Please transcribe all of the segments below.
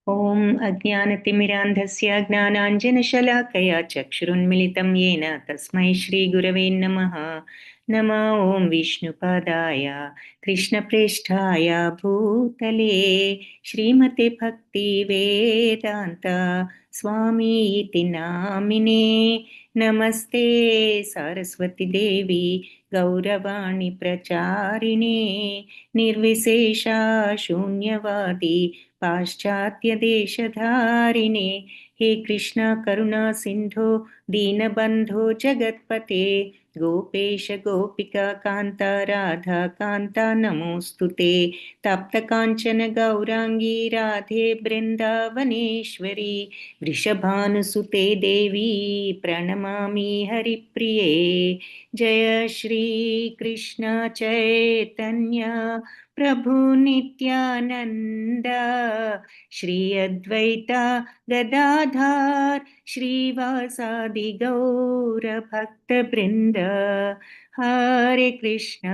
ॐ अज्ञानतिमिरान्धस्य ज्ञानाञ्जनशलाकया चक्षुरुन्मिलितं येन तस्मै श्रीगुरवे नमः। ॐ विष्णुपादाय कृष्णप्रेष्ठाय भूतले श्रीमते भक्तिवेदान्त स्वामी इति नामिने। नमस्ते सरस्वती देवी गौरवाणी प्रचारिणे निर्विशेषा शून्यवादी पाश्चात्य देशधारिणे। हे कृष्ण करुणा सिंधो दीनबंधो जगत्पते गोपेश गोपिका कांता राधा कांता नमोस्तुते। तप्त कांचन गौरांगी राधे वृंदावनेश्वरी वृषभानुसुते देवी प्रणमामि हरिप्रिये। जय श्री कृष्ण चैतन्य प्रभु नित्यानंद श्री अद्वैता गदाधार श्रीवासादि गौर भक्त वृंद। हरे कृष्ण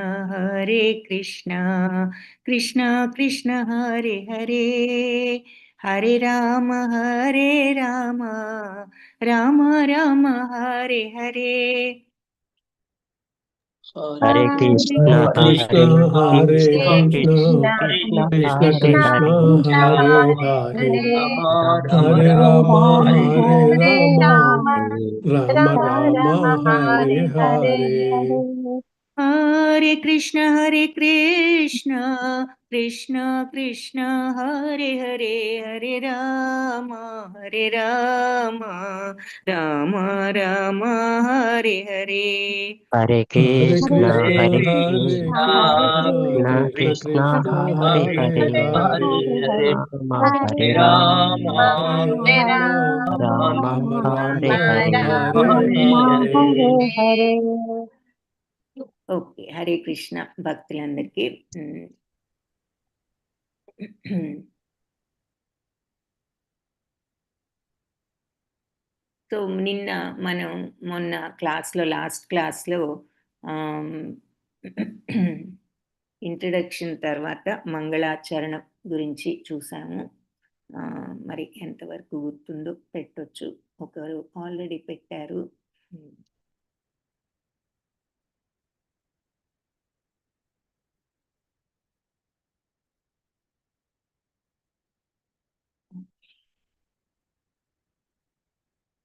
कृष्ण कृष्ण हरे हरे, हरे राम राम राम हरे हरे। हरे कृष्ण कृष्ण हरे हरे कृष्ण कृष्ण कृष्ण कृष्ण हरे कृष्ण हरे हरे हरे हरे राम हरे राम राम राम हरे हरे। हरे कृष्ण कृष्ण कृष्ण हरे हरे, हरे राम राम राम हरे हरे। हरे हरे कृष्ण कृष्ण हरे कृष्ण कृष्ण कृष्ण कृष्ण कृष्ण हरे हरे हरे हरे राम हरे हरे राम राम हरे राम राम राम राम हरे हरे। हरे हरे। ఓకే, హరే కృష్ణ భక్తులందరికీ సో నిన్న మనం లాస్ట్ క్లాస్లో ఇంట్రడక్షన్ తర్వాత మంగళాచరణం గురించి చూసాము. మరి ఎంతవరకు గుర్తుందో పెట్టొచ్చు, ఒకరు ఆల్రెడీ పెట్టారు.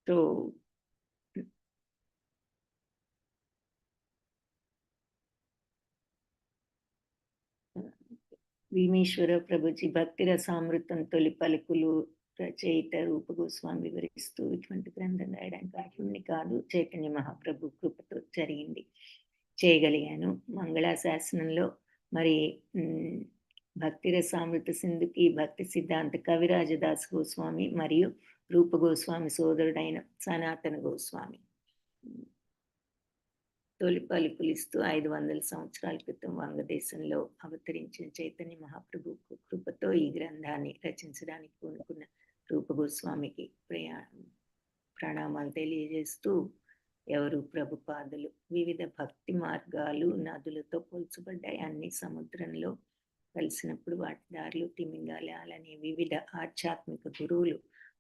సో భీమేశ్వర ప్రభుజీ భక్తి రసామృతం తొలి పలుకులు రచయిత రూప గోస్వామి వివరిస్తూ ఇటువంటి గ్రంథం రాయడానికి అర్హుణ్ణి కాదు, చైతన్య మహాప్రభు కృపతో జరిగింది, చేయగలిగాను. మంగళాశాసనంలో మరి భక్తి రసామృత సింధుకి భక్తి సిద్ధాంత కవిరాజదాస్ గోస్వామి మరియు రూప గోస్వామి సోదరుడైన సనాతన గోస్వామి తొలి పలుకులిస్తూ 500 సంవత్సరాల క్రితం వంగదేశంలో అవతరించిన చైతన్య మహాప్రభు కృపతో ఈ గ్రంథాన్ని రచించడానికి పూనుకున్న రూప గోస్వామికి ప్రణామాలు తెలియజేస్తూ, ఎవరు ప్రభుపాదులు వివిధ భక్తి మార్గాలు నదులతో పోల్చబడ్డాయి. అన్ని సముద్రంలో కలిసినప్పుడు వాటి దారిలో తిమింగాలనే వివిధ ఆధ్యాత్మిక గురువులు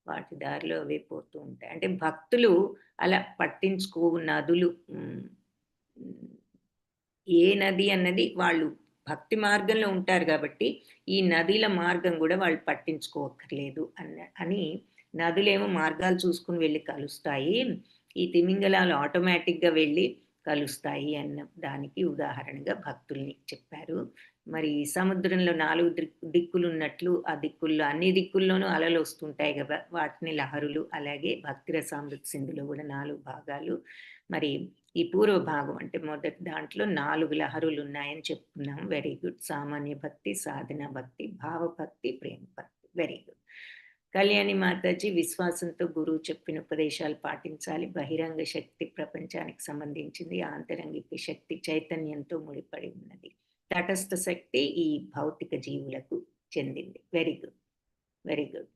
వాటి దారిలో అవే పోతూ ఉంటాయి. అంటే భక్తులు అలా పట్టించుకోవు నదులు ఏ నది అన్నది వాళ్ళు భక్తి మార్గంలో ఉంటారు కాబట్టి ఈ నదుల మార్గం కూడా వాళ్ళు పట్టించుకోవక్కర్లేదు అని నదులేమో మార్గాలు చూసుకుని వెళ్ళి కలుస్తాయి, ఈ తిమింగలాలు ఆటోమేటిక్గా వెళ్ళి కలుస్తాయి అన్న దానికి ఉదాహరణగా భక్తుల్ని చెప్పారు. మరి సముద్రంలో 4 దిక్కులు ఉన్నట్లు ఆ దిక్కుల్లో అన్ని దిక్కుల్లోనూ అలలు వస్తుంటాయి కదా, వాటిని లహరులు. అలాగే భక్తి రసామృత సింధులో కూడా 4 భాగాలు. మరి ఈ పూర్వ భాగం అంటే మొదటి దాంట్లో 4 లహరులు ఉన్నాయని చెప్తున్నాం. Very good. సామాన్య భక్తి, సాధన భక్తి, భావభక్తి, ప్రేమ భక్తి. Very good. కళ్యాణి మాతాజీ విశ్వాసంతో గురువు చెప్పిన ఉపదేశాలు పాటించాలి. బహిరంగ శక్తి ప్రపంచానికి సంబంధించింది, ఆంతరంగిక శక్తి చైతన్యంతో ముడిపడి ఉన్నది, తటస్థ శక్తి ఈ భౌతిక జీవులకు చెందింది. Very good, very good.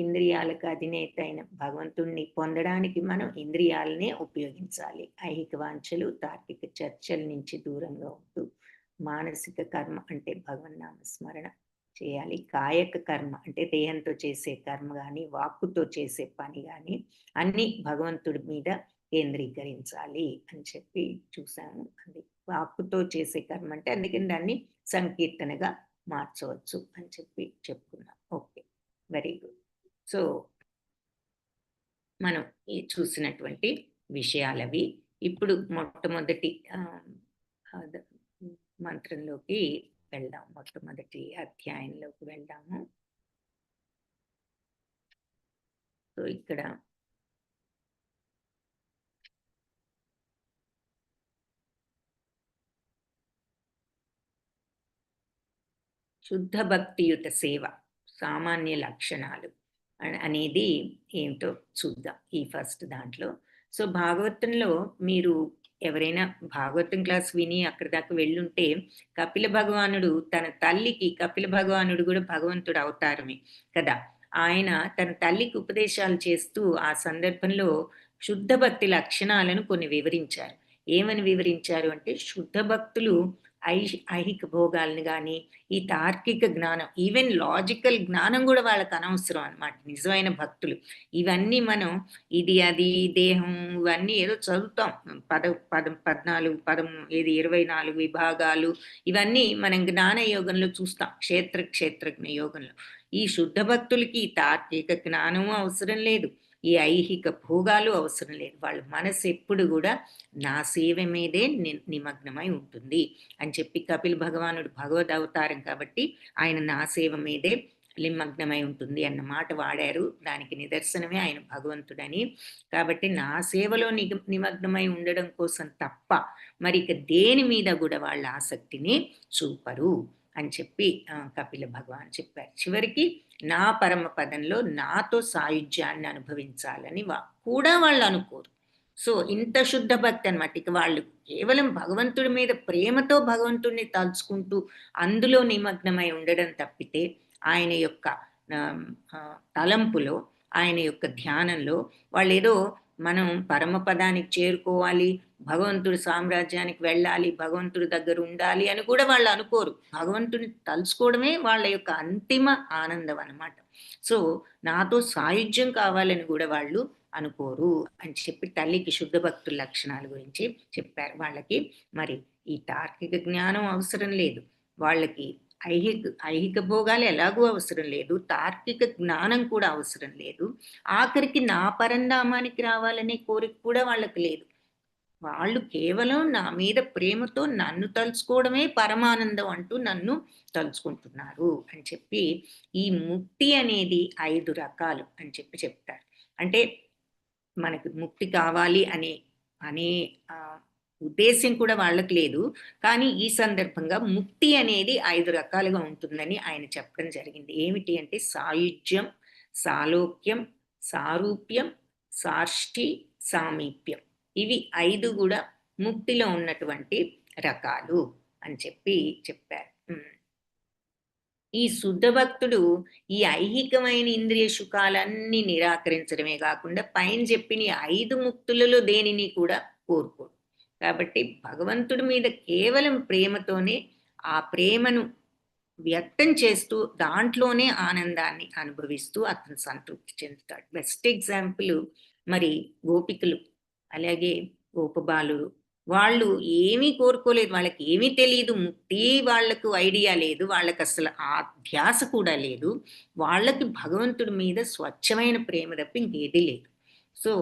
ఇంద్రియాలకు అధినేత అయిన భగవంతుణ్ణి పొందడానికి మనం ఇంద్రియాలనే ఉపయోగించాలి. ఐహిక వాంఛలు, తార్కిక చర్చల నుంచి దూరంగా ఉంటూ మానసిక కర్మ అంటే భగవన్నామ స్మరణ చేయాలి. కాయక కర్మ అంటే దేహంతో చేసే కర్మ గాని, వాక్కుతో చేసే పని గాని అన్నీ భగవంతుడి మీద కేంద్రీకరించాలి అని చెప్పి చూసాము. అది వాక్కుతో చేసే కర్మ అంటే అందుకని దాన్ని సంకీర్తనగా మార్చవచ్చు అని చెప్పి చెప్పుకున్నాం. ఓకే. Very good. సో, మనం ఈ చూసినటువంటి విషయాలవి. ఇప్పుడు మొట్టమొదటి అద మంత్రంలోకి వెళ్దాం. మొట్టమొదటి అధ్యాయంలోకి వెళ్దాము. సో, ఇక్కడ శుద్ధ భక్తియుత సేవ సామాన్య లక్షణాలు అనేది ఏంటో చూద్దాం ఈ ఫస్ట్ దాంట్లో. సో, భాగవతంలో మీరు ఎవరైనా భాగవతం క్లాస్ విని అక్కడి దాకా వెళ్ళుంటే, కపిల భగవానుడు తన తల్లికి కపిల భగవానుడు కూడా భగవంతుడు అవతారమే కదా! ఆయన తన తల్లికి ఉపదేశాలు చేస్తూ ఆ సందర్భంలో శుద్ధ భక్తి లక్షణాలను కొన్ని వివరించారు. ఏమని వివరించారు అంటే, శుద్ధ భక్తులు ఐహిక భోగాల్ని గాని, ఈ తార్కిక జ్ఞానం, ఈవెన్ లాజికల్ జ్ఞానం గూడా వాళ్ళకి అనవసరం అన్నమాట. నిజమైన భక్తులు. ఇవన్నీ మనం ఇది, అది, దేహం ఇవన్నీ ఏదో చదువుతాం. పదం 14 ఏది 24 విభాగాలు ఇవన్నీ మనం జ్ఞాన యోగంలో చూస్తాం. క్షేత్రజ్ఞ యోగంలో. ఈ శుద్ధ భక్తులకి ఈ తార్కిక జ్ఞానము అవసరం లేదు. ఈ ఐహిక భోగాలు అవసరం లేదు. వాళ్ళ మనసు ఎప్పుడు గూడా నా సేవ మీదే నిమగ్నమై ఉంటుంది అని చెప్పి కపిల భగవానుడు భగవద్ అవతారం కాబట్టి ఆయన నా సేవ మీదే నిమగ్నమై ఉంటుంది అన్న మాట వాడారు. దానికి నిదర్శనమే ఆయన భగవంతుడని. కాబట్టి నా సేవలో నిమగ్నమై ఉండడం కోసం తప్ప మరి ఇక దేని మీద కూడా వాళ్ళ ఆసక్తిని చూపరు అని చెప్పి కపిల భగవాన్ చెప్పారు. చివరికి నా పరమ పదంలో నాతో సాయుధ్యాన్ని అనుభవించాలని కూడా వాళ్ళు అనుకోరు. సో, ఇంత శుద్ధ భక్తి అన్నమాట. ఇక వాళ్ళు కేవలం భగవంతుడి మీద ప్రేమతో భగవంతుడిని తలుచుకుంటూ అందులో నిమగ్నమై ఉండడం తప్పితే ఆయన యొక్క తలంపులో, ఆయన యొక్క ధ్యానంలో వాళ్ళేదో మనం పరమపదానికి చేరుకోవాలి, భగవంతుడి సామ్రాజ్యానికి వెళ్ళాలి, భగవంతుడి దగ్గర ఉండాలి అని కూడా వాళ్ళు అనుకోరు. భగవంతుడిని తలుచుకోవడమే వాళ్ళ యొక్క అంతిమ ఆనందం అన్నమాట. సో, నాతో సాయుధ్యం కావాలని కూడా వాళ్ళు అనుకోరు అని చెప్పి తల్లికి శుద్ధ భక్తుల లక్షణాల గురించి చెప్పారు. వాళ్ళకి మరి ఈ తార్కిక జ్ఞానం అవసరం లేదు. వాళ్ళకి ఐహిక భోగాలు ఎలాగూ అవసరం లేదు. తార్కిక జ్ఞానం కూడా అవసరం లేదు. ఆఖరికి నా పరంధామానికి రావాలనే కోరిక కూడా వాళ్ళకి లేదు. వాళ్ళు కేవలం నా మీద ప్రేమతో నన్ను తలుచుకోవడమే పరమానందం అంటూ నన్ను తలుచుకుంటున్నారు అని చెప్పి ఈ ముక్తి అనేది 5 రకాలు అని చెప్పి చెప్తారు. అంటే మనకి ముక్తి కావాలి అనే అనే ఉద్దేశ్యం కూడా వాళ్ళకి లేదు. కానీ ఈ సందర్భంగా ముక్తి అనేది 5 రకాలుగా ఉంటుందని ఆయన చెప్పడం జరిగింది. ఏమిటి అంటే సాయుజ్యం, సాలోక్యం, సారూప్యం, సార్ష్టి, సామీప్యం. ఇవి 5 కూడా ముక్తిలో ఉన్నటువంటి రకాలు అని చెప్పి చెప్పారు. ఈ శుద్ధ భక్తుడు ఈ ఐహికమైన ఇంద్రియ సుఖాలన్నీ నిరాకరించడమే కాకుండా పైన చెప్పిన 5 ముక్తులలో దేనిని కూడా కోరుకోడు. కాబట్టి భగవంతుడి మీద కేవలం ప్రేమతోనే ఆ ప్రేమను వ్యక్తం చేస్తూ దాంట్లోనే ఆనందాన్ని అనుభవిస్తూ అతను సంతృప్తి చెందుతాడు. బెస్ట్ ఎగ్జాంపుల్ మరి గోపికలు, అలాగే గోపబాలుడు. వాళ్ళు ఏమీ కోరుకోలేదు. వాళ్ళకి ఏమీ తెలీదు. ముక్తి వాళ్ళకు ఐడియా లేదు. వాళ్ళకి అసలు ఆ ధ్యాస కూడా లేదు. వాళ్ళకి భగవంతుడి మీద స్వచ్ఛమైన ప్రేమ తప్ప ఇంకేదీ లేదు. సో,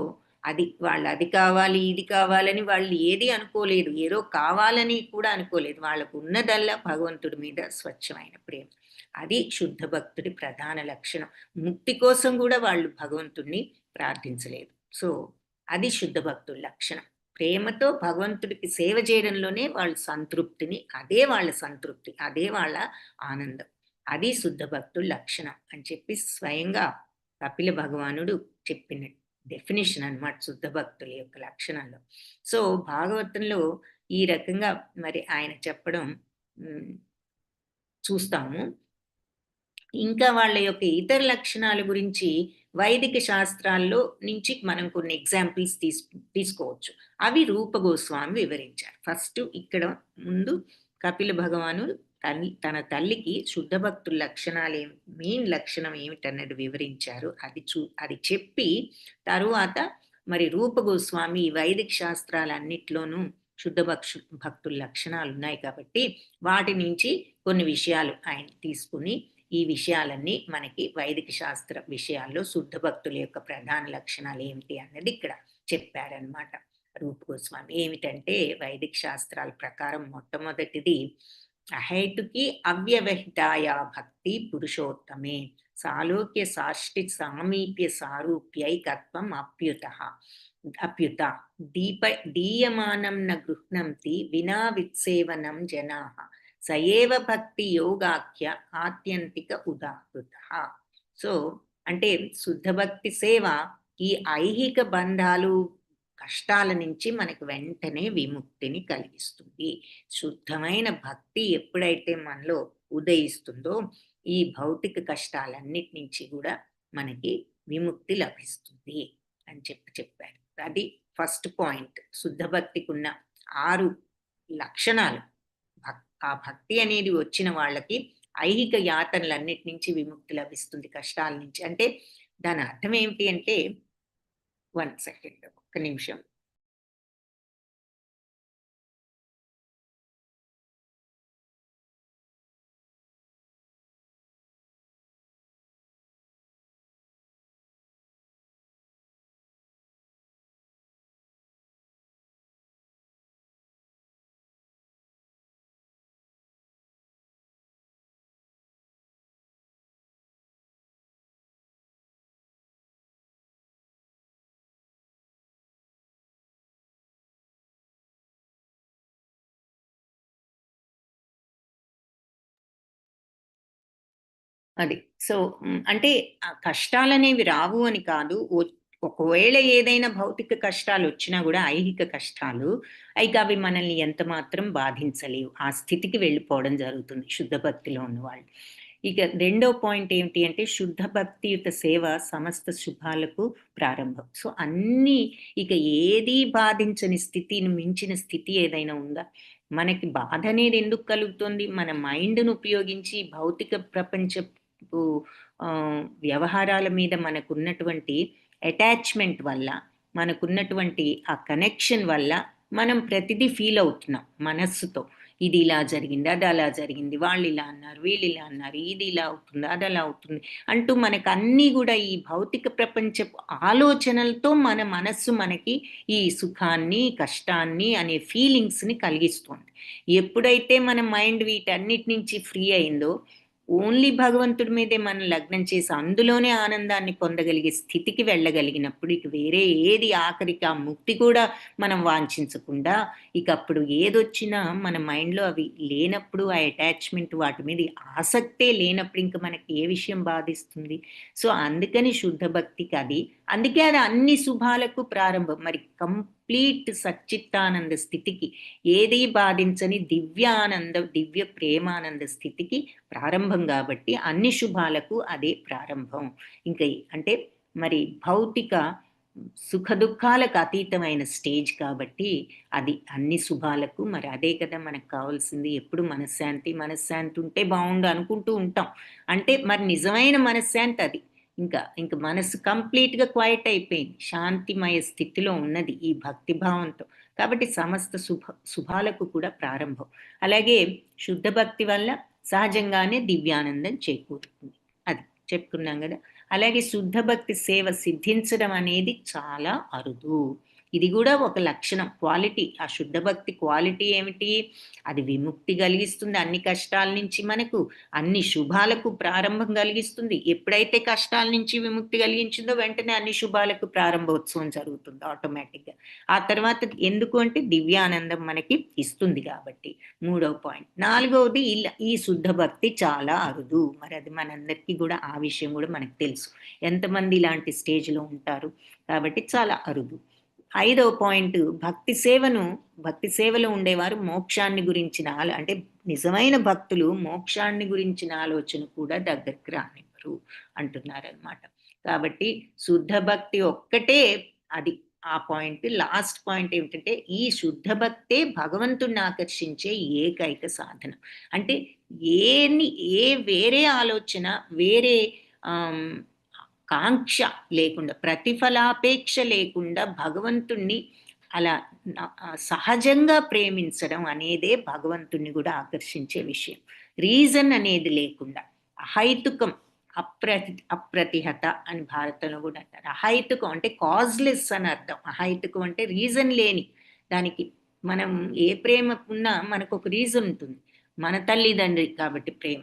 అది కావాలి, ఇది కావాలని వాళ్ళు ఏది అనుకోలేదు. ఏదో కావాలని కూడా అనుకోలేదు. వాళ్ళకు ఉన్నదల్లా భగవంతుడి మీద స్వచ్ఛమైన ప్రేమ. అది శుద్ధ భక్తుడి ప్రధాన లక్షణం. ముక్తి కోసం కూడా వాళ్ళు భగవంతుడిని ప్రార్థించలేదు. సో, అది శుద్ధ భక్తుడి లక్షణం. ప్రేమతో భగవంతుడికి సేవ చేయడంలోనే వాళ్ళ సంతృప్తిని, అదే వాళ్ళ సంతృప్తి, అదే వాళ్ళ ఆనందం. అది శుద్ధ భక్తుడి లక్షణం అని చెప్పి స్వయంగా కపిల భగవానుడు చెప్పిన డెఫినేషన్ అన్నమాట శుద్ధ భక్తుల యొక్క లక్షణంలో. సో, భాగవతంలో ఈ రకంగా మరి ఆయన చెప్పడం చూస్తాము. ఇంకా వాళ్ళ యొక్క ఇతర లక్షణాల గురించి వైదిక శాస్త్రాల్లో నుంచి మనం కొన్ని ఎగ్జాంపుల్స్ తీసుకోవచ్చు. అవి రూప గోస్వామి వివరించారు. ఫస్ట్ ఇక్కడ ముందు కపిల భగవానుడు తన తల్లికి శుద్ధ భక్తుల లక్షణాలు మెయిన్ లక్షణం ఏమిటన్నది వివరించారు. అది చెప్పి తరువాత మరి రూప గోస్వామి వైదిక శాస్త్రాలన్నిట్లోనూ శుద్ధ భక్తుల లక్షణాలు ఉన్నాయి కాబట్టి వాటి నుంచి కొన్ని విషయాలు ఆయన తీసుకుని ఈ విషయాలన్నీ మనకి వైదిక శాస్త్ర విషయాల్లో శుద్ధ భక్తుల యొక్క ప్రధాన లక్షణాలు ఏమిటి అన్నది ఇక్కడ చెప్పారనమాట రూప గోస్వామి. ఏమిటంటే వైదిక శాస్త్రాల ప్రకారం మొట్టమొదటిది అహైతుకి అవ్యవహితాయ భక్తి పురుషోత్తమే సాలోక్య సాష్టి సామీప్య సారూప్యైకత్వం అప్యుత దీయమానం న గృహ్ణంతి వినా విత్సేవనం జనాః సయేవ భక్తి యోగాఖ్య ఆత్యంతిక ఉదాహృత. సో అంటే శుద్ధ భక్తి సేవ ఈ ఐహిక బంధాలు కష్టాల నుంచి మనకు వెంటనే విముక్తిని కలిగిస్తుంది. శుద్ధమైన భక్తి ఎప్పుడైతే మనలో ఉదయిస్తుందో ఈ భౌతిక కష్టాలన్నిటి నుంచి కూడా మనకి విముక్తి లభిస్తుంది అని చెప్పారు. అది ఫస్ట్ పాయింట్. శుద్ధ భక్తికి ఉన్న 6 లక్షణాలు. ఆ భక్తి అనేది వచ్చిన వాళ్ళకి ఐహిక యాతనలన్నిటి నుంచి విముక్తి లభిస్తుంది, కష్టాల నుంచి. అంటే దాని అర్థం ఏమిటి అంటే 1 సెకండ్, ఒక్క నిమిషం. అది. సో, అంటే ఆ కష్టాలనేవి రావు అని కాదు. ఒకవేళ ఏదైనా భౌతిక కష్టాలొచ్చినా గూడా ఐహిక కష్టాలు, ఇక అవి మనల్ని ఎంత మాత్రం బాధించలేవు. ఆ స్థితికి వెళ్ళిపోవడం జరుగుతుంది శుద్ధ భక్తిలో ఉన్నవాళ్ళు. ఇక రెండో పాయింట్ ఏమిటి అంటే శుద్ధ భక్తియుత సేవ సమస్త శుభాలకు ప్రారంభం. సో, అన్నీ ఇక ఏదీ బాధించని స్థితిని మించిన స్థితి ఏదైనా ఉందా? మనకి బాధ అనేది ఎందుకు కలుగుతుంది? మన మైండ్‌ను ఉపయోగించి భౌతిక ప్రపంచపు వ్యవహారాల మీద మనకున్నటువంటి అటాచ్‌మెంట్ వల్ల, మనకున్నటువంటి ఆ కనెక్షన్ వల్ల మనం ప్రతిదీ ఫీల్ అవుతున్నాం మనస్సుతో. ఇది ఇలా జరిగింది, అది అలా జరిగింది, వాళ్ళు ఇలా అన్నారు, వీళ్ళు ఇలా అన్నారు, ఇది ఇలా అవుతుంది, అది అలా అవుతుంది అంటూ మనకు అన్నీ కూడా ఈ భౌతిక ప్రపంచపు ఆలోచనలతో మన మనస్సు మనకి ఈ సుఖాన్ని, కష్టాన్ని అనే ఫీలింగ్స్‌ని కలిగిస్తుంది. ఎప్పుడైతే మన మైండ్ వీటన్నిటి నుంచి ఫ్రీ అయిందో, ఓన్లీ భగవంతుడి మీదే మనం లగ్నం చేసి అందులోనే ఆనందాన్ని పొందగలిగే స్థితికి వెళ్ళగలిగినప్పుడు ఇక వేరే ఏది ఆఖరికి ఆ ముక్తి కూడా మనం వాంఛించకుండా, ఇక అప్పుడు ఏదొచ్చినా మన మైండ్‌లో అవి లేనప్పుడు, ఆ అటాచ్‌మెంట్ వాటి మీద ఆసక్తే లేనప్పుడు ఇంక మనకి ఏ విషయం బాధిస్తుంది? సో, అందుకని శుద్ధ భక్తికి అది. అందుకే అది అన్ని శుభాలకు ప్రారంభం. మరి కంప్లీట్ సచ్చిత్తానంద స్థితికి, ఏదీ బాధించని దివ్య ప్రేమానంద స్థితికి ప్రారంభం కాబట్టి అన్ని శుభాలకు అదే ప్రారంభం. ఇంకా అంటే మరి భౌతిక సుఖ దుఃఖాలకు అతీతమైన స్టేజ్ కాబట్టి అది అన్ని శుభాలకు మరి అదే కదా మనకు కావాల్సింది. ఎప్పుడు మనశ్శాంతి ఉంటే బాగుండు అనుకుంటూ ఉంటాం. అంటే మరి నిజమైన మనశ్శాంతి అది. ఇంక మనసు కంప్లీట్‌గా క్వైట్ అయిపోయింది. శాంతిమయ స్థితిలో ఉన్నది ఈ భక్తి భావంతో. కాబట్టి సమస్త శుభాలకు కూడా ప్రారంభం. అలాగే శుద్ధ భక్తి వల్ల సహజంగానే దివ్యానందం చేకూరుతుంది. అది చెప్పుకున్నాం గదా! అలాగే శుద్ధ భక్తి సేవ సిద్ధించడం అనేది చాలా అరుదు. ఇది గూడా ఒక లక్షణం, క్వాలిటీ. ఆ శుద్ధ భక్తి క్వాలిటీ ఏమిటి? అది విముక్తి కలిగిస్తుంది అన్ని కష్టాల నుంచి మనకు, అన్ని శుభాలకు ప్రారంభం కలిగిస్తుంది. ఎప్పుడైతే కష్టాల నుంచి విముక్తి కలిగించిందో వెంటనే అన్ని శుభాలకు ప్రారంభోత్సవం జరుగుతుంది ఆటోమేటిక్‌గా. ఆ తర్వాత ఎందుకు అంటే దివ్యానందం మనకి ఇస్తుంది కాబట్టి. మూడవ పాయింట్. నాలుగవది ఈ శుద్ధ భక్తి చాలా అరుదు. మరి అది మనందరికీ గూడా ఆ విషయం గూడా మనకు తెలుసు. ఎంతమంది ఇలాంటి స్టేజ్‌లో ఉంటారు. కాబట్టి చాలా అరుదు. ఐదవ పాయింట్, భక్తి సేవలో ఉండేవారు మోక్షాన్ని గురించిన అంటే నిజమైన భక్తులు మోక్షాన్ని గురించిన ఆలోచన కూడా దగ్గరికి రానివ్వరు అంటున్నారనమాట. కాబట్టి శుద్ధ భక్తి ఒక్కటే అది ఆ పాయింట్. లాస్ట్ పాయింట్ ఏమిటంటే ఈ శుద్ధ భక్తే భగవంతుడిని ఆకర్షించే ఏకైక సాధన. అంటే ఏని ఏ వేరే ఆలోచన, వేరే ఆమ్, కాంక్ష లేకుండా, ప్రతిఫలాపేక్ష లేకుండా భగవంతుణ్ణి అలా సహజంగా ప్రేమించడం అనేదే భగవంతుణ్ణి కూడా ఆకర్షించే విషయం. రీజన్ అనేది లేకుండా, అహైతుకం, అప్రతిహత అని భారతంలో కూడా అంటారు. అహైతుకం అంటే కాజ్లెస్ అని అర్థం. అహైతుకం అంటే రీజన్ లేని దానికి. మనం ఏ ప్రేమ ఉన్నా మనకు ఒక రీజన్ ఉంటుంది. మన తల్లిదండ్రి కాబట్టి ప్రేమ,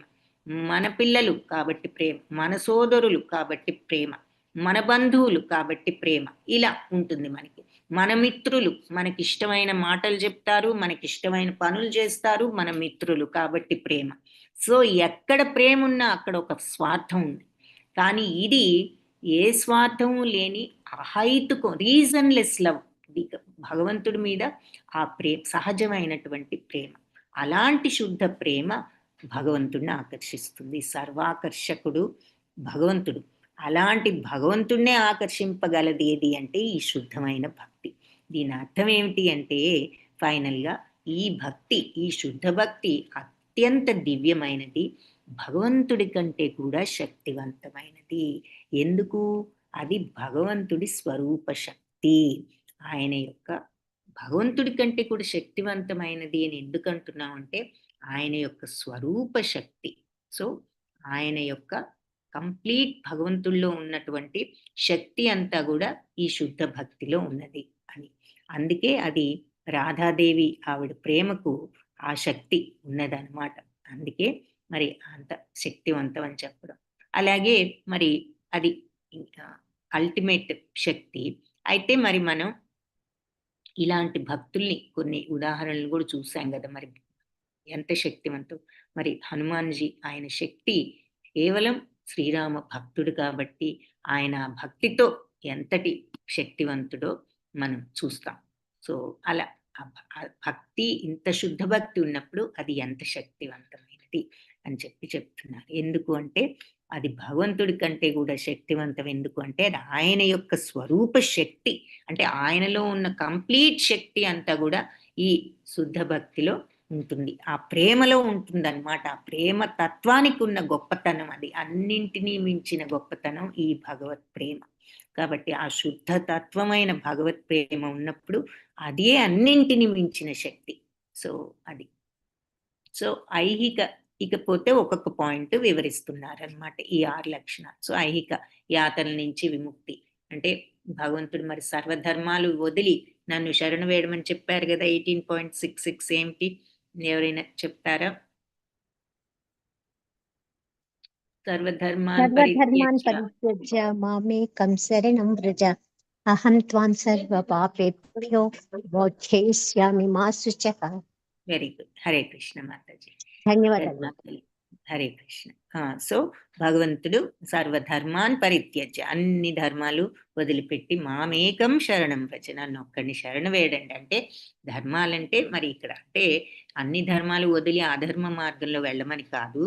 మన పిల్లలు కాబట్టి ప్రేమ, మన సోదరులు కాబట్టి ప్రేమ, మన బంధువులు కాబట్టి ప్రేమ, ఇలా ఉంటుంది మనకి. మన మిత్రులు మనకిష్టమైన మాటలు చెప్తారు, మనకిష్టమైన పనులు చేస్తారు, మన మిత్రులు కాబట్టి ప్రేమ. సో ఎక్కడ ప్రేమ ఉన్నా అక్కడ ఒక స్వార్థం ఉంది. కానీ ఇది ఏ స్వార్థము లేని అహైతుకం, రీజన్లెస్ లవ్, భగవంతుడి మీద ఆ ప్రేమ, సహజమైనటువంటి ప్రేమ. అలాంటి శుద్ధ ప్రేమ భగవంతుడిని ఆకర్షిస్తుంది. సర్వాకర్షకుడు భగవంతుడు. అలాంటి భగవంతుడినే ఆకర్షింపగలది ఏది అంటే ఈ శుద్ధమైన భక్తి. దీని అర్థం ఏమిటి అంటే ఫైనల్గా ఈ భక్తి, ఈ శుద్ధ భక్తి అత్యంత దివ్యమైనది, భగవంతుడి కంటే కూడా శక్తివంతమైనది. ఎందుకు? అది భగవంతుడి స్వరూప శక్తి. ఆయన యొక్క భగవంతుడి కంటే కూడా శక్తివంతమైనది అని ఎందుకు అంటున్నామంటే ఆయన యొక్క స్వరూప శక్తి. సో ఆయన యొక్క కంప్లీట్ భగవంతుల్లో ఉన్నటువంటి శక్తి అంతా కూడా ఈ శుద్ధ భక్తిలో ఉన్నది అని. అందుకే అది రాధాదేవి ఆవిడ ప్రేమకు ఆ శక్తి ఉన్నదన్నమాట. అందుకే మరి అంత శక్తివంతం అని చెప్పడం. అలాగే మరి అది అల్టిమేట్ శక్తి. అయితే మరి మనం ఇలాంటి భక్తుల్ని కొన్ని ఉదాహరణలు కూడా చూసాం కదా, మరి ఎంత శక్తివంతం. మరి హనుమాన్జీ, ఆయన శక్తి కేవలం శ్రీరామ భక్తుడు కాబట్టి ఆయన భక్తితో ఎంతటి శక్తివంతుడో మనం చూస్తాం. సో అలా భక్తి, ఇంత శుద్ధ భక్తి ఉన్నప్పుడు అది ఎంత శక్తివంతమైనది అని చెప్తున్నారు. ఎందుకు అంటే అది భగవంతుడి కంటే కూడా శక్తివంతం. ఎందుకు అంటే అది ఆయన యొక్క స్వరూప శక్తి. అంటే ఆయనలో ఉన్న కంప్లీట్ శక్తి అంతా కూడా ఈ శుద్ధ భక్తిలో ఉంటుంది, ఆ ప్రేమలో ఉంటుంది అన్నమాట. ఆ ప్రేమ తత్వానికి ఉన్న గొప్పతనం అది. అన్నింటినీ మించిన గొప్పతనం ఈ భగవత్ ప్రేమ. కాబట్టి ఆ శుద్ధ తత్వమైన భగవత్ ప్రేమ ఉన్నప్పుడు అదే అన్నింటినీ మించిన శక్తి. సో అది. సో ఐహిక, ఇకపోతే ఒక్కొక్క పాయింట్ వివరిస్తున్నారనమాట ఈ 6 లక్షణాలు. సో ఐహిక యాతన నుంచి విముక్తి అంటే భగవంతుడు మరి సర్వధర్మాలు వదిలి నన్ను శరణు వేయడమని చెప్పారు కదా. 18.66 ఏమిటి? ఎవరైనా చెప్తారా? సర్వధర్మాన్ పరిత్యజ్య మామేకం శరణం వ్రజ అహం త్వాం సర్వ పాపేభ్యో మోక్షయిష్యామి మా శుచః. Very good. హరే కృష్ణ మాతాజీ. ధన్యవాదాలు. హరే కృష్ణ. సో భగవంతుడు సర్వధర్మాన్ పరిత్యజ్య, అన్ని ధర్మాలు వదిలిపెట్టి మామేకం శరణం వ్రజ, నన్ను ఒక్కడిని శరణు వేయడండి. అంటే ధర్మాలంటే మరి ఇక్కడ అంటే అన్ని ధర్మాలు వదిలి అధర్మ మార్గంలో వెళ్ళమని కాదు,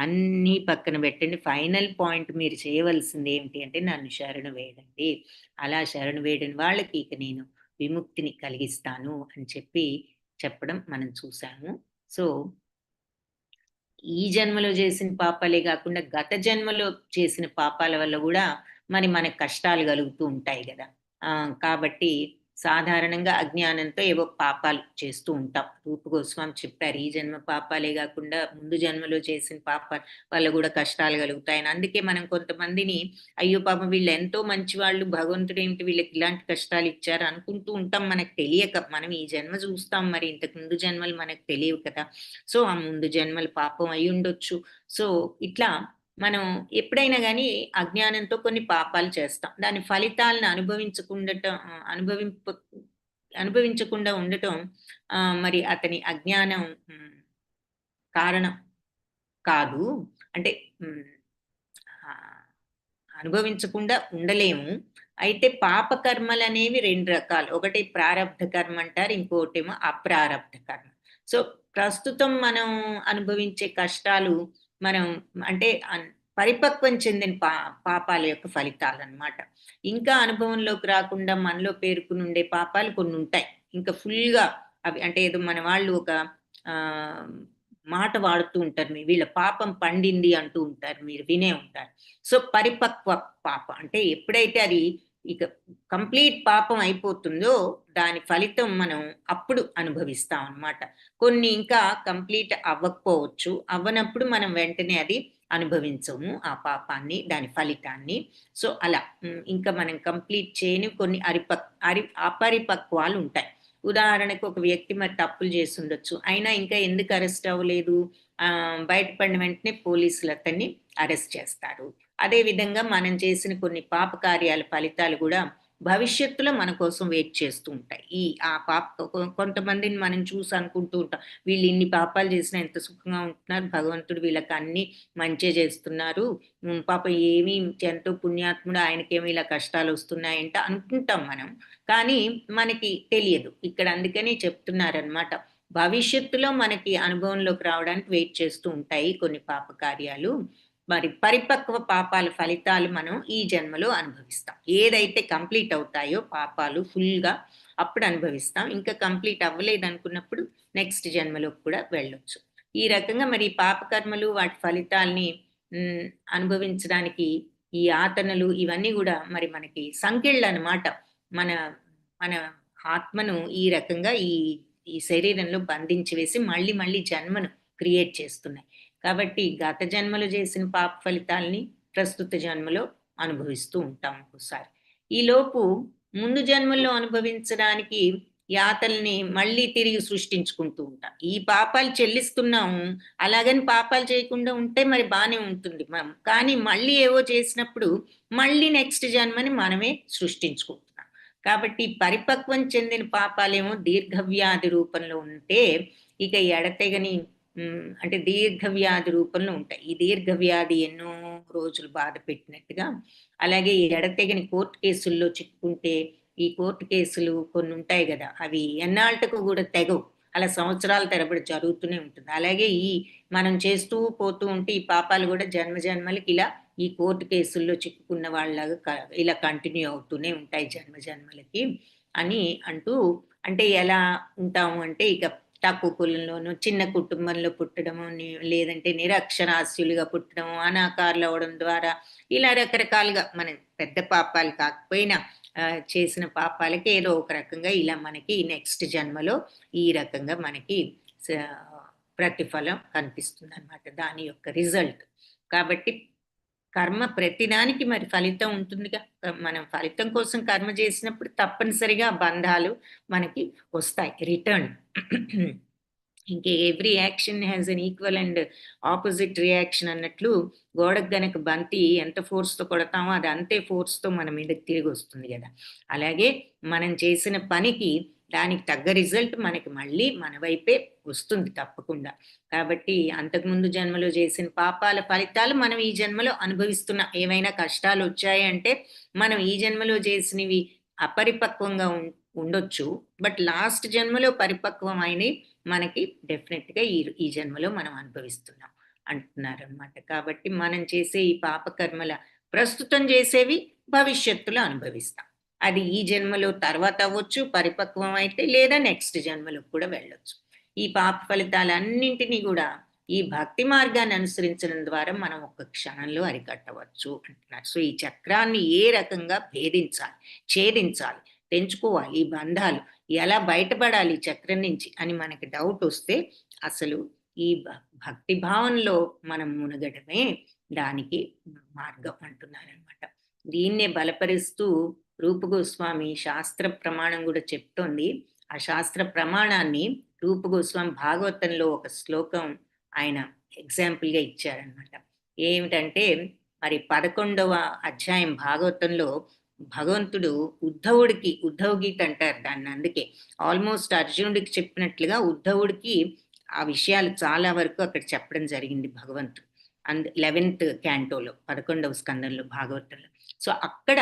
అన్ని పక్కన పెట్టండి. ఫైనల్ పాయింట్ మీరు చేయవలసింది ఏమిటి అంటే నన్ను శరణు వేయడండి. అలా శరణు వేయడం వాళ్ళకి ఇక నేను విముక్తిని కలిగిస్తాను అని చెప్పడం మనం చూసాము. సో ఈ జన్మలో చేసిన పాపాలే కాకుండా గత జన్మలో చేసిన పాపాల వల్ల కూడా మరి మనకు కష్టాలు కలుగుతూ ఉంటాయి కదా. కాబట్టి సాధారణంగా అజ్ఞానంతో ఏవో పాపాలు చేస్తూ ఉంటాం. రూప గోస్వామి చెప్పారు, ఈ జన్మ పాపాలే కాకుండా ముందు జన్మలో చేసిన పాపాల వల్ల కూడా కష్టాలు కలుగుతాయని. అందుకే మనం కొంతమందిని అయ్యో పాపం వీళ్ళు ఎంతో మంచి వాళ్ళు, భగవంతుడు ఏమిటి వీళ్ళకి ఇలాంటి కష్టాలు ఇచ్చారు అనుకుంటూ ఉంటాం. మనకు తెలియక మనం ఈ జన్మ చూస్తాం, మరి ఇంతకు ముందు జన్మలు మనకు తెలియవు కదా. సో ఆ ముందు జన్మలు పాపం అయి ఉండొచ్చు. సో ఇట్లా మనం ఎప్పుడైనా కానీ అజ్ఞానంతో కొన్ని పాపాలు చేస్తాం. దాని ఫలితాలను అనుభవించకుండా ఉండటం మరి అతని అజ్ఞానం కారణం కాదు. అంటే అనుభవించకుండా ఉండలేము. అయితే పాపకర్మలు అనేవి 2 రకాలు. ఒకటి ప్రారబ్ధ కర్మ అంటారు, ఇంకోటేమో అప్రారబ్ధ కర్మ. సో ప్రస్తుతం మనం అనుభవించే కష్టాలు మనం అంటే పరిపక్వం చెందిన పాపాల యొక్క ఫలితాలు అన్నమాట. ఇంకా అనుభవంలోకి రాకుండా మనలో పేరుకుని ఉండే పాపాలు కొన్ని ఉంటాయి. ఇంకా ఫుల్గా అవి అంటే ఏదో మన వాళ్ళు ఒక మాట వాడుతూ ఉంటారు, వీళ్ళ పాపం పండింది అంటూ ఉంటారు, మీరు వినే ఉంటారు. సో పరిపక్వ పాపం అంటే ఎప్పుడైతే అది ఇక కంప్లీట్ పాపం అయిపోతుందో దాని ఫలితం మనం అప్పుడు అనుభవిస్తాం అన్నమాట. కొన్ని ఇంకా కంప్లీట్ అవ్వకపోవచ్చు, అవ్వనప్పుడు మనం వెంటనే అది అనుభవించము ఆ పాపాన్ని, దాని ఫలితాన్ని. సో అలా ఇంకా మనం కంప్లీట్ చేయని కొన్ని అపరిపక్వాలు ఉంటాయి. ఉదాహరణకు ఒక వ్యక్తి మరి తప్పులు చేసి ఉండొచ్చు, అయినా ఇంకా ఎందుకు అరెస్ట్ అవ్వలేదు, బయటపడిన వెంటనే పోలీసులు అతన్ని అరెస్ట్ చేస్తారు. అదే విధంగా మనం చేసిన కొన్ని పాప కార్యాల ఫలితాలు కూడా భవిష్యత్తులో మన కోసం వెయిట్ చేస్తూ ఉంటాయి. ఆ పాప కొంతమందిని మనం చూసి అనుకుంటూ ఉంటాం, వీళ్ళు ఇన్ని పాపాలు చేసినా ఎంత సుఖంగా ఉంటున్నారు, భగవంతుడు వీళ్ళకి అన్ని మంచి చేస్తున్నారు, పాప ఏమీ ఎంతో పుణ్యాత్ముడు, ఆయనకేమీ ఇలా కష్టాలు వస్తున్నాయంట అనుకుంటాం మనం. కానీ మనకి తెలియదు ఇక్కడ, అందుకని చెప్తున్నారనమాట, భవిష్యత్తులో మనకి అనుభవంలోకి రావడానికి వెయిట్ చేస్తూ ఉంటాయి కొన్ని పాప కార్యాలు. మరి పరిపక్వ పాపాల ఫలితాలు మనం ఈ జన్మలో అనుభవిస్తాం. ఏదైతే కంప్లీట్ అవుతాయో పాపాలు ఫుల్గా అప్పుడు అనుభవిస్తాం. ఇంకా కంప్లీట్ అవ్వలేదు అనుకున్నప్పుడు నెక్స్ట్ జన్మలోకి కూడా వెళ్ళొచ్చు. ఈ రకంగా మరి పాపకర్మలు వాటి ఫలితాల్ని అనుభవించడానికి ఈ యాతనలు ఇవన్నీ కూడా మరి మనకి సంకెళ్ళు అన్నమాట. మన మన ఆత్మను ఈ రకంగా ఈ శరీరంలో బంధించి వేసి మళ్ళీ మళ్ళీ జన్మను క్రియేట్ చేస్తున్నాయి. కాబట్టి గత జన్మలో చేసిన పాప ఫలితాల్ని ప్రస్తుత జన్మలో అనుభవిస్తూ ఉంటాం ఒక్కోసారి. ఈలోపు ముందు జన్మల్లో అనుభవించడానికి యాతల్ని మళ్ళీ తిరిగి సృష్టించుకుంటూ ఉంటాం. ఈ పాపాలు చెల్లిస్తున్నాము, అలాగని పాపాలు చేయకుండా ఉంటే మరి బానే ఉంటుంది మనం. కానీ మళ్ళీ ఏవో చేసినప్పుడు మళ్ళీ నెక్స్ట్ జన్మని మనమే సృష్టించుకుంటున్నాం. కాబట్టి పరిపక్వం చెందిన పాపాలేమో దీర్ఘవ్యాధి రూపంలో ఉంటే, ఇక ఎడతెగని అంటే దీర్ఘవ్యాధి రూపంలో ఉంటాయి. ఈ దీర్ఘవ్యాధి ఎన్నో రోజులు బాధ పెట్టినట్టుగా, అలాగే ఎడతెగని కోర్టు కేసుల్లో చిక్కుకుంటే, ఈ కోర్టు కేసులు కొన్ని ఉంటాయి కదా, అవి ఎన్నాళ్ళకు కూడా తెగవు, అలా సంవత్సరాల తరబడి జరుగుతూనే ఉంటుంది. అలాగే మనం చేస్తూ పోతూ ఉంటే ఈ పాపాలు కూడా జన్మ జన్మలకి ఇలా ఈ కోర్టు కేసుల్లో చిక్కుకున్న వాళ్ళగా ఇలా కంటిన్యూ అవుతూనే ఉంటాయి జన్మ జన్మలకి అని అంటూ, అంటే ఎలా ఉంటాము అంటే ఇక తక్కువ కులంలోనూ చిన్న కుటుంబంలో పుట్టడము, లేదంటే నిరక్షరాస్యులుగా పుట్టడము, అనాకారులు అవడం ద్వారా ఇలా రకరకాలుగా మనం పెద్ద పాపాలు కాకపోయినా చేసిన పాపాలకి ఏదో ఒక రకంగా ఇలా మనకి నెక్స్ట్ జన్మలో ఈ రకంగా మనకి ప్రతిఫలం కనిపిస్తుంది అన్నమాట, దాని యొక్క రిజల్ట్. కాబట్టి కర్మ ప్రతిదానికి మరి ఫలితం ఉంటుందిగా. మనం ఫలితం కోసం కర్మ చేసినప్పుడు తప్పనిసరిగా బంధాలు మనకి వస్తాయి రిటర్న్. ఇంకే every action has an equal and opposite reaction అన్నట్లు, గోడకు గనక బంతి ఎంత ఫోర్స్తో కొడతామో అది అంతే ఫోర్స్తో మన మీదకి తిరిగి వస్తుంది కదా. అలాగే మనం చేసిన పనికి దానికి తగ్గ రిజల్ట్ మనకి మళ్ళీ మన వైపే వస్తుంది తప్పకుండా. కాబట్టి అంతకుముందు జన్మలో చేసిన పాపాల ఫలితాలు మనం ఈ జన్మలో అనుభవిస్తున్నాం. ఏమైనా కష్టాలు వచ్చాయి అంటే మనం ఈ జన్మలో చేసినవి అపరిపక్వంగా ఉండొచ్చు, బట్ లాస్ట్ జన్మలో పరిపక్వం అయినవి మనకి డెఫినెట్గా ఈ జన్మలో మనం అనుభవిస్తున్నాం అంటున్నారనమాట. కాబట్టి మనం చేసే ఈ పాపకర్మల ప్రస్తుతం చేసేవి భవిష్యత్తులో అనుభవిస్తాం. అది ఈ జన్మలో తర్వాత అవ్వచ్చు పరిపక్వం అయితే, లేదా నెక్స్ట్ జన్మలో కూడా వెళ్ళొచ్చు. ఈ పాప ఫలితాలన్నింటినీ కూడా ఈ భక్తి మార్గాన్ని అనుసరించడం ద్వారా మనం ఒక్క క్షణంలో అరికట్టవచ్చు అంటున్నారు. సో ఈ చక్రాన్ని ఏ రకంగా భేదించాలి, ఛేదించాలి, తెంచుకోవాలి, ఈ బంధాలు ఎలా బయటపడాలి చక్రం నుంచి అని మనకి డౌట్ వస్తే అసలు ఈ భక్తి భావంలో మనం మునగడమే దానికి మార్గం అంటున్నారనమాట. దీన్నే బలపరుస్తూ రూప గోస్వామి శాస్త్ర ప్రమాణం కూడా చెప్తోంది. ఆ శాస్త్ర ప్రమాణాన్ని రూప గోస్వామి భాగవతంలో ఒక శ్లోకం ఆయన ఎగ్జాంపుల్గా ఇచ్చారనమాట. ఏమిటంటే మరి 11వ అధ్యాయం భాగవతంలో భగవంతుడు ఉద్ధవ గీత అంటారు దాన్ని. అందుకే ఆల్మోస్ట్ అర్జునుడికి చెప్పినట్లుగా ఉద్ధవుడికి ఆ విషయాలు చాలా వరకు అక్కడ చెప్పడం జరిగింది భగవంతుడు. 11th క్యాంటోలో 11వ స్కందంలో భాగవతంలో. సో అక్కడ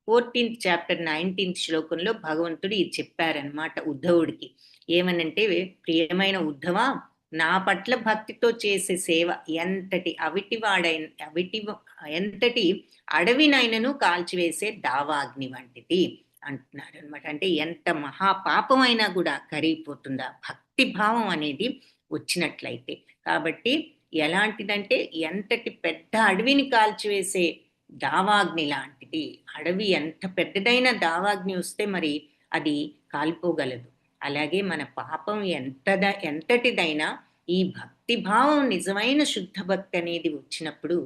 14th చాప్టర్ 19th శ్లోకంలో భగవంతుడు ఇది చెప్పారనమాట ఉద్ధవుడికి. ఏమనంటే, ప్రియమైన ఉద్ధవ, నా పట్ల భక్తితో చేసే సేవ ఎంతటి ఎంతటి అడవినైనను కాల్చివేసే దావాగ్ని వంటిది అంటున్నారు అనమాట. అంటే ఎంత మహాపాపం అయినా కూడా కరిగిపోతుందా భక్తి భావం అనేది వచ్చినట్లయితే. కాబట్టి ఎలాంటిదంటే ఎంతటి పెద్ద అడవిని కాల్చివేసే దావాగ్ని లాంటిది. అడవి ఎంత పెద్దదైన దావాగ్ని వస్తే మరి అది కాలిపోగలదు. అలాగే మన పాపం ఎంతటిదైనా ఈ భక్తి భావం నిజమైన శుద్ధ భక్తి అనేది వచ్చినప్పుడు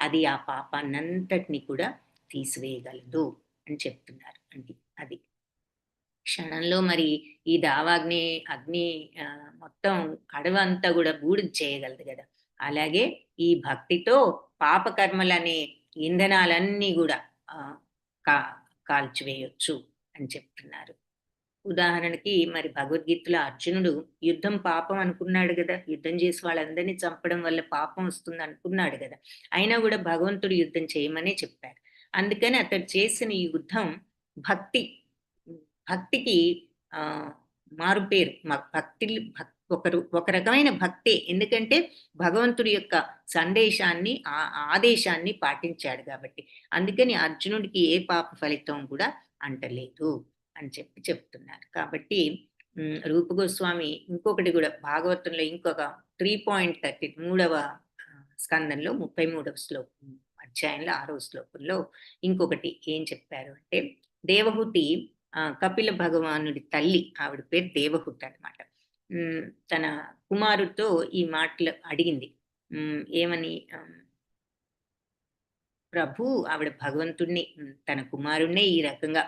అది ఆ పాపాన్నంతటిని కూడా తీసివేయగలదు అని చెప్తున్నారు. అంటే అది క్షణంలో మరి ఈ దావాగ్ని అగ్ని మొత్తం అడవంతా కూడా బూడిద చేయగలదు కదా. అలాగే ఈ భక్తితో పాపకర్మలనే ఇంధనాలన్నీ కూడా ఆ, కా కాల్చివేయొచ్చు అని చెప్తున్నారు. ఉదాహరణకి మరి భగవద్గీతలో అర్జునుడు యుద్ధం పాపం అనుకున్నాడు కదా, యుద్ధం చేసి వాళ్ళందరినీ చంపడం వల్ల పాపం వస్తుంది అనుకున్నాడు కదా. అయినా కూడా భగవంతుడు యుద్ధం చేయమనే చెప్పారు. అందుకని అతడు చేసిన ఈ యుద్ధం భక్తి భక్తికి ఆ మారుపేరు. భక్తి ఒక రకమైన భక్తే. ఎందుకంటే భగవంతుడి యొక్క సందేశాన్ని ఆదేశాన్ని పాటించాడు కాబట్టి. అందుకని అర్జునుడికి ఏ పాప ఫలితం కూడా అంటలేదు అని చెప్తున్నారు. కాబట్టి రూప గోస్వామి ఇంకొకటి కూడా భాగవతంలో ఇంకొక 3.30 3వ స్కందంలో 33వ శ్లోకం అధ్యాయంలో 6వ శ్లోకంలో ఇంకొకటి ఏం చెప్పారు అంటే, దేవహూతి కపిల భగవానుడి తల్లి, ఆవిడ పేరు దేవహూతి అనమాట. తన కుమారుడితో ఈ మాటలు అడిగింది. ఏమని, ప్రభు ఆవిడ భగవంతుణ్ణి తన కుమారుణ్ణే ఈ రకంగా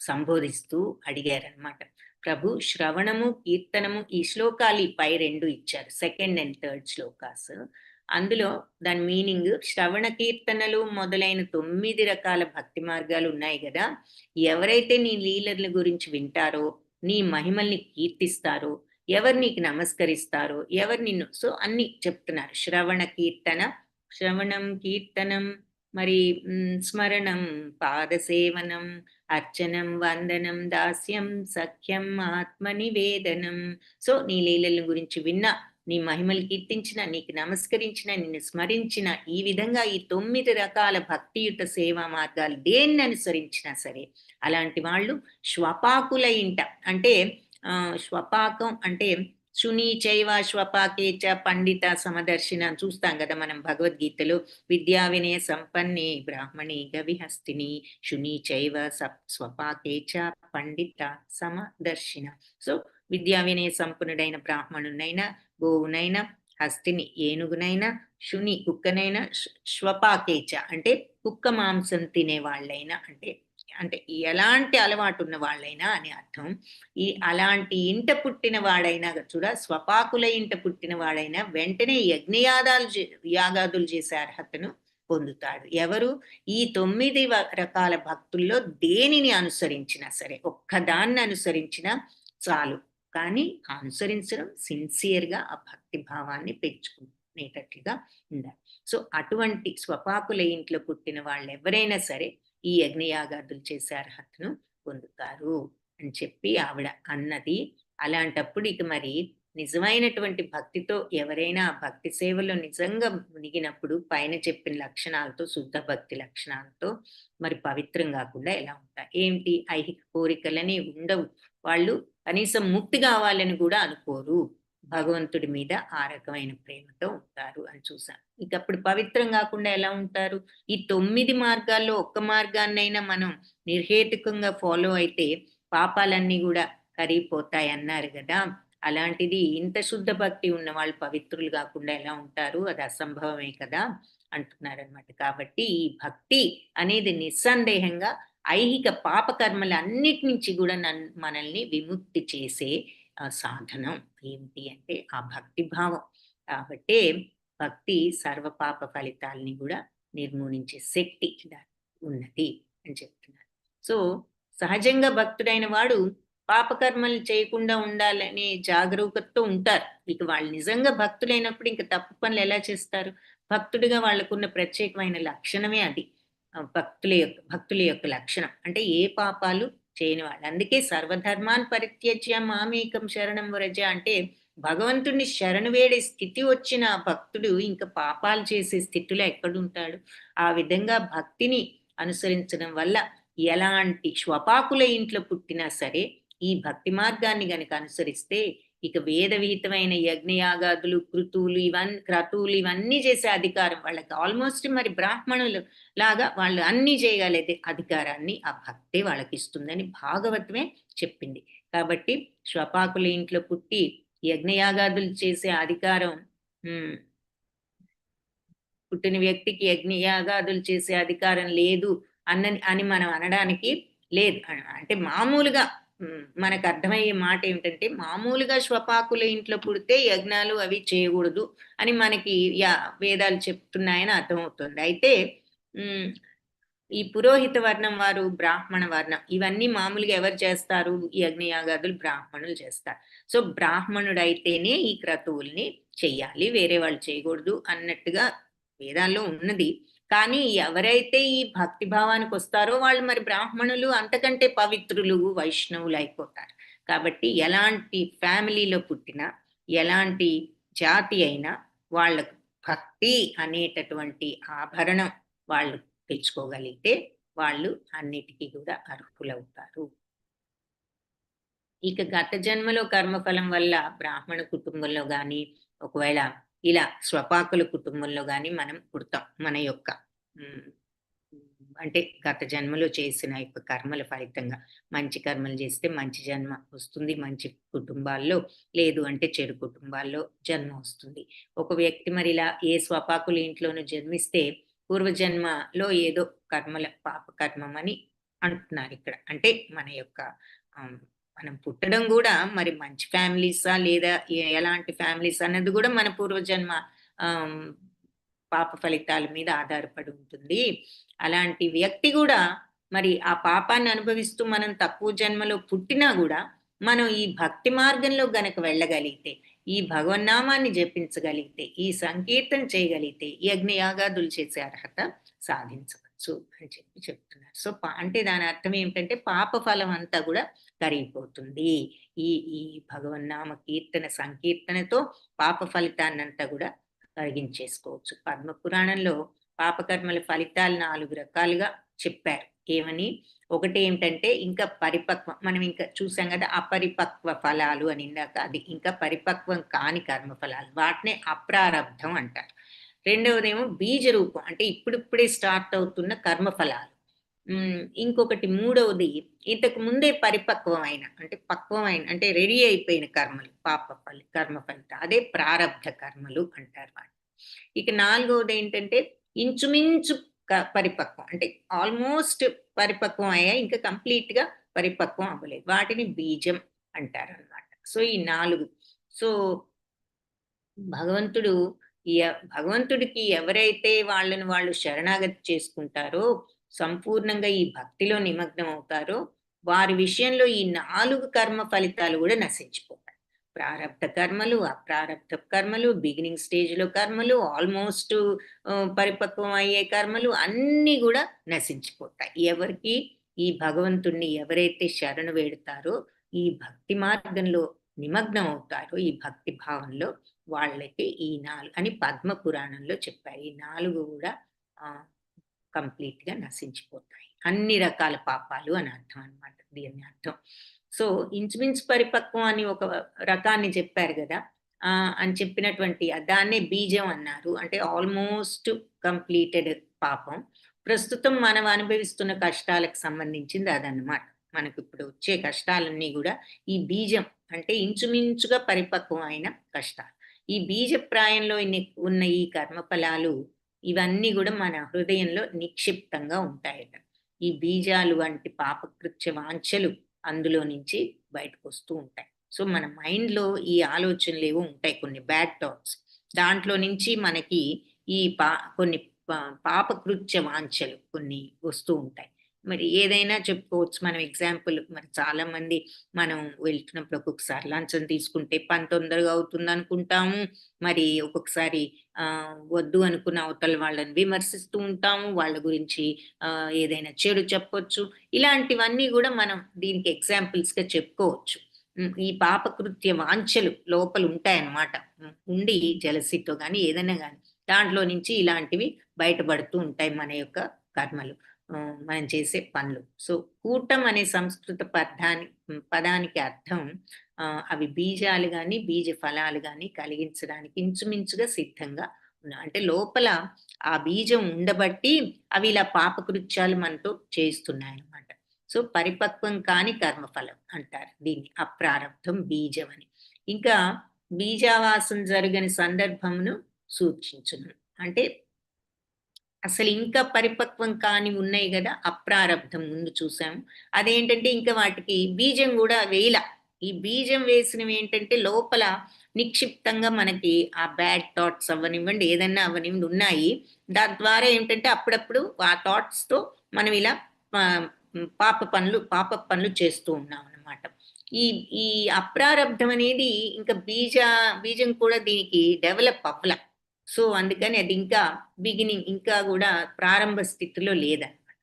సంబోధిస్తూ అడిగారనమాట. ప్రభు శ్రవణము కీర్తనము ఈ శ్లోకాలు పై 2 ఇచ్చారు, 2nd and 3rd శ్లోకాస్. అందులో దాని మీనింగ్ శ్రవణ కీర్తనలు మొదలైన 9 రకాల భక్తి మార్గాలు ఉన్నాయి కదా. ఎవరైతే నీ లీలల గురించి వింటారో, నీ మహిమల్ని కీర్తిస్తారో, ఎవరు నీకు నమస్కరిస్తారో, ఎవరు నిన్ను సో అన్ని చెప్తున్నారు. శ్రవణం కీర్తనం మరి స్మరణం పాదసేవనం అర్చనం వందనం దాస్యం సఖ్యం ఆత్మనివేదనం. సో నీ లీలల గురించి విన్నా, నీ మహిమలు కీర్తించిన, నీకు నమస్కరించిన, నిన్ను స్మరించిన, ఈ విధంగా ఈ 9 రకాల భక్తియుత సేవా మార్గాలు దేన్ని అనుసరించినా సరే అలాంటి వాళ్ళు శ్వపాకుల ఇంట, అంటే శ్వపాకం అంటే శుని చైవ శ్వపాకేచ పండిత సమదర్శిన చూస్తాం కదా మనం భగవద్గీతలో. విద్యా వినయ సంపన్నే బ్రాహ్మణి గవిహస్తిని శుని చైవ స్వపాకేచ పండిత సమదర్శిన. సో విద్యా వినయ సంపన్నుడైన బ్రాహ్మణునైనా, గోవునైనా, హస్తిని ఏనుగునైనా, శుని కుక్కనైనా, శ్వపాకేచ అంటే కుక్క మాంసం తినే వాళ్ళైనా, అంటే అంటే ఎలాంటి అలవాటు ఉన్న వాళ్ళైనా అని అర్థం. ఈ అలాంటి ఇంట పుట్టిన వాడైనా చూడ, స్వపాకుల ఇంట పుట్టిన వాడైనా వెంటనే యాగాదులు చేసే అర్హతను పొందుతాడు. ఎవరు? ఈ 9 రకాల భక్తుల్లో దేనిని అనుసరించినా సరే, ఒక్కదాన్ని అనుసరించినా చాలు. కానీ అనుసరించడం సిన్సియర్గా ఆ భక్తి భావాన్ని పెంచుకునేటట్లుగా ఉండాలి. సో అటువంటి స్వపాకుల ఇంట్లో పుట్టిన వాళ్ళు ఎవరైనా సరే ఈ యజ్ఞయాగాదులు చేసే అర్హతను పొందుతారు అని చెప్పి ఆవిడ అన్నది. అలాంటప్పుడు ఇక మరి నిజమైనటువంటి భక్తితో ఎవరైనా ఆ భక్తి సేవలో నిజంగా మునిగినప్పుడు పైన చెప్పిన లక్షణాలతో, శుద్ధ భక్తి లక్షణాలతో మరి పవిత్రం కాకుండా ఎలా ఉంటారు? ఏంటి? ఐహిక కోరికలని ఉండవు. వాళ్ళు కనీసం ముక్తి కావాలని కూడా అనుకోరు. భగవంతుడి మీద ఆ రకమైన ప్రేమతో ఉంటారు అని చూసాం. ఇక అప్పుడు పవిత్రం కాకుండా ఎలా ఉంటారు? ఈ 9 మార్గాల్లో ఒక్క మార్గాన్నైనా మనం నిర్హేతుకంగా ఫాలో అయితే పాపాలన్నీ కూడా కరిగిపోతాయి అన్నారు కదా. అలాంటిది ఇంత శుద్ధ భక్తి ఉన్న వాళ్ళు పవిత్రులు కాకుండా ఎలా ఉంటారు? అది అసంభవమే కదా అంటున్నారనమాట. కాబట్టి ఈ భక్తి అనేది నిస్సందేహంగా ఐహిక పాపకర్మల అన్నిటి నుంచి కూడా మనల్ని విముక్తి చేసే సాధనం. ఏమిటి అంటే ఆ భక్తి భావం. కాబట్టి భక్తి సర్వపాప ఫలితాలని కూడా నిర్మూలించే శక్తి ఉన్నది అని చెప్తున్నారు. సో సహజంగా భక్తుడైన వాడు పాపకర్మలు చేయకుండా ఉండాలనే జాగరూకతతో ఉంటారు. ఇక వాళ్ళు నిజంగా భక్తులైనప్పుడు ఇంకా తప్పు పనులు ఎలా చేస్తారు? భక్తుడిగా వాళ్ళకున్న ప్రత్యేకమైన లక్షణమే అది. భక్తుల యొక్క లక్షణం అంటే ఏ పాపాలు చేయని వాళ్ళు. అందుకే సర్వధర్మాన్ పరిత్యజ్య మామేకం శరణం వ్రజ అంటే భగవంతుడిని శరణు వేడే స్థితి వచ్చిన ఆ భక్తుడు ఇంకా పాపాలు చేసే స్థితిలో ఎక్కడుంటాడు? ఆ విధంగా భక్తిని అనుసరించడం వల్ల ఎలాంటి శ్వపాకుల ఇంట్లో పుట్టినా సరే ఈ భక్తి మార్గాన్ని గనక అనుసరిస్తే ఇక వేద విహితమైన యజ్ఞయాగాదులు క్రతువులు ఇవన్నీ చేసే అధికారం వాళ్ళకి ఆల్మోస్ట్ మరి బ్రాహ్మణులు లాగా వాళ్ళు అన్ని చేయగలిగే అధికారాన్ని ఆ భక్తే వాళ్ళకి ఇస్తుందని భాగవతమే చెప్పింది. కాబట్టి శ్వపాకుల ఇంట్లో పుట్టి యజ్ఞయాగాదులు చేసే అధికారం పుట్టిన వ్యక్తికి యజ్ఞయాగాదులు చేసే అధికారం లేదు అని మనం అనడానికి లేదు. అంటే మామూలుగా మనకు అర్థమయ్యే మాట ఏమిటంటే మామూలుగా శ్వపాకుల ఇంట్లో పుడితే యజ్ఞాలు అవి చేయకూడదు అని మనకి వేదాలు చెప్తున్నాయని అర్థమవుతుంది. అయితే ఈ పురోహిత వర్ణం వారు, బ్రాహ్మణ వర్ణం ఇవన్నీ మామూలుగా ఎవరు చేస్తారు? ఈ యజ్ఞయాగాదులు బ్రాహ్మణులు చేస్తారు. సో బ్రాహ్మణుడైతేనే ఈ క్రతువుల్ని చెయ్యాలి, వేరే వాళ్ళు చేయకూడదు అన్నట్టుగా వేదాల్లో ఉన్నది. కానీ ఎవరైతే ఈ భక్తి భావానికి వస్తారో వాళ్ళు మరి బ్రాహ్మణులు అంతకంటే పవిత్రులు, వైష్ణవులు అయిపోతారు. కాబట్టి ఎలాంటి ఫ్యామిలీలో పుట్టినా, ఎలాంటి జాతి అయినా వాళ్ళకు భక్తి అనేటటువంటి ఆభరణం వాళ్ళు తెచ్చుకోగలిగితే వాళ్ళు అన్నిటికీ కూడా అర్హులవుతారు. ఇక గత జన్మలో కర్మఫలం వల్ల బ్రాహ్మణ కుటుంబంలో గాని, ఒకవేళ ఇలా స్వపాకుల కుటుంబంలో గాని మనం పుడతాం. మన యొక్క అంటే గత జన్మలో చేసిన యొక్క కర్మల ఫలితంగా మంచి కర్మలు చేస్తే మంచి జన్మ వస్తుంది మంచి కుటుంబాల్లో, లేదు అంటే చెడు కుటుంబాల్లో జన్మ వస్తుంది. ఒక వ్యక్తి మరి ఇలా ఏ స్వపాకుల ఇంట్లోనూ జన్మిస్తే పూర్వజన్మలో ఏదో పాప కర్మం అని అంటున్నారు ఇక్కడ. అంటే మన యొక్క మనం పుట్టడం కూడా మరి మంచి ఫ్యామిలీసా లేదా ఎలాంటి ఫ్యామిలీస్ అన్నది కూడా మన పూర్వజన్మ పాప ఫలితాల మీద ఆధారపడి ఉంటుంది. అలాంటి వ్యక్తి కూడా మరి ఆ పాపాన్ని అనుభవిస్తూ మనం తక్కువ జన్మలో పుట్టినా కూడా మనం ఈ భక్తి మార్గంలో గనక వెళ్ళగలిగితే, ఈ భగవన్నామాన్ని జపించగలిగితే, ఈ సంకీర్తన చేయగలిగితే యజ్ఞయాగాదులు చేసే అర్హత సాధించవచ్చు అని చెప్తున్నారు. సో అంటే దాని అర్థం ఏమిటంటే పాప ఫలం అంతా కూడా కరిగిపోతుంది. ఈ భగవన్నామ కీర్తన సంకీర్తనతో పాప ఫలితాన్నంతా కూడా కరిగించేసుకోవచ్చు. పద్మ పురాణంలో పాపకర్మల ఫలితాలు 4 రకాలుగా చెప్పారు. ఏమని? ఒకటి ఏమిటంటే ఇంకా పరిపక్వం, మనం ఇంకా చూసాం కదా అపరిపక్వ ఫలాలు అని ఇందాక, అది ఇంకా పరిపక్వం కాని కర్మ ఫలాలు, వాటినే అప్రారబ్ధం అంటారు. రెండవదేమో బీజ రూపం, అంటే ఇప్పుడిప్పుడే స్టార్ట్ అవుతున్న కర్మఫలాలు. ఇంకొకటి మూడవది ఇంతకు ముందే పరిపక్వమైన అంటే పక్వమైన అంటే రెడీ అయిపోయిన కర్మలు, కర్మ ఫలితం, అదే ప్రారబ్ధ కర్మలు అంటారు వాటి. ఇక నాలుగవది ఏంటంటే ఇంచుమించు పరిపక్వం, అంటే ఆల్మోస్ట్ పరిపక్వం అయ్యా, ఇంకా కంప్లీట్ గా పరిపక్వం అవ్వలేదు, వాటిని బీజం అంటారు అన్నమాట. సో ఈ 4. సో భగవంతుడికి ఎవరైతే వాళ్ళని వాళ్ళు శరణాగతి చేసుకుంటారో, సంపూర్ణంగా ఈ భక్తిలో నిమగ్నం అవుతారో, వారి విషయంలో ఈ 4 కర్మ ఫలితాలు కూడా నశించిపోతాయి. ప్రారబ్ధ కర్మలు, అప్రారబ్ధ కర్మలు, బిగినింగ్ స్టేజ్ లో కర్మలు, ఆల్మోస్ట్ పరిపక్వం అయ్యే కర్మలు అన్ని కూడా నశించిపోతాయి. ఎవరికి? ఈ భగవంతుణ్ణి ఎవరైతే శరణు వేడుతారో, ఈ భక్తి మార్గంలో నిమగ్నం అవుతారో, ఈ భక్తి భావంలో, వాళ్ళకి ఈ 4 అని పద్మ పురాణంలో చెప్పారు. ఈ 4 కూడా కంప్లీట్ గా నశించిపోతాయి. అన్ని రకాల పాపాలు అని అర్థం అన్నమాట దీని అర్థం. సో ఇంచుమించు పరిపక్వం అని ఒక రకాన్ని చెప్పారు కదా, అని చెప్పినటువంటి దాన్నే బీజం అన్నారు. అంటే ఆల్మోస్ట్ కంప్లీటెడ్ పాపం. ప్రస్తుతం మనం అనుభవిస్తున్న కష్టాలకు సంబంధించింది అదన్నమాట. మనకు ఇప్పుడు వచ్చే కష్టాలన్నీ కూడా ఈ బీజం, అంటే ఇంచుమించుగా పరిపక్వం అయిన కష్టాలు. ఈ బీజప్రాయంలో ఉన్న ఈ కర్మఫలాలు ఇవన్నీ కూడా మన హృదయంలో నిక్షిప్తంగా ఉంటాయట. ఈ బీజాలు వంటి పాపకృత్య వాంఛలు అందులో నుంచి బయటకు వస్తూ ఉంటాయి. సో మన మైండ్ లో ఈ ఆలోచనలు ఏవో ఉంటాయి, కొన్ని బ్యాడ్ థాట్స్, దాంట్లో నుంచి మనకి ఈ కొన్ని పాపకృత్య వాంఛలు కొన్ని వస్తూ ఉంటాయి. మరి ఏదైనా చెప్పుకోవచ్చు మనం ఎగ్జాంపుల్. మరి చాలా మంది మనం వెళ్తున్నప్పుడు ఒక్కొక్కసారి లంచం తీసుకుంటే పని తొందరగా అవుతుంది అనుకుంటాము, మరి ఒక్కొక్కసారి వద్దు అనుకున్న అవతల వాళ్ళని విమర్శిస్తూ ఉంటాము, వాళ్ళ గురించి ఏదైనా చెడు చెప్పొచ్చు. ఇలాంటివన్నీ కూడా మనం దీనికి ఎగ్జాంపుల్స్ గా చెప్పుకోవచ్చు. ఈ పాపకృత్య వాంఛలు లోపల ఉంటాయన్నమాట. ఉండి జలసితో గాని ఏదైనా గాని దాంట్లో నుంచి ఇలాంటివి బయటపడుతూ ఉంటాయి మన యొక్క కర్మలు. మనం చేసే పనులు. సో, కూటం అనే సంస్కృత పదానికి అర్థం అవి బీజాలు గాని, బీజ ఫలాలు గాని కలిగించడానికి ఇంచుమించుగా సిద్ధంగా అంటే లోపల ఆ బీజం ఉండబట్టి అవి ఇలా పాపకృత్యాలు మనతో చేస్తున్నాయన్నమాట. సో, పరిపక్వం కాని కర్మఫలం అంటారు దీన్ని. అప్రారబ్ధం బీజం అని. ఇంకా బీజావాసం జరగని సందర్భమును సూచించును. అంటే అసలు ఇంకా పరిపక్వం కాని ఉన్నాయి గదా! అప్రారబ్ధం ముందు చూసాము. అదేంటంటే ఇంకా వాటికి బీజం గూడా వేయల. ఈ బీజం వేసినవేంటంటే లోపల నిక్షిప్తంగా మనకి ఆ బ్యాడ్ థాట్స్ అవ్వనివ్వండి, ఏదన్నా అవ్వనివ్వండి ఉన్నాయి. దాని ద్వారా ఏంటంటే అప్పుడప్పుడు ఆ థాట్స్‌తో మనం ఇలా పాపపు పనులు చేస్తూ ఉన్నామనమాట. ఈ ఈ అప్రారబ్ధం అనేది ఇంకా బీజం కూడా దీనికి డెవలప్ అవ్వల. సో, అందుకని అది ఇంకా ఇంకా గూడా ప్రారంభ స్థితిలో లేదనమాట.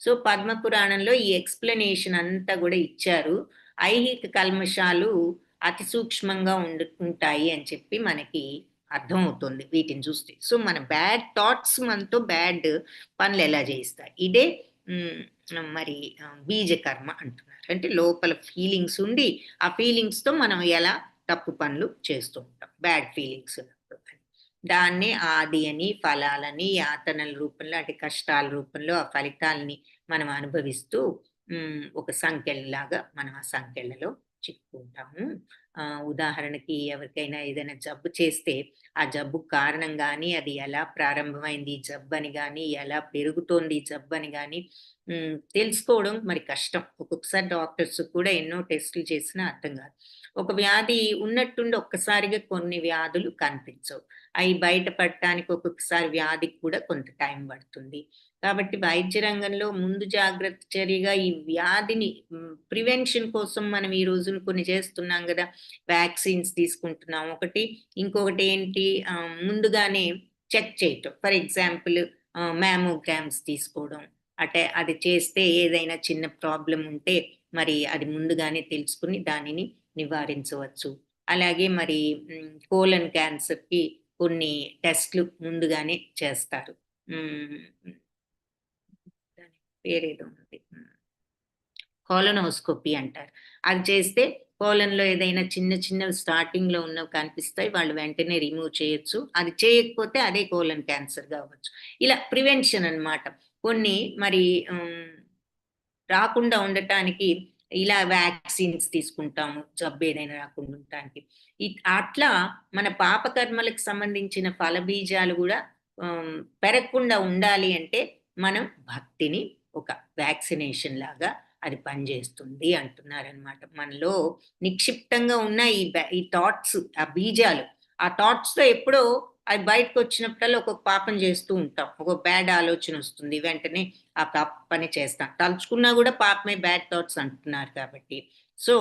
సో, పద్మపురాణంలో ఈ ఎక్స్‌ప్లనేషన్ అంతా గూడా ఇచ్చారు. ఐహిక కల్మషాలు అతి సూక్ష్మంగా ఉంటాయి అని చెప్పి మనకి అర్థమవుతుంది వీటిని చూస్తే. సో, మన బ్యాడ్ థాట్స్ మనతో బ్యాడ్ పనులెలా చేయిస్తాయి. ఇదే మరి బీజ కర్మ అంటున్నారు. అంటే లోపల ఫీలింగ్స్ ఉండి, ఆ ఫీలింగ్స్‌తో మనం ఎలా తప్పు పనులు చేస్తూ ఉంటాం. బ్యాడ్ ఫీలింగ్స్ ఉన్నప్పుడు. దాన్నే ఆది అని, ఫలాలని, యాతనల రూపంలో అంటే కష్టాల రూపంలో ఆ ఫలితాల్ని మనం అనుభవిస్తూ ఒక సంకెళ్ళలాగా మనం ఆ సంకెళ్ళలో చిక్కుకుంటాము. ఉదాహరణకి ఎవరికైనా ఏదైనా జబ్బు చేస్తే, ఆ జబ్బుకు కారణం గాని, అది ఎలా ప్రారంభమైంది ఈ జబ్బని గాని, ఎలా పెరుగుతోంది ఈ జబ్బని గాని తెలుసుకోవడం మరి కష్టం. ఒక్కొక్కసారి డాక్టర్స్ కూడా ఎన్నో టెస్టులు చేసినా అర్థం కాదు. ఒక వ్యాధి ఉన్నట్టుండి ఒక్కసారిగా కొన్ని వ్యాధులు కనిపించవు. అయి బయటపడటానికి ఒక్కొక్కసారి వ్యాధికి కూడా కొంత టైం పడుతుంది. కాబట్టి వైద్య రంగంలో ముందు జాగ్రత్త చర్యగా ఈ వ్యాధిని ప్రివెన్షన్ కోసం మనం ఈ రోజున కొన్ని చేస్తున్నాం గదా! వ్యాక్సిన్స్ తీసుకుంటున్నాం ఒకటి. ఇంకొకటి ఏంటి ముందుగానే చెక్ చేయటం. ఫర్ ఎగ్జాంపుల్ మ్యామోగ్రామ్స్ తీసుకోవడం. అంటే అది చేస్తే ఏదైనా చిన్న ప్రాబ్లమ్ ఉంటే మరి అది ముందుగానే తెలుసుకొని దానిని నివారించవచ్చు. అలాగే మరి కోలన్ క్యాన్సర్‌కి కొన్ని టెస్ట్‌లు ముందుగానే చేస్తారు. దాని పేరేదో ఉంది. కోలనోస్కోపీ అంటారు. అది చేస్తే కోలన్‌లో ఏదైనా చిన్నవి స్టార్టింగ్‌లో ఉన్నవి కనిపిస్తాయి. వాళ్ళు వెంటనే రిమూవ్ చేయొచ్చు. అది చేయకపోతే అదే కోలన్ క్యాన్సర్‌గా అవ్వచ్చు. ఇలా ప్రివెన్షన్ అన్నమాట. కొన్ని మరి రాకుండా ఉండటానికి ఇలా వ్యాక్సిన్స్ తీసుకుంటాము. జబ్బేదైనా రాకుండా ఉండటానికి. అట్లా మన పాపకర్మలకు సంబంధించిన ఫలబీజాలు గూడా పెరగకుండా ఉండాలి అంటే మనం భక్తిని ఒక వ్యాక్సినేషన్ లాగా అది పనిచేస్తుంది అంటున్నారనమాట. మనలో నిక్షిప్తంగా ఉన్న ఈ థాట్స్, ఆ బీజాలు, ఆ థాట్స్‌తో ఎప్పుడో అది బయటకొచ్చినప్పుడల్లా ఒక్కొక్క పాపం చేస్తూ ఉంటాం. ఒక బ్యాడ్ ఆలోచనొస్తుంది. వెంటనే ఆ పని చేస్తాం. తలుచుకున్నా గూడా పాపమే బ్యాడ్ థాట్స్ అంటున్నారు కాబట్టి. సో,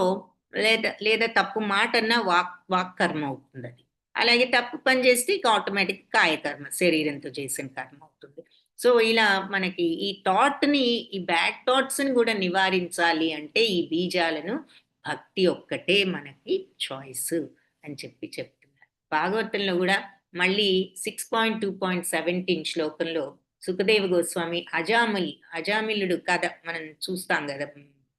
లేదా తప్పు మాటన్నా వాక్ కర్మ అవుతుందది. అలాగే తప్పు పని చేస్తే ఇక ఆటోమేటిక్ కాయకర్మ, శరీరంతో చేసిన కర్మ అవుతుంది. సో, ఇలా మనకి ఈ థాట్‌ని, ఈ బ్యాడ్ థాట్స్‌ని గూడా నివారించాలి అంటే ఈ బీజాలను భక్తి ఒక్కటే మనకి చాయిస్ అని చెప్తున్నారు. భాగవతంలో గూడా మళ్ళీ 6.2.17 శ్లోకంలో సుఖదేవ గోస్వామి అజామిలుడు కథ మనం చూస్తాం గదా!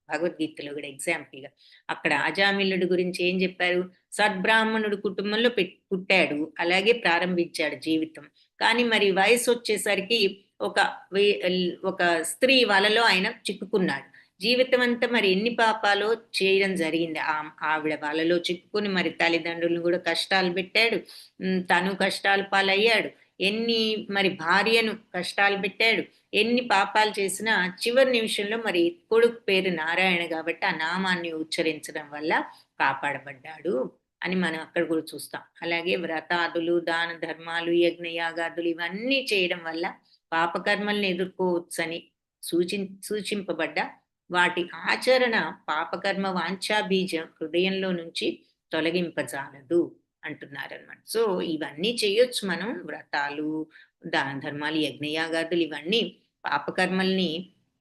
భగవద్గీతలో గూడా ఎగ్జాంపుల్‌గా. అక్కడ అజామిలుడు గురించి ఏం చెప్పారు? సద్బ్రాహ్మణుడు కుటుంబంలో పుట్టాడు. అలాగే ప్రారంభించాడు జీవితం. కానీ మరి వయసొచ్చేసరికి ఒక స్త్రీ వలలో ఆయన చిక్కుకున్నాడు. జీవితం అంతా మరి ఎన్ని పాపాలో చేయడం జరిగింది. ఆవిడ వలలో చిక్కుకొని మరి తల్లిదండ్రులను గూడా కష్టాలు పెట్టాడు. తను కష్టాల పాలయ్యాడు. మరి భార్యను కష్టాలు పెట్టాడు. ఎన్ని పాపాలు చేసినా చివరి నిమిషంలో మరి కొడుకు పేరు నారాయణ గాబట్టి ఆ నామాన్ని ఉచ్చరించడం వల్ల కాపాడబడ్డాడు అని మనం అక్కడ గూడా చూస్తాం. అలాగే వ్రతాదులు, దాన ధర్మాలు, యజ్ఞయాగాదులు ఇవన్నీ చేయడం వల్ల పాపకర్మల్ని ఎదుర్కోవచ్చని సూచింపబడ్డ వాటి ఆచరణ పాపకర్మ వాంఛాబీజం హృదయంలో నుంచి తొలగింపజాలదు అంటున్నారనమాట. సో, ఇవన్నీ చేయొచ్చు మనం. వ్రతాలు, దాన ధర్మాలు, యజ్ఞయాగాదులు ఇవన్నీ పాపకర్మల్ని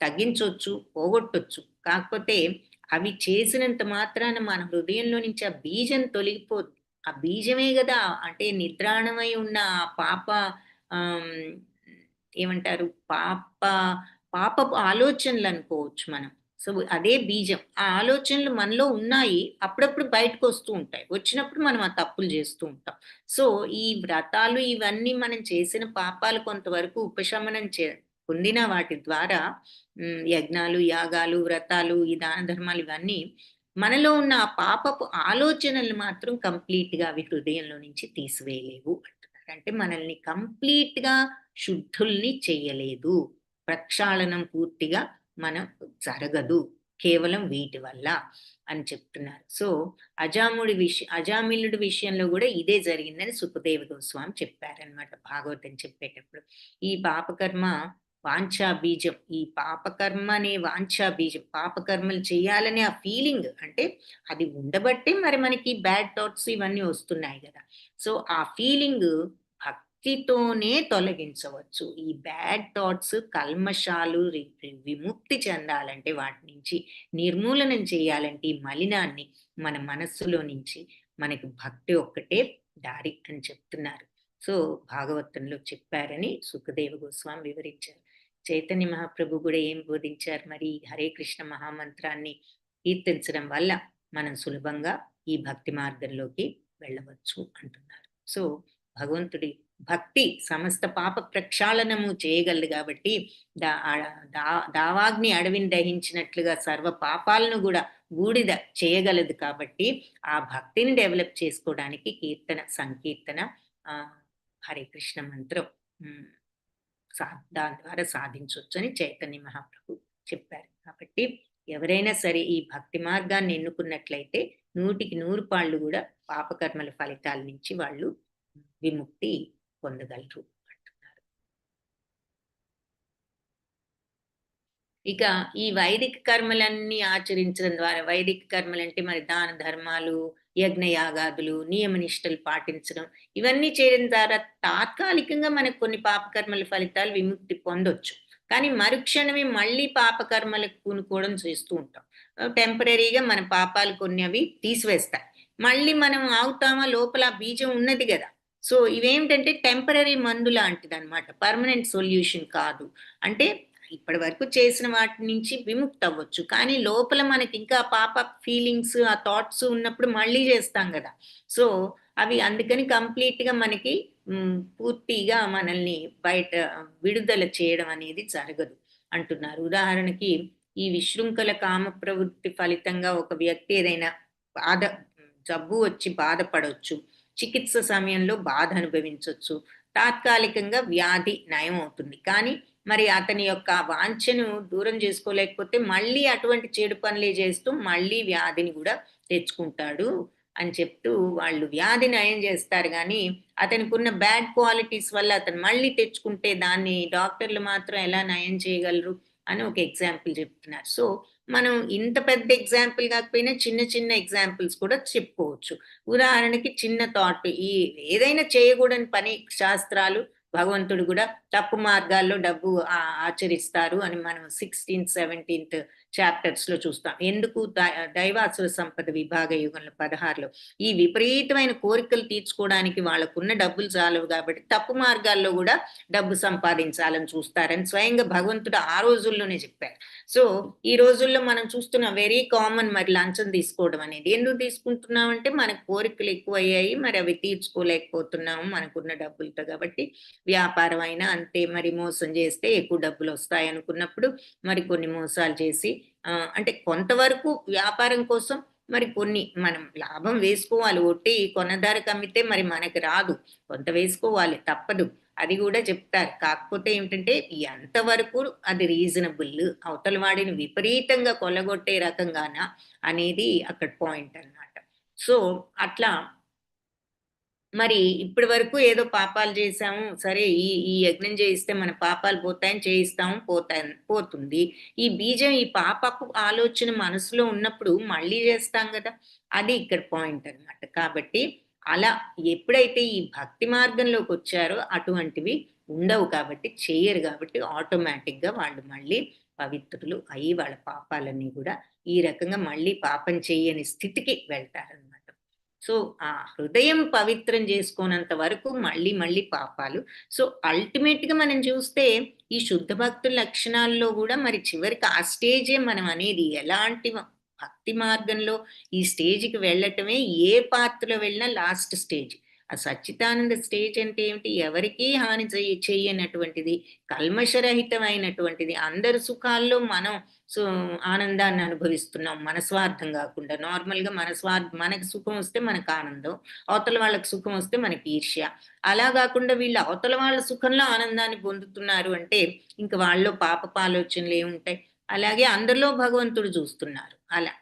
తగ్గించొచ్చు, పోగొట్టొచ్చు. కాకపోతే అవి చేసినంత మాత్రాన మన హృదయంలో నుంచి ఆ బీజం తొలగిపోదు. ఆ బీజమే కదా, అంటే నిద్రాణమై ఉన్న ఆ పాప ఆమ్, ఏమంటారు, పాపపు ఆలోచనలు అనుకోవచ్చు మనం. సో అదే బీజం. ఆ ఆలోచనలు మనలో ఉన్నాయి, అప్పుడప్పుడు బయటకు వస్తూ ఉంటాయి, వచ్చినప్పుడు మనం ఆ తప్పులు చేస్తూ ఉంటాం. సో ఈ వ్రతాలు ఇవన్నీ మనం చేసిన పాపాలు కొంతవరకు ఉపశమనం పొందిన వాటి ద్వారా యజ్ఞాలు, యాగాలు, వ్రతాలు, ఈ దాన ధర్మాలు ఇవన్నీ మనలో ఉన్న ఆ పాపపు ఆలోచనలు మాత్రం కంప్లీట్ గా అవి హృదయంలో నుంచి తీసివేయలేవు అంటున్నారు. అంటే మనల్ని కంప్లీట్ గా శుద్ధుల్ని చెయ్యలేదు. ప్రక్షాళనం పూర్తిగా మనం జరగదు కేవలం వీటి వల్ల అని చెప్తున్నారు. సో అజామిలుడి విషయంలో కూడా ఇదే జరిగిందని సుఖదేవ గోస్వామి చెప్పారనమాట భాగవతం చెప్పేటప్పుడు. ఈ పాపకర్మ వాంఛా బీజం, ఈ పాపకర్మ అనే వాంఛా బీజం, పాపకర్మలు చేయాలనే ఆ ఫీలింగ్, అంటే అది ఉండబట్టే మరి మనకి బ్యాడ్ థాట్స్ ఇవన్నీ వస్తున్నాయి కదా. సో ఆ ఫీలింగ్ భక్తితోనే తొలగించవచ్చు. ఈ బ్యాడ్ థాట్స్, కల్మషాలు విముక్తి చెందాలంటే, వాటి నుంచి నిర్మూలనం చేయాలంటే ఈ మలినాన్ని మన మనస్సులో నుంచి మనకి భక్తి ఒక్కటే దారి అని చెప్తున్నారు. సో భాగవతంలో చెప్పారని సుఖదేవ గోస్వామి వివరించారు. చైతన్య మహాప్రభు కూడా ఏం బోధించారు మరి, హరే కృష్ణ మహామంత్రాన్ని కీర్తించడం వల్ల మనం సులభంగా ఈ భక్తి మార్గంలోకి వెళ్ళవచ్చు అంటున్నారు. సో భగవంతుడి భక్తి సమస్త పాప ప్రక్షాళనము చేయగలదు కాబట్టి దావాగ్ని అడవిని దహించినట్లుగా సర్వ పాపాలను కూడా బూడిద చేయగలదు కాబట్టి ఆ భక్తిని డెవలప్ చేసుకోవడానికి కీర్తన, సంకీర్తన, హరే కృష్ణ మంత్రం దాని ద్వారా సాధించవచ్చు అని చైతన్య మహాప్రభు చెప్పారు. కాబట్టి ఎవరైనా సరే ఈ భక్తి మార్గాన్ని ఎన్నుకున్నట్లయితే 100కి 100 పాళ్ళు కూడా పాపకర్మల ఫలితాల నుంచి వాళ్ళు విముక్తి పొందగలరు అంటున్నారు. ఇక ఈ వైదిక కర్మలన్నీ ఆచరించడం ద్వారా, వైదిక కర్మలు అంటే మరి దాన ధర్మాలు, యజ్ఞయాగాదులు, నియమనిష్టలు పాటించడం, ఇవన్నీ చేయడం ద్వారా తాత్కాలికంగా మనకు కొన్ని పాపకర్మల ఫలితాలు విముక్తి పొందొచ్చు. కానీ మరుక్షణమే మళ్ళీ పాపకర్మలకు పూనుకోవడం చేస్తూ ఉంటాం. టెంపరీగా మన పాపాలు కొన్ని అవి తీసివేస్తాయి, మళ్ళీ మనం ఆగుతామా, లోపల బీజం ఉన్నది కదా. సో ఇవేమిటంటే టెంపరీ మందు లాంటిది అనమాట, పర్మనెంట్ సొల్యూషన్ కాదు. అంటే ఇప్పటి వరకు చేసిన వాటి నుంచి విముక్తి అవ్వచ్చు, కానీ లోపల మనకి ఇంకా పాప ఫీలింగ్స్, ఆ థాట్స్ ఉన్నప్పుడు మళ్ళీ చేస్తాం కదా. సో అవి అందుకని కంప్లీట్ గా మనకి పూర్తిగా మనల్ని బయట విడుదల చేయడం అనేది జరగదు అంటున్నారు. ఉదాహరణకి ఈ విశృంఖల కామ ప్రవృత్తి ఫలితంగా ఒక వ్యక్తి ఏదైనా జబ్బు వచ్చి బాధపడవచ్చు, చికిత్స సమయంలో బాధ అనుభవించవచ్చు, తాత్కాలికంగా వ్యాధి నయం అవుతుంది. కానీ మరి అతని యొక్క వాంఛను దూరం చేసుకోలేకపోతే మళ్ళీ అటువంటి చెడు పనులే చేస్తూ మళ్ళీ వ్యాధిని కూడా తెచ్చుకుంటాడు అని చెప్తూ వాళ్ళు వ్యాధి నయం చేస్తారు. కానీ అతనికి ఉన్న బ్యాడ్ క్వాలిటీస్ వల్ల అతను మళ్ళీ తెచ్చుకుంటే దాన్ని డాక్టర్లు మాత్రం ఎలా నయం చేయగలరు అని ఒక ఎగ్జాంపుల్ చెప్తున్నారు. సో మనం ఇంత పెద్ద ఎగ్జాంపుల్ కాకపోయినా చిన్న చిన్న ఎగ్జాంపుల్స్ కూడా చెప్పుకోవచ్చు. ఉదాహరణకి చిన్న థాట్, ఈ ఏదైనా చేయకూడని పని, శాస్త్రాలు, భగవంతుడు కూడా తప్పు మార్గాల్లో డబ్బు ఆచరిస్తారు అని మనం 16th, 17th చాప్టర్స్ లో చూస్తాం. ఎందుకు దైవాసుర సంపద విభాగ యుగంలో 16లో ఈ విపరీతమైన కోరికలు తీర్చుకోవడానికి వాళ్ళకున్న డబ్బులు చాలవు కాబట్టి తప్పు మార్గాల్లో కూడా డబ్బు సంపాదించాలని చూస్తారని స్వయంగా భగవంతుడు ఆ రోజుల్లోనే చెప్పారు. సో ఈ రోజుల్లో మనం చూస్తున్న వెరీ కామన్ మరి లంచం తీసుకోవడం అనేది. ఎందుకు తీసుకుంటున్నామంటే మనకు కోరికలు ఎక్కువ అయ్యాయి, మరి అవి తీర్చుకోలేకపోతున్నాము మనకున్న డబ్బులతో. కాబట్టి వ్యాపారం అయినా అంతే, మరి మోసం చేస్తే ఎక్కువ డబ్బులు వస్తాయి అనుకున్నప్పుడు మరి కొన్ని మోసాలు చేసి అంటే కొంతవరకు వ్యాపారం కోసం మరి కొన్ని మనం లాభం వేసుకోవాలి. ఒట్టి కొన్న ధరకు అమ్మితే మరి మనకి రాదు, కొంత వేసుకోవాలి, తప్పదు. అది కూడా చెప్తారు. కాకపోతే ఏమిటంటే ఎంతవరకు అది రీజనబుల్, అవతల వాడిని విపరీతంగా కొల్లగొట్టే రకంగానా అనేది అక్కడ పాయింట్ అన్నమాట. సో అట్లా మరి ఇప్పటి వరకు ఏదో పాపాలు చేశాము, సరే ఈ యజ్ఞం చేయిస్తే మన పాపాలు పోతాయని చేయిస్తాము, పోతుంది. ఈ బీజం, ఈ పాపపు ఆలోచన మనసులో ఉన్నప్పుడు మళ్ళీ చేస్తాం కదా, అది ఇక్కడ పాయింట్ అన్నమాట. కాబట్టి అలా ఎప్పుడైతే ఈ భక్తి మార్గంలోకి వచ్చారో అటువంటివి ఉండవు, కాబట్టి చేయరు, కాబట్టి ఆటోమేటిక్ గా వాళ్ళు మళ్ళీ పవిత్రులు అయి వాళ్ళ పాపాలన్నీ కూడా ఈ రకంగా మళ్ళీ పాపం చేయని స్థితికి వెళ్తారనమాట. సో ఆ హృదయం పవిత్రం చేసుకోనంత వరకు మళ్ళీ మళ్ళీ పాపాలు. సో అల్టిమేట్ గా మనం చూస్తే ఈ శుద్ధ భక్తుల లక్షణాల్లో కూడా మరి చివరికి ఆ స్టేజే మనం అనేది. ఎలాంటి భక్తి మార్గంలో ఈ స్టేజ్కి వెళ్ళటమే ఏ పాత్రలో వెళ్ళినా లాస్ట్ స్టేజ్. ఆ సచ్చిదానంద స్టేజ్ అంటే ఏమిటి? ఎవరికీ హాని చెయ్యనటువంటిది, కల్మషరహితమైనటువంటిది, అందరి సుఖాల్లో మనం సో ఆనందాన్ని అనుభవిస్తున్నాం మన స్వార్థం కాకుండా. నార్మల్గా మనకి సుఖం వస్తే మనకు ఆనందం, అవతల వాళ్ళకి సుఖం వస్తే మనకి ఈర్ష్య. అలా కాకుండా వీళ్ళు అవతల వాళ్ళ సుఖంలో ఆనందాన్ని పొందుతున్నారు అంటే ఇంక వాళ్ళలో పాపపు ఆలోచనలు ఏముంటాయి? అలాగే అందరిలో భగవంతుడు చూస్తున్నారు. అలా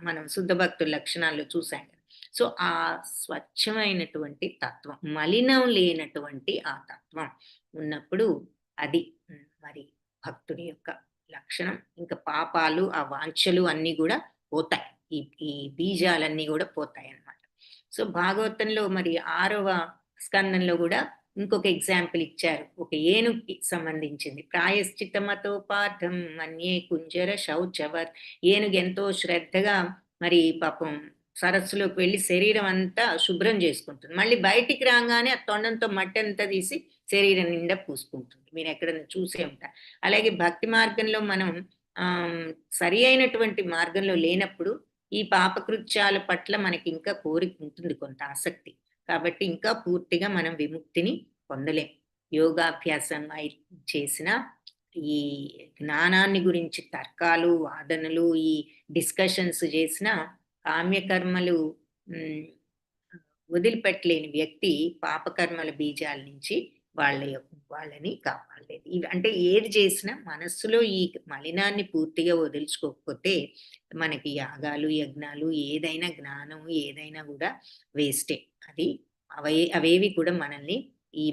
మనం శుద్ధ భక్తుల లక్షణాల్లో చూసాం కదా. సో ఆ స్వచ్ఛమైనటువంటి తత్వం, మలినం లేనటువంటి ఆ తత్వం ఉన్నప్పుడు అది మరి భక్తుడి యొక్క లక్షణం. ఇంకా పాపాలు, ఆ వాంఛలు అన్నీ కూడా పోతాయి. ఈ ఈ బీజాలన్నీ కూడా పోతాయి అన్నమాట. సో భాగవతంలో మరి 6వ స్కందంలో కూడా ఇంకొక ఎగ్జాంపుల్ ఇచ్చారు. ఒక ఏనుగుకి సంబంధించింది. ప్రాయశ్చిత్తమతో పాఠం మన్యే కుంజర శౌచవర్. ఏనుగు ఎంతో శ్రద్ధగా మరి పాపం సరస్సులోకి వెళ్ళి శరీరం అంతా శుభ్రం చేసుకుంటుంది. మళ్ళీ బయటికి రాగానే ఆ తొండంతో మట్టి అంతా తీసి శరీరం నిండా పూసుకుంటుంది. మీరు ఎక్కడైనా చూసే ఉంటారు. అలాగే భక్తి మార్గంలో మనం సరి అయినటువంటి మార్గంలో లేనప్పుడు ఈ పాపకృత్యాల పట్ల మనకి ఇంకా కోరిక ఉంటుంది, కొంత ఆసక్తి. కాబట్టి ఇంకా పూర్తిగా మనం విముక్తిని పొందలేం. యోగాభ్యాసం చేసిన ఈ జ్ఞానాన్ని గురించి తర్కాలు, వాదనలు, ఈ డిస్కషన్స్ చేసిన కామ్యకర్మలు వదిలిపెట్టలేని వ్యక్తి పాపకర్మల బీజాల నుంచి వాళ్ళని కాపాడలేదు. ఇవి అంటే ఏది చేసినా మనస్సులో ఈ మలినాన్ని పూర్తిగా వదిలించుకోకపోతే మనకి యాగాలు, యజ్ఞాలు, ఏదైనా జ్ఞానం ఏదైనా కూడా వేస్టే. అది అవేవి కూడా మనల్ని ఈ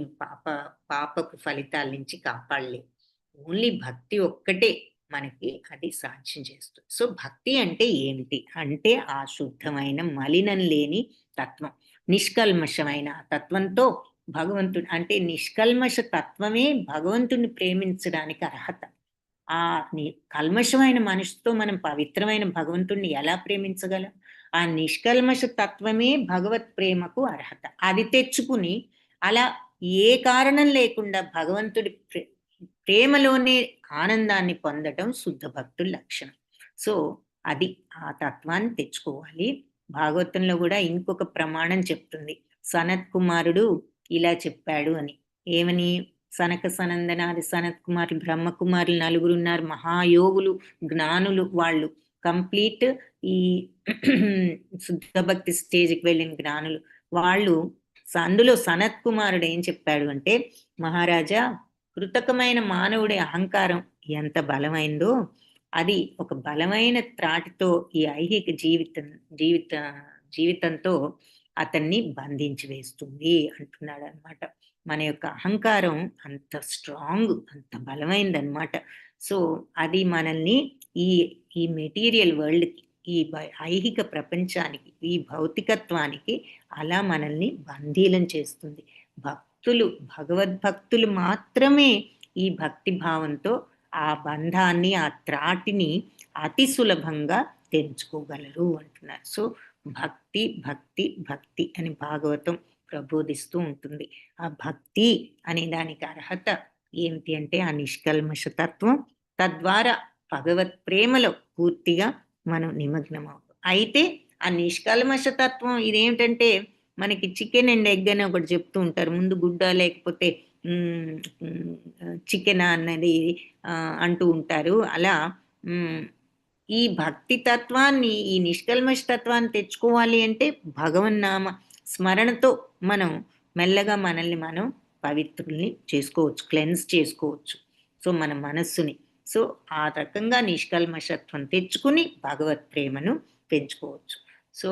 పాపపు ఫలితాల నుంచి కాపాడలేవు. ఓన్లీ భక్తి ఒక్కటే మనకి అది సాధ్యం చేస్తుంది. సో భక్తి అంటే ఏమిటి అంటే ఆ శుద్ధమైన మలినం లేని తత్వం, నిష్కల్మషమైన తత్వంతో భగవంతుడు అంటే నిష్కల్మష తత్వమే భగవంతుడిని ప్రేమించడానికి అర్హత. ఆ కల్మషమైన మనసుతో మనం పవిత్రమైన భగవంతుడిని ఎలా ప్రేమించగలం? ఆ నిష్కల్మష తత్వమే భగవత్ ప్రేమకు అర్హత. అది తెచ్చుకుని అలా ఏ కారణం లేకుండా భగవంతుడి ప్రేమలోనే ఆనందాన్ని పొందడం శుద్ధ భక్తుల లక్షణం. సో అది ఆ తత్వాన్ని తెచ్చుకోవాలి. భాగవతంలో కూడా ఇంకొక ప్రమాణం చెప్తుంది. సనత్ కుమారుడు ఇలా చెప్పాడు అని. ఏమని? సనక సనందనాది సనత్ కుమారులు, బ్రహ్మకుమారులు నలుగురు ఉన్నారు, మహాయోగులు, జ్ఞానులు. వాళ్ళు కంప్లీట్ ఈ శుద్ధ భక్తి స్టేజ్కి వెళ్ళిన జ్ఞానులు. వాళ్ళు అందులో సనత్ కుమారుడు ఏం చెప్పాడు అంటే, మహారాజా, కృతకమైన మానవుడి అహంకారం ఎంత బలమైందో అది ఒక బలమైన త్రాటితో ఈ ఐహిక జీవితంతో అతన్ని బంధించి వేస్తుంది అంటున్నాడు అనమాట. మన యొక్క అహంకారం అంత స్ట్రాంగ్, అంత బలమైందనమాట. సో అది మనల్ని ఈ మెటీరియల్ వరల్డ్కి, ఈ ఐహిక ప్రపంచానికి, ఈ భౌతికత్వానికి అలా మనల్ని బందీలం చేస్తుంది. భగవద్భక్తులు మాత్రమే ఈ భక్తి భావంతో ఆ బంధాన్ని, ఆ త్రాటిని అతి సులభంగా తెంచుకోగలరు అంటున్నారు. సో భక్తి భక్తి భక్తి అని భాగవతం ప్రబోధిస్తూ ఉంటుంది. ఆ భక్తి అనే దానికి అర్హత ఏమిటి అంటే ఆ నిష్కల్మష తత్వం. తద్వారా భగవత్ ప్రేమలో పూర్తిగా మనం నిమగ్నం అవుతాం. అయితే ఆ నిష్కల్మష తత్వం ఇదేమిటంటే, మనకి చికెన్ అండ్ ఎగ్ అని ఒకటి చెప్తూ ఉంటారు. ముందు గుడ్డ లేకపోతే చికెన్ అన్నది అంటూ ఉంటారు. అలా ఈ భక్తి తత్వాన్ని, ఈ నిష్కల్మష తత్వాన్ని తెచ్చుకోవాలి అంటే భగవన్నామ స్మరణతో మనం మెల్లగా మనల్ని మనం పవిత్రుల్ని చేసుకోవచ్చు, క్లెన్స్ చేసుకోవచ్చు. సో మన మనస్సుని సో ఆ రకంగా నిష్కల్మషత్వం తెచ్చుకుని భగవత్ ప్రేమను పెంచుకోవచ్చు. సో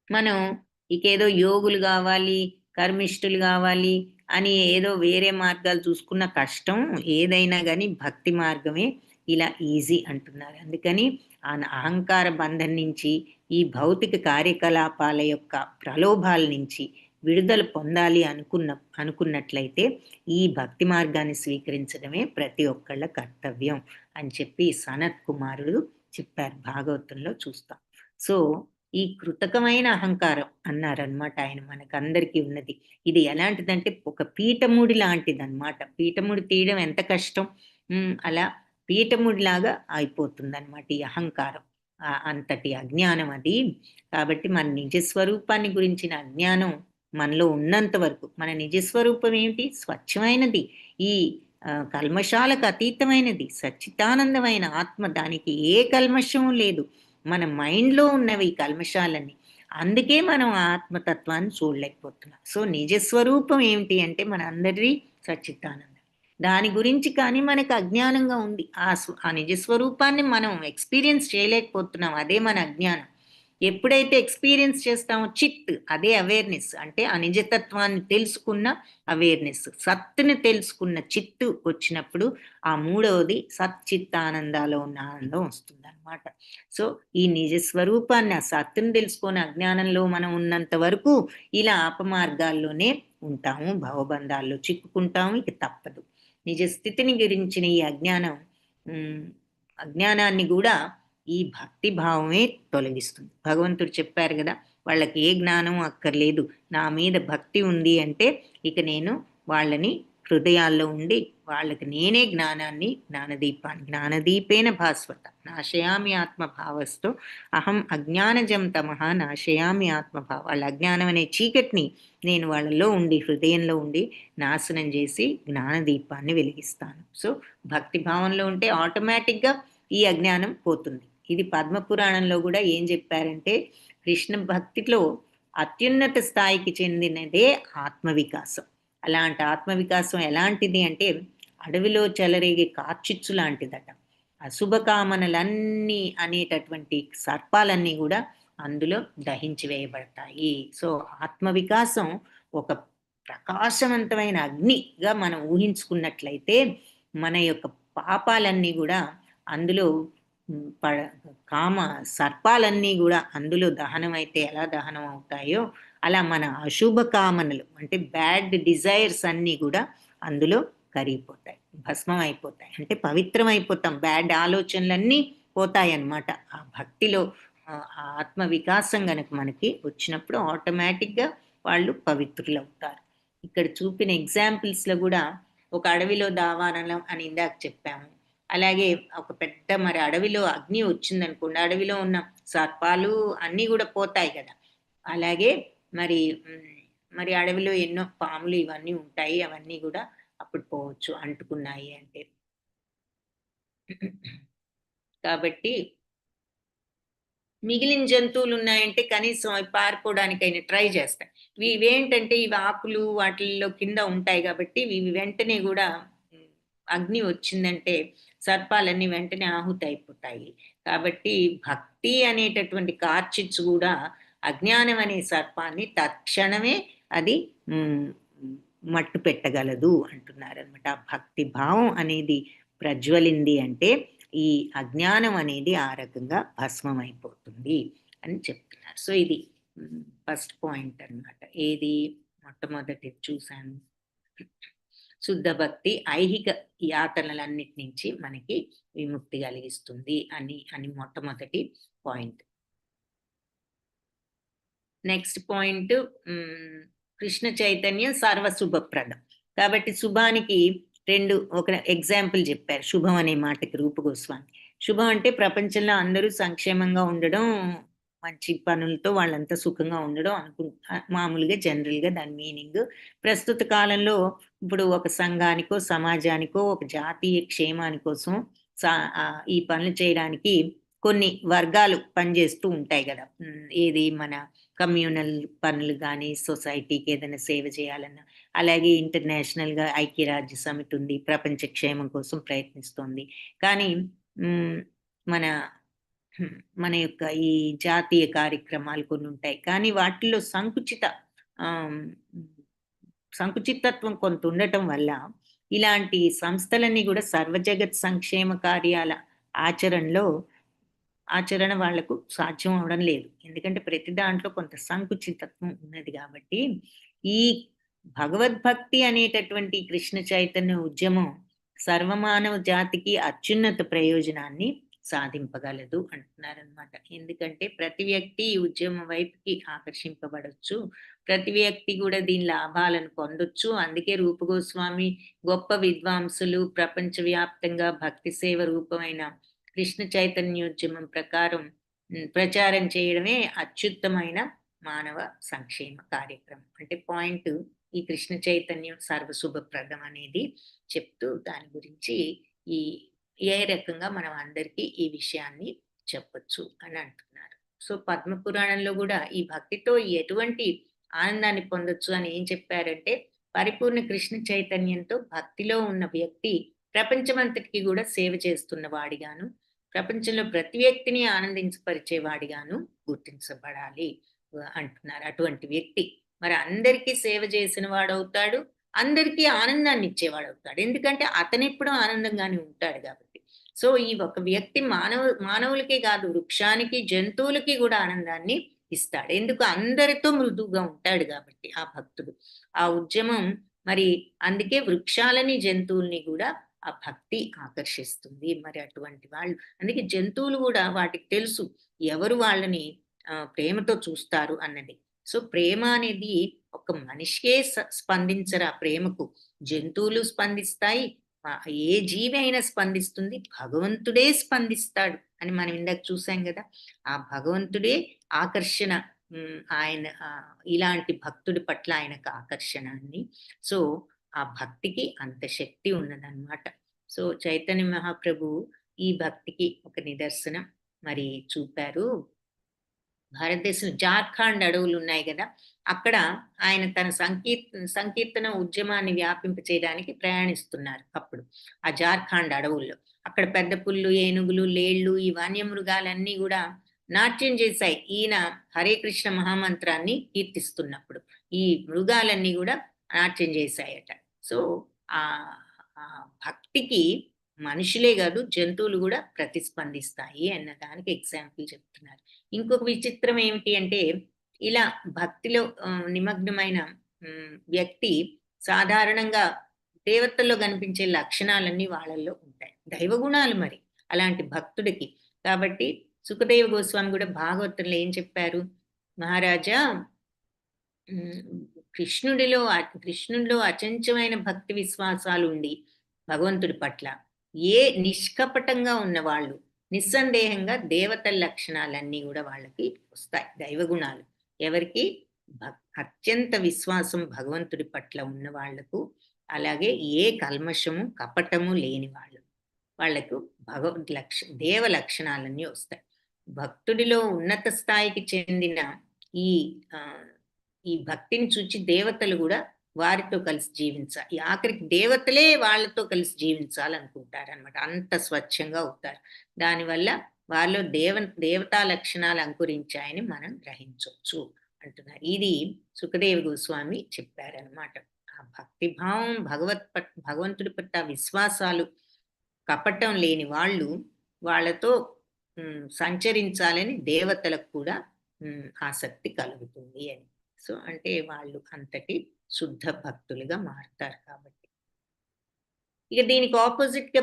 మనం ఇకేదో యోగులు కావాలి, కర్మిష్ఠులు కావాలి అని ఏదో వేరే మార్గాలు చూసుకున్న కష్టం. ఏదైనా కానీ భక్తి మార్గమే ఇలా ఈజీ అంటున్నారు. అందుకని ఆ అహంకార బంధం నుంచి, ఈ భౌతిక కార్యకలాపాల యొక్క ప్రలోభాల నుంచి విడుదల పొందాలి అనుకున్నట్లయితే ఈ భక్తి మార్గాన్ని స్వీకరించడమే ప్రతి ఒక్కళ్ళ కర్తవ్యం అని చెప్పి సనత్ కుమారుడు చెప్పారు, భాగవతంలో చూస్తాం. సో ఈ కృతకమైన అహంకారం అన్నారనమాట ఆయన, మనకందరికీ ఉన్నది. ఇది ఎలాంటిదంటే ఒక పీఠముడి లాంటిదన్నమాట. పీఠముడి తీయడం ఎంత కష్టం, అలా పీఠముడిలాగా అయిపోతుందన్నమాట ఈ అహంకారం. అంతటి అజ్ఞానం అది. కాబట్టి మన నిజస్వరూపాన్ని గురించిన అజ్ఞానం మనలో ఉన్నంత వరకు, మన నిజస్వరూపం ఏమిటి? స్వచ్ఛమైనది, ఈ కల్మషాలకు అతీతమైనది, సచ్చిదానందమైన ఆత్మ. దానికి ఏ కల్మషము లేదు. మన మైండ్లో ఉన్నవి ఈ కల్మషాలన్నీ. అందుకే మనం ఆ ఆత్మతత్వాన్ని చూడలేకపోతున్నాం. సో నిజస్వరూపం ఏమిటి అంటే మన అందరి సచ్చిదానందం. దాని గురించి కానీ మనకు అజ్ఞానంగా ఉంది. ఆ నిజస్వరూపాన్ని మనం ఎక్స్పీరియన్స్ చేయలేకపోతున్నాం. అదే మన అజ్ఞానం. ఎప్పుడైతే ఎక్స్పీరియన్స్ చేస్తామో చిత్, అదే అవేర్నెస్. అంటే ఆ నిజతత్వాన్ని తెలుసుకున్న అవేర్నెస్, సత్తుని తెలుసుకున్న చిత్తు వచ్చినప్పుడు ఆ మూడవది సచ్చిత్తానందాలో ఉన్న ఆనందం వస్తుంది అనమాట. సో ఈ నిజస్వరూపాన్ని, ఆ సత్తుని తెలుసుకొని అజ్ఞానంలో మనం ఉన్నంత వరకు ఇలా అపమార్గాల్లోనే ఉంటాము, భవబంధాల్లో చిక్కుకుంటాము. ఇక తప్పదు. నిజ స్థితిని గురించిన ఈ అజ్ఞానాన్ని కూడా ఈ భక్తి భావమే తొలగిస్తుంది. భగవంతుడు చెప్పారు కదా, వాళ్ళకి ఏ జ్ఞానం అక్కర్లేదు, నా మీద భక్తి ఉంది అంటే ఇక నేను వాళ్ళని హృదయాల్లో ఉండి వాళ్ళకి నేనే జ్ఞానాన్ని, జ్ఞానదీపేన భాస్వత నాశయామి ఆత్మభావస్తో అహం అజ్ఞానజం తమః నాశయామి ఆత్మభావ. వాళ్ళ అజ్ఞానం అనే చీకటిని నేను వాళ్ళలో ఉండి, హృదయంలో ఉండి నాశనం చేసి జ్ఞానదీపాన్ని వెలిగిస్తాను. సో భక్తి భావంలో ఉంటే ఆటోమేటిక్గా ఈ అజ్ఞానం పోతుంది. ఇది పద్మపురాణంలో కూడా ఏం చెప్పారంటే, కృష్ణ భక్తిలో అత్యున్నత స్థాయికి చెందినదే ఆత్మవికాసం. అలాంటి ఆత్మవికాసం ఎలాంటిది అంటే అడవిలో చెలరేగే కార్చిచ్చు లాంటిదట. అశుభకామనలన్నీ అనేటటువంటి సర్పాలన్నీ కూడా అందులో దహించి వేయబడతాయి. సో ఆత్మవికాసం ఒక ప్రకాశవంతమైన అగ్నిగా మనం ఊహించుకున్నట్లయితే మన యొక్క పాపాలన్నీ కూడా అందులో కామ సర్పాలన్నీ కూడా అందులో దహనం అయితే ఎలా దహనం అవుతాయో అలా మన అశుభ కామనలు అంటే బ్యాడ్ డిజైర్స్ అన్నీ కూడా అందులో కరిగిపోతాయి, భస్మం అయిపోతాయి. అంటే పవిత్రం అయిపోతాం, బ్యాడ్ ఆలోచనలన్నీ పోతాయి అన్నమాట. ఆ భక్తిలో ఆ ఆత్మ వికాసం గనక మనకి వచ్చినప్పుడు ఆటోమేటిక్గా వాళ్ళు పవిత్రులు అవుతారు. ఇక్కడ చూపిన ఎగ్జాంపుల్స్లో కూడా ఒక అడవిలో దావాననం అని ఇందాక చెప్పాము. అలాగే ఒక పెద్ద మరి అడవిలో అగ్ని వచ్చిందనుకోండి, అడవిలో ఉన్న సర్పాలు అన్నీ కూడా పోతాయి కదా. అలాగే మరి మరి అడవిలో ఎన్నో పాములు ఇవన్నీ ఉంటాయి, అవన్నీ కూడా అప్పుడు పోవచ్చు అంటుకున్నాయి అంటే. కాబట్టి మిగిలిన జంతువులు ఉన్నాయంటే కనీసం అవి పారిపోవడానికైనా ట్రై చేస్తాయి. ఇవేంటంటే ఇవి ఆకులు వాటిల్లో కింద ఉంటాయి కాబట్టి ఇవి వెంటనే కూడా అగ్ని వచ్చిందంటే సర్పాలన్నీ వెంటనే ఆహుతి అయిపోతాయి. కాబట్టి భక్తి అనేటటువంటి కార్చిచ్చు కూడా అజ్ఞానం అనే సర్పాన్ని తక్షణమే అది మట్టు పెట్టగలదు అంటున్నారనమాట. ఆ భక్తి భావం అనేది ప్రజ్వలింది అంటే ఈ అజ్ఞానం అనేది ఆ రకంగా భస్మం అయిపోతుంది అని చెప్తున్నారు. సో ఇది ఫస్ట్ పాయింట్ అన్నమాట. ఏది మొట్టమొదటి చూశాను, శుద్ధ భక్తి ఐహిక యాతనలన్నిటి నుంచి మనకి విముక్తి కలిగిస్తుంది అని మొట్టమొదటి పాయింట్. నెక్స్ట్ పాయింట్ కృష్ణ చైతన్యం సర్వశుభప్రదం. కాబట్టి శుభానికి ఒక ఎగ్జాంపుల్ చెప్పారు. శుభం అనే మాటకి రూప గోస్వామి. శుభం అంటే ప్రపంచంలో అందరూ సంక్షేమంగా ఉండడం, మంచి పనులతో వాళ్ళంతా సుఖంగా ఉండడం మామూలుగా జనరల్గా దాని మీనింగ్. ప్రస్తుత కాలంలో ఇప్పుడు ఒక సంఘానికో సమాజానికో ఒక జాతీయ క్షేమాని కోసం ఈ పనులు చేయడానికి కొన్ని వర్గాలు పనిచేస్తూ ఉంటాయి కదా. ఏది మన కమ్యూనల్ పనులు కానీ, సొసైటీకి ఏదైనా సేవ చేయాలన్నా, అలాగే ఇంటర్నేషనల్గా ఐక్యరాజ్య సమితి ఉంది, ప్రపంచ క్షేమం కోసం ప్రయత్నిస్తోంది. కానీ మన యొక్క ఈ జాతీయ కార్యక్రమాలు కొన్ని ఉంటాయి, కానీ వాటిల్లో సంకుచితత్వం కొంత ఉండటం వల్ల ఇలాంటి సంస్థలన్నీ కూడా సర్వజగత్ సంక్షేమ కార్యాల ఆచరణ వాళ్లకు సాధ్యం అవడం లేదు. ఎందుకంటే ప్రతి దాంట్లో కొంత సంకుచితత్వం ఉన్నది కాబట్టి ఈ భగవద్భక్తి అనేటటువంటి కృష్ణ చైతన్య ఉద్యమం సర్వమానవ జాతికి అత్యున్నత ప్రయోజనాన్ని సాధింపగలదు అంటున్నారనమాట. ఎందుకంటే ప్రతి వ్యక్తి ఈ ఉద్యమం వైపుకి ఆకర్షింపబడొచ్చు, ప్రతి వ్యక్తి కూడా దీని లాభాలను పొందొచ్చు. అందుకే రూపగోస్వామి గొప్ప విద్వాంసులు ప్రపంచవ్యాప్తంగా భక్తి సేవ రూపమైన కృష్ణ చైతన్యోద్యమం ప్రచారం చేయడమే అత్యుత్తమైన మానవ సంక్షేమ కార్యక్రమం. అంటే పాయింట్ ఈ కృష్ణ చైతన్యం సర్వశుభప్రదం అనేది చెప్తూ దాని గురించి ఈ ఏ రకంగా మనం అందరికీ ఈ విషయాన్ని చెప్పొచ్చు అని అంటున్నారు. సో పద్మ పురాణంలో కూడా ఈ భక్తితో ఎటువంటి ఆనందాన్ని పొందొచ్చు అని ఏం చెప్పారంటే, పరిపూర్ణ కృష్ణ చైతన్యంతో భక్తిలో ఉన్న వ్యక్తి ప్రపంచమంతటికి కూడా సేవ చేస్తున్న వాడిగాను, ప్రపంచంలో ప్రతి వ్యక్తిని ఆనందించపరిచేవాడిగాను గుర్తించబడాలి అంటున్నారు. అటువంటి వ్యక్తి మరి అందరికీ సేవ చేసిన వాడవుతాడు, అందరికీ ఆనందాన్ని ఇచ్చేవాడు అవుతాడు. ఎందుకంటే అతను ఎప్పుడూ ఆనందంగానే ఉంటాడు కాబట్టి. సో ఈ ఒక వ్యక్తి మానవులకే కాదు, వృక్షానికి, జంతువులకి కూడా ఆనందాన్ని ఇస్తాడు. ఎందుకు? అందరితో మృదువుగా ఉంటాడు కాబట్టి ఆ భక్తుడు. ఆ ఉద్యమం మరి అందుకే వృక్షాలని, జంతువుల్ని కూడా ఆ భక్తి ఆకర్షిస్తుంది. మరి అటువంటి వాళ్ళు, అందుకే జంతువులు కూడా వాటికి తెలుసు ఎవరు వాళ్ళని ప్రేమతో చూస్తారు అన్నది. సో ప్రేమ అనేది ఒక మనిషికే స్పందించరు. ఆ ప్రేమకు జంతువులు స్పందిస్తాయి, ఏ జీవి అయినా స్పందిస్తుంది, భగవంతుడే స్పందిస్తాడు అని మనం ఇందాక చూసాం కదా. ఆ భగవంతుడే ఆకర్షణ, ఆయన ఇలాంటి భక్తుడి పట్ల ఆయనకు ఆకర్షణాన్ని. సో ఆ భక్తికి అంత శక్తి ఉన్నదన్నమాట. సో చైతన్య మహాప్రభు ఈ భక్తికి ఒక నిదర్శనం మరి చూపారు. భారతదేశం జార్ఖండ్ అడవులు ఉన్నాయి కదా, అక్కడ ఆయన తన సంకీర్తన ఉద్యమాన్ని వ్యాపింప చేయడానికి ప్రయాణిస్తున్నారు. అప్పుడు ఆ జార్ఖండ్ అడవుల్లో అక్కడ పెద్ద పుల్లు, ఏనుగులు, లేళ్లు, ఈ వన్యమృగాలన్నీ కూడా నాట్యం చేశాయి ఈయన హరే కృష్ణ మహామంత్రాన్ని కీర్తిస్తున్నప్పుడు. ఈ మృగాలన్నీ కూడా నాట్యం చేశాయట. సో ఆ భక్తికి మనుషులే కాదు, జంతువులు కూడా ప్రతిస్పందిస్తాయి అన్న దానికి ఎగ్జాంపుల్ చెప్తున్నారు. ఇంకొక విచిత్రం ఏమిటి అంటే, ఇలా భక్తిలో నిమగ్నమైన వ్యక్తి సాధారణంగా దేవతల్లో కనిపించే లక్షణాలన్నీ వాళ్ళల్లో ఉంటాయి, దైవ గుణాలు మరి అలాంటి భక్తుడికి. కాబట్టి సుఖదేవ గోస్వామి కూడా భాగవతంలో ఏం చెప్పారు, మహారాజా కృష్ణుడిలో అచంచమైన భక్తి విశ్వాసాలు ఉండి భగవంతుడి పట్ల ఏ నిష్కపటంగా ఉన్నవాళ్ళు నిస్సందేహంగా దేవతల లక్షణాలన్నీ కూడా వాళ్ళకి వస్తాయి, దైవగుణాలు. ఎవరికి? అత్యంత విశ్వాసం భగవంతుడి పట్ల ఉన్న వాళ్లకు, అలాగే ఏ కల్మషము కపటము లేని వాళ్లకు దేవ లక్షణాలన్నీ వస్తాయి. భక్తుడిలో ఉన్నత స్థాయికి చెందిన ఈ భక్తిని చూచి దేవతలు కూడా వారితో కలిసి జీవించాలి, ఆఖరికి దేవతలే వాళ్ళతో కలిసి జీవించాలనుకుంటారనమాట. అంత స్వచ్ఛంగా అవుతారు. దానివల్ల వాళ్ళలో దేవతా లక్షణాలు అంకురించాయని మనం గ్రహించవచ్చు అంటున్నారు. ఇది సుఖదేవ గోస్వామి చెప్పారనమాట. ఆ భక్తిభావం, భగవంతుడి పట్ల విశ్వాసాలు కపటం లేని వాళ్ళతో సంచరించాలని దేవతలకు కూడా ఆసక్తి కలుగుతుంది అని. సో అంటే వాళ్ళు అంతటి శుద్ధ భక్తులుగా మారుతారు కాబట్టి. ఇక దీనికి ఆపోజిట్ గా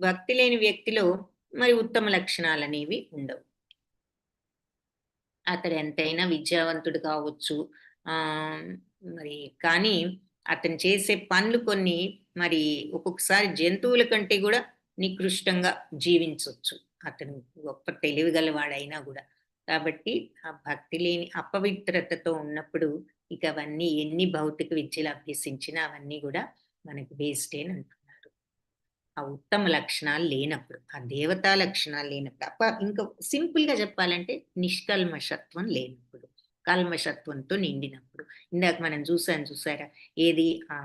భక్తి లేని వ్యక్తిలో మరి ఉత్తమ లక్షణాలు అనేవి ఉండవు. అతడు ఎంతైనా విద్యావంతుడు కావచ్చు, మరి కానీ అతను చేసే పనులు కొన్ని మరి ఒక్కొక్కసారి జంతువుల కంటే కూడా నికృష్టంగా జీవించవచ్చు, అతను గొప్ప తెలివిగలవాడైనా కూడా. కాబట్టి ఆ భక్తి లేని అపవిత్రతతో ఉన్నప్పుడు ఇక అవన్నీ ఎన్ని భౌతిక విద్యలు అభ్యసించినా అవన్నీ కూడా మనకి వేస్టే అని అంటున్నారు. ఆ ఉత్తమ లక్షణాలు లేనప్పుడు, ఆ దేవతా లక్షణాలు లేనప్పుడు, ఇంకా సింపుల్ గా చెప్పాలంటే నిష్కల్మషత్వం లేనప్పుడు, కల్మషత్వంతో నిండినప్పుడు. ఇందాక మనం చూసారా, ఏది ఆ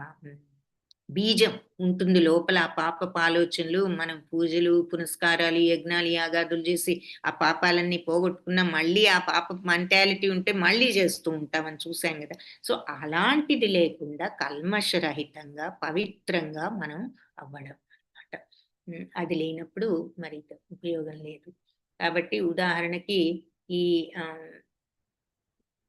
బీజం ఉంటుంది లోపల, ఆ పాపపు ఆలోచనలు, మనం పూజలు పునస్కారాలు యజ్ఞాలు యాగాదులు చేసి ఆ పాపాలన్నీ పోగొట్టుకున్నా మళ్ళీ ఆ పాప మెంటాలిటీ ఉంటే మళ్ళీ చేస్తూ ఉంటామని చూసాం కదా. సో అలాంటిది లేకుండా కల్మషరహితంగా పవిత్రంగా మనం అవ్వడం అన్నమాట. అది లేనప్పుడు మరి ఉపయోగం లేదు. కాబట్టి ఉదాహరణకి ఈ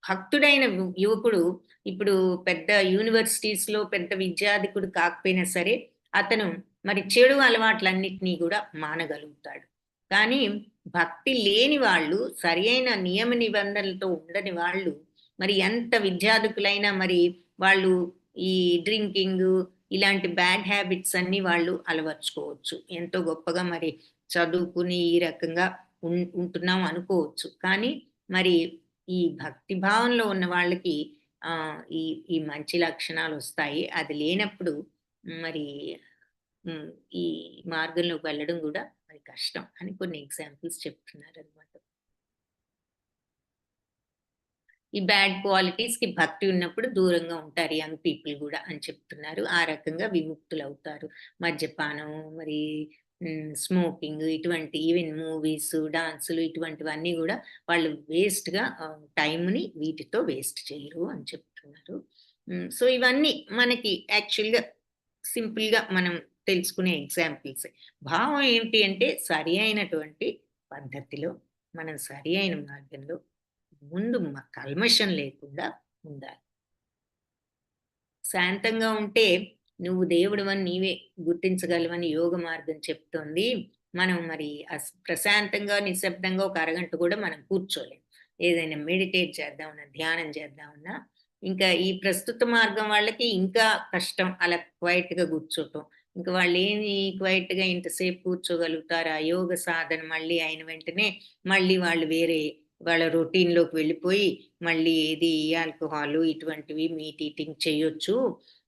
భక్తుడైన యువకుడు ఇప్పుడు పెద్ద యూనివర్సిటీస్ లో పెద్ద విద్యాధికుడు కాకపోయినా సరే అతను మరి చెడు అలవాట్లన్నిటినీ కూడా మానగలుగుతాడు. కానీ భక్తి లేని వాళ్ళు, సరి అయిన నియమ నిబంధనలతో ఉండని వాళ్ళు, మరి ఎంత విద్యాధికులైనా మరి వాళ్ళు ఈ డ్రింకింగ్ ఇలాంటి బ్యాడ్ హ్యాబిట్స్ అన్ని వాళ్ళు అలవర్చుకోవచ్చు. ఎంతో గొప్పగా మరి చదువుకుని ఈ రకంగా ఉంటున్నాం అనుకోవచ్చు. కానీ మరి ఈ భక్తి భావంలో ఉన్న వాళ్ళకి ఈ ఈ మంచి లక్షణాలు వస్తాయి. అది లేనప్పుడు మరి హ్మ్. ఈ మార్గంలోకి వెళ్ళడం గూడా మరి కష్టం అని కొన్ని ఎగ్జాంపుల్స్ చెప్తున్నారనమాట. ఈ బ్యాడ్ క్వాలిటీస్‌కి భక్తి ఉన్నప్పుడు దూరంగా ఉంటారు యంగ్ పీపుల్ గూడా అని చెప్తున్నారు. ఆ రకంగా విముక్తులవుతారు. మద్యపానం, మరి స్మోకింగ్ ఇటువంటి ఈవెన్ మూవీస్, డాన్సులు ఇటువంటివన్నీ గూడా వాళ్ళు వేస్ట్‌గా టైమ్‌ని వీటితో వేస్ట్ చేయరు అని చెప్తున్నారు. సో, ఇవన్నీ మనకి యాక్చువల్‌గా సింపుల్‌గా మనం తెలుసుకునే ఎగ్జాంపుల్సే. భావం ఏంటి అంటే సరి అయినటువంటి పద్ధతిలో, మనం సరి అయిన మార్గంలో ముందు కల్మషం లేకుండా ఉండాలి. శాంతంగా ఉంటే నువ్వు దేవుడివని నీవే గుర్తించగలవని యోగ మార్గం చెప్తోంది. మనం మరి ప్రశాంతంగా, నిశ్శబ్దంగా ఒక అరగంట కూడా మనం కూర్చోలేం. ఏదైనా మెడిటేట్ చేద్దామన్నా, ధ్యానం చేద్దామన్నా, ఇంకా ఈ ప్రస్తుత మార్గం వాళ్ళకి ఇంకా కష్టం అలా క్వైట్‌గా కూర్చోటం. ఇంక వాళ్ళేమి క్వైట్‌గా ఇంతసేపు కూర్చోగలుగుతారు. ఆ యోగ సాధన మళ్ళీ అయిన వెంటనే మళ్ళీ వాళ్ళు వేరే వాళ్ళ రొటీన్‌లోకి వెళ్ళిపోయి, మళ్ళీ ఏది ఆల్కహాలు ఇటువంటివి మీట్ ఈటింగ్ చేయొచ్చు.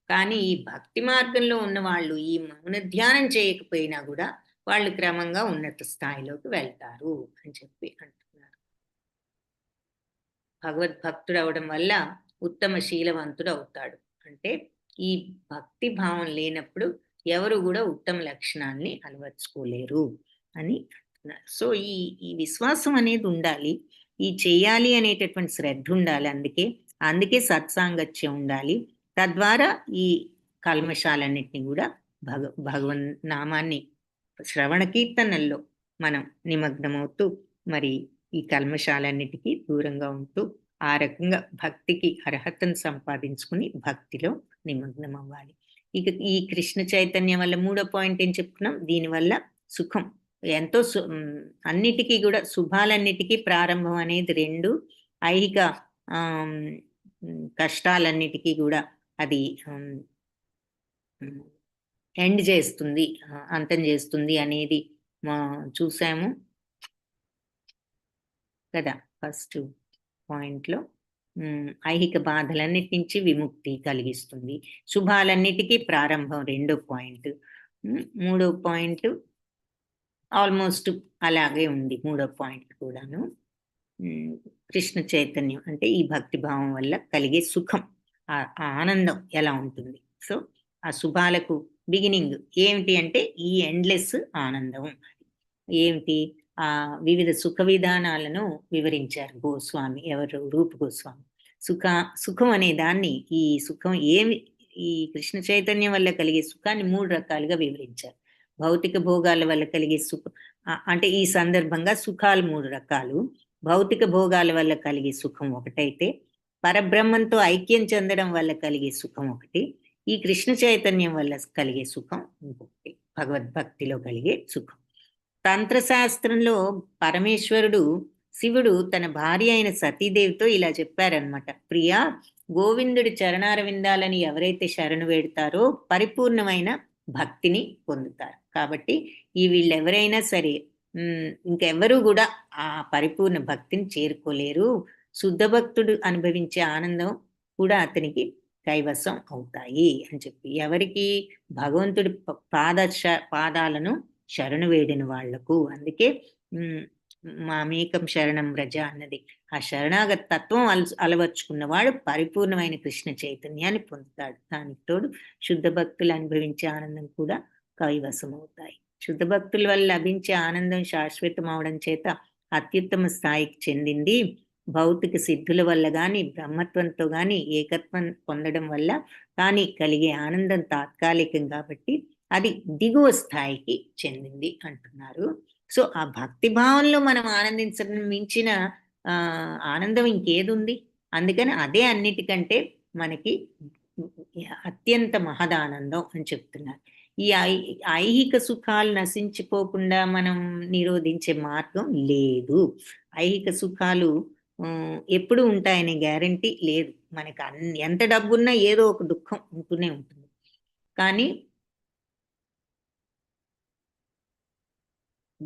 కానీ ఈ భక్తి మార్గంలో ఉన్నవాళ్ళు ఈ మౌన ధ్యానం చేయకపోయినా గూడా వాళ్ళు క్రమంగా ఉన్నత స్థాయిలోకి వెళ్తారు అని చెప్పి అంటున్నారు. భగవద్భక్తుడవ్వడం వల్ల ఉత్తమ శీలవంతుడవుతాడు. అంటే ఈ భక్తి భావం లేనప్పుడు ఎవరు గూడా ఉత్తమ లక్షణాల్ని అలవరుచుకోలేరు అని అంటున్నారు. సో, ఈ ఈ విశ్వాసం అనేది ఉండాలి. ఈ చెయ్యాలి అనేటటువంటి శ్రద్ధ ఉండాలి అందుకే. అందుకే సత్సాంగత్యం ఉండాలి. తద్వారా ఈ కల్మషాలన్నిటిని గూడా భగవన్ నామాన్ని శ్రవణ కీర్తనల్లో మనం నిమగ్నమవుతూ, మరి ఈ కల్మషాలన్నిటికీ దూరంగా ఉంటూ, ఆ రకంగా భక్తికి అర్హతను సంపాదించుకుని భక్తిలో నిమగ్నమవ్వాలి. ఇక ఈ కృష్ణ చైతన్యం వల్ల మూడో పాయింట్ ఏం చెప్పుకున్నాం? దీనివల్ల సుఖం. ఎంతో అన్నిటికీ గూడా శుభాలన్నిటికీ ప్రారంభం అనేది 2 ఐహిక కష్టాలన్నిటికీ గూడా అది ఎండ్ చేస్తుంది. అంతం చేస్తుంది అనేది చూసాము కదా! ఫస్ట్ పాయింట్‌లో. ఐహిక బాధలన్నిటి నుంచి విముక్తి కలిగిస్తుంది. శుభాలన్నిటికీ ప్రారంభం రెండో పాయింట్. మూడో పాయింట్ ఆల్మోస్ట్ అలాగే ఉంది మూడో పాయింట్ కూడాను. కృష్ణ చైతన్యం అంటే ఈ భక్తి భావం వల్ల కలిగే సుఖం, ఆ ఆనందం ఎలా ఉంటుంది. సో, ఆ శుభాలకు బిగినింగ్ ఏమిటి అంటే ఈ ఎండ్‌లెస్ ఆనందం. ఏమిటి? వివిధ సుఖ విధానాలను వివరించారు గోస్వామి. ఎవరు? రూప గోస్వామి. సుఖం అనే దాన్ని ఈ సుఖం ఈ కృష్ణ చైతన్యం వల్ల కలిగే సుఖాన్ని 3 రకాలుగా వివరించారు. భౌతిక భోగాల వల్ల కలిగే సుఖం అంటే ఈ సందర్భంగా సుఖాలు 3 రకాలు. భౌతిక భోగాల వల్ల కలిగే సుఖం ఒకటైతే, పరబ్రహ్మంతో ఐక్యం చెందడం వల్ల కలిగే సుఖం ఒకటి, ఈ కృష్ణ చైతన్యం వల్ల కలిగే సుఖం ఇంకొకటి, భగవద్భక్తిలో కలిగే సుఖం. తంత్రశాస్త్రంలో పరమేశ్వరుడు శివుడు తన భార్య అయిన సతీదేవితో ఇలా చెప్పారనమాట. ప్రియా, గోవిందుడి చరణారవిందాలని ఎవరైతే శరణు వేడతారో పరిపూర్ణమైన భక్తిని పొందుతారు. కాబట్టి ఈ వీళ్ళెవరైనా సరే ఇంకెవ్వరూ కూడా ఆ పరిపూర్ణ భక్తిని చేరుకోలేరు. శుద్ధ భక్తుడు అనుభవించే ఆనందం కూడా అతనికి కైవసం అవుతాయి అని చెప్పి, ఎవరికి? భగవంతుడి పాదాలను శరణు వేడిన వాళ్లకు. అందుకే మామేకం శరణం వ్రజ అన్నది. ఆ శరణాగత తత్వం అలవర్చుకున్నవాడు పరిపూర్ణమైన కృష్ణ చైతన్యాన్ని పొందుతాడు. దానికి తోడు శుద్ధ భక్తులు అనుభవించే ఆనందం కూడా కైవసం అవుతాయి. శుద్ధ భక్తుల వల్ల లభించే ఆనందం శాశ్వతం అవడం చేత అత్యుత్తమ స్థాయికి చెందింది. భౌతిక సిద్ధుల వల్ల గాని, బ్రహ్మత్వంతో గాని ఏకత్వం పొందడం వల్ల కానీ కలిగే ఆనందం తాత్కాలికం కాబట్టి అది దిగువ స్థాయికి చెందింది అంటున్నారు. సో, ఆ భక్తి భావంలో మనం ఆనందించడం మించిన ఆనందం ఇంకేదుంది? అందుకని అదే అన్నిటికంటే మనకి అత్యంత మహదానందం అని చెప్తున్నారు. ఈ ఐహిక సుఖాలు నశించిపోకుండా మనం నిరోధించే మార్గం లేదు. ఐహిక సుఖాలు ఎప్పుడు ఉంటాయనే గ్యారంటీ లేదు. మనకి ఎంత డబ్బున్నా ఏదో ఒక దుఃఖం ఉంటూనే ఉంటుంది. కానీ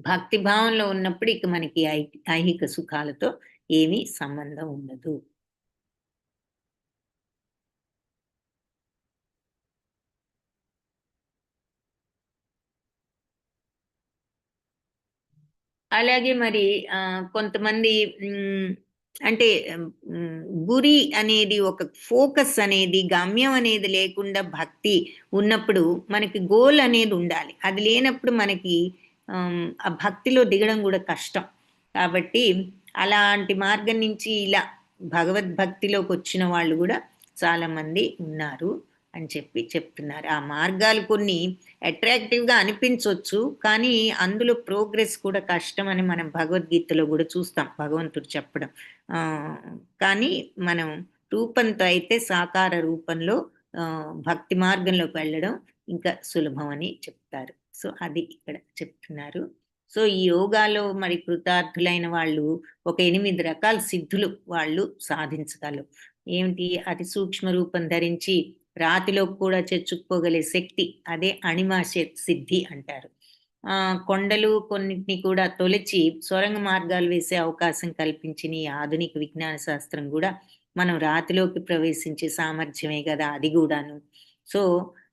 భక్తి భావంలో ఉన్నప్పుడు ఇక మనకి ఐహిక సుఖాలతో ఏమీ సంబంధం ఉండదు. అలాగే మరి కొంతమంది అంటే గురి అనేది ఒక ఫోకస్ అనేది గమ్యం అనేది లేకుండా భక్తి ఉన్నప్పుడు మనకి గోల్ అనేది ఉండాలి. అది లేనప్పుడు మనకి ఆ భక్తిలో దిగడం కూడా కష్టం. కాబట్టి అలాంటి మార్గం నుంచి ఇలా భగవద్భక్తిలోకి వచ్చిన వాళ్ళు కూడా చాలా మంది ఉన్నారు అని చెప్తున్నారు. ఆ మార్గాలు కొన్ని అట్రాక్టివ్‌గా అనిపించొచ్చు. కానీ అందులో ప్రోగ్రెస్ కూడా కష్టమని మనం భగవద్గీతలో కూడా చూస్తాం భగవంతుడు చెప్పడం. కానీ మనం రూపంతో అయితే సాకార రూపంలో భక్తి మార్గంలోకి వెళ్ళడం ఇంకా సులభం అని చెప్తారు. సో, అది ఇక్కడ చెప్తున్నారు. సో, ఈ యోగాలో మరి కృతార్థులైన వాళ్ళు ఒక 8 రకాల సిద్ధులు వాళ్ళు సాధించగలరు. ఏమిటి? అతి సూక్ష్మ రూపం ధరించి రాతిలోకి కూడా చొచ్చుకుపోగలే శక్తి అదే అణిమా సిద్ధి అంటారు. కొండలు కొన్నిటిని కూడా తొలచి సొరంగ మార్గాలు వేసే అవకాశం కల్పించిన ఈ ఆధునిక విజ్ఞాన శాస్త్రం కూడా మనం రాతిలోకి ప్రవేశించే సామర్థ్యమే కదా అది గూడాను. సో,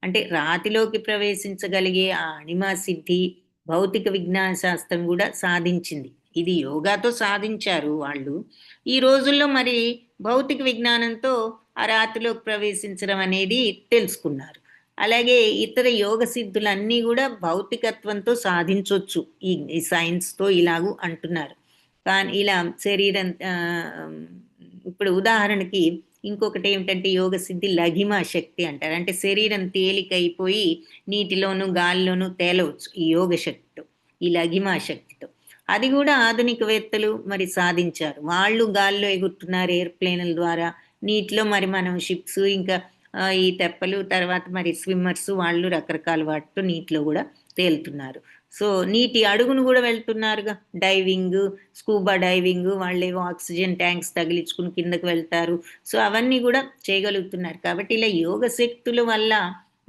అంటే రాతిలోకి ప్రవేశించగలిగే ఆ అణిమా సిద్ధి భౌతిక విజ్ఞాన శాస్త్రం కూడా సాధించింది. ఇది యోగాతో సాధించారు వాళ్ళు. ఈ రోజుల్లో మరి భౌతిక విజ్ఞానంతో ఆ రాతిలోకి ప్రవేశించడం అనేది తెలుసుకున్నారు. అలాగే ఇతర యోగ సిద్ధులన్నీ కూడా భౌతికత్వంతో సాధించొచ్చు. ఈ సైన్స్‌తో ఇలాగు అంటున్నారు. కానీ ఇలా శరీరం ఇప్పుడు ఉదాహరణకి ఇంకొకటేమిటంటే యోగ సిద్ధి లఘిమా శక్తి అంటారు. అంటే శరీరం తేలికైపోయి నీటిలోను, గాలిలోను తేలవచ్చు ఈ యోగ శక్తితో. ఈ లఘిమా శక్తితో. అది గూడా ఆధునికవేత్తలు మరి సాధించారు. వాళ్ళు గాల్లో ఎగురుతున్నారు ఎయిర్‌ప్లేనుల ద్వారా. నీటిలో మరి మనం షిప్స్ ఇంకా ఈ తెప్పలు తర్వాత మరి స్విమ్మర్స్ వాళ్ళు రకరకాల వాటితో నీటిలో గూడా తేలుతున్నారు. సో, నీటి అడుగును గూడా వెళ్తున్నారుగా. డైవింగు, స్కూబా డైవింగు వాళ్ళేవో ఆక్సిజన్ ట్యాంక్స్ తగిలించుకొని కిందకి వెళ్తారు. సో, అవన్నీ గూడా చేయగలుగుతున్నారు. కాబట్టి ఇలా యోగ శక్తుల వల్ల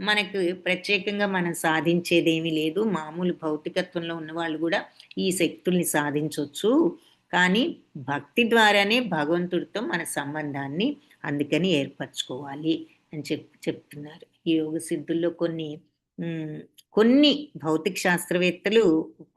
మనకు ప్రత్యేకంగా మనం సాధించేదేమీ లేదు. మామూలు భౌతికత్వంలో ఉన్నవాళ్ళు గూడా ఈ శక్తుల్ని సాధించొచ్చు. కానీ భక్తి ద్వారానే భగవంతుడితో మన సంబంధాన్ని అందుకని ఏర్పరచుకోవాలి అని చెప్తున్నారు. ఈ యోగ సిద్ధుల్లో కొన్ని భౌతిక శాస్త్రవేత్తలు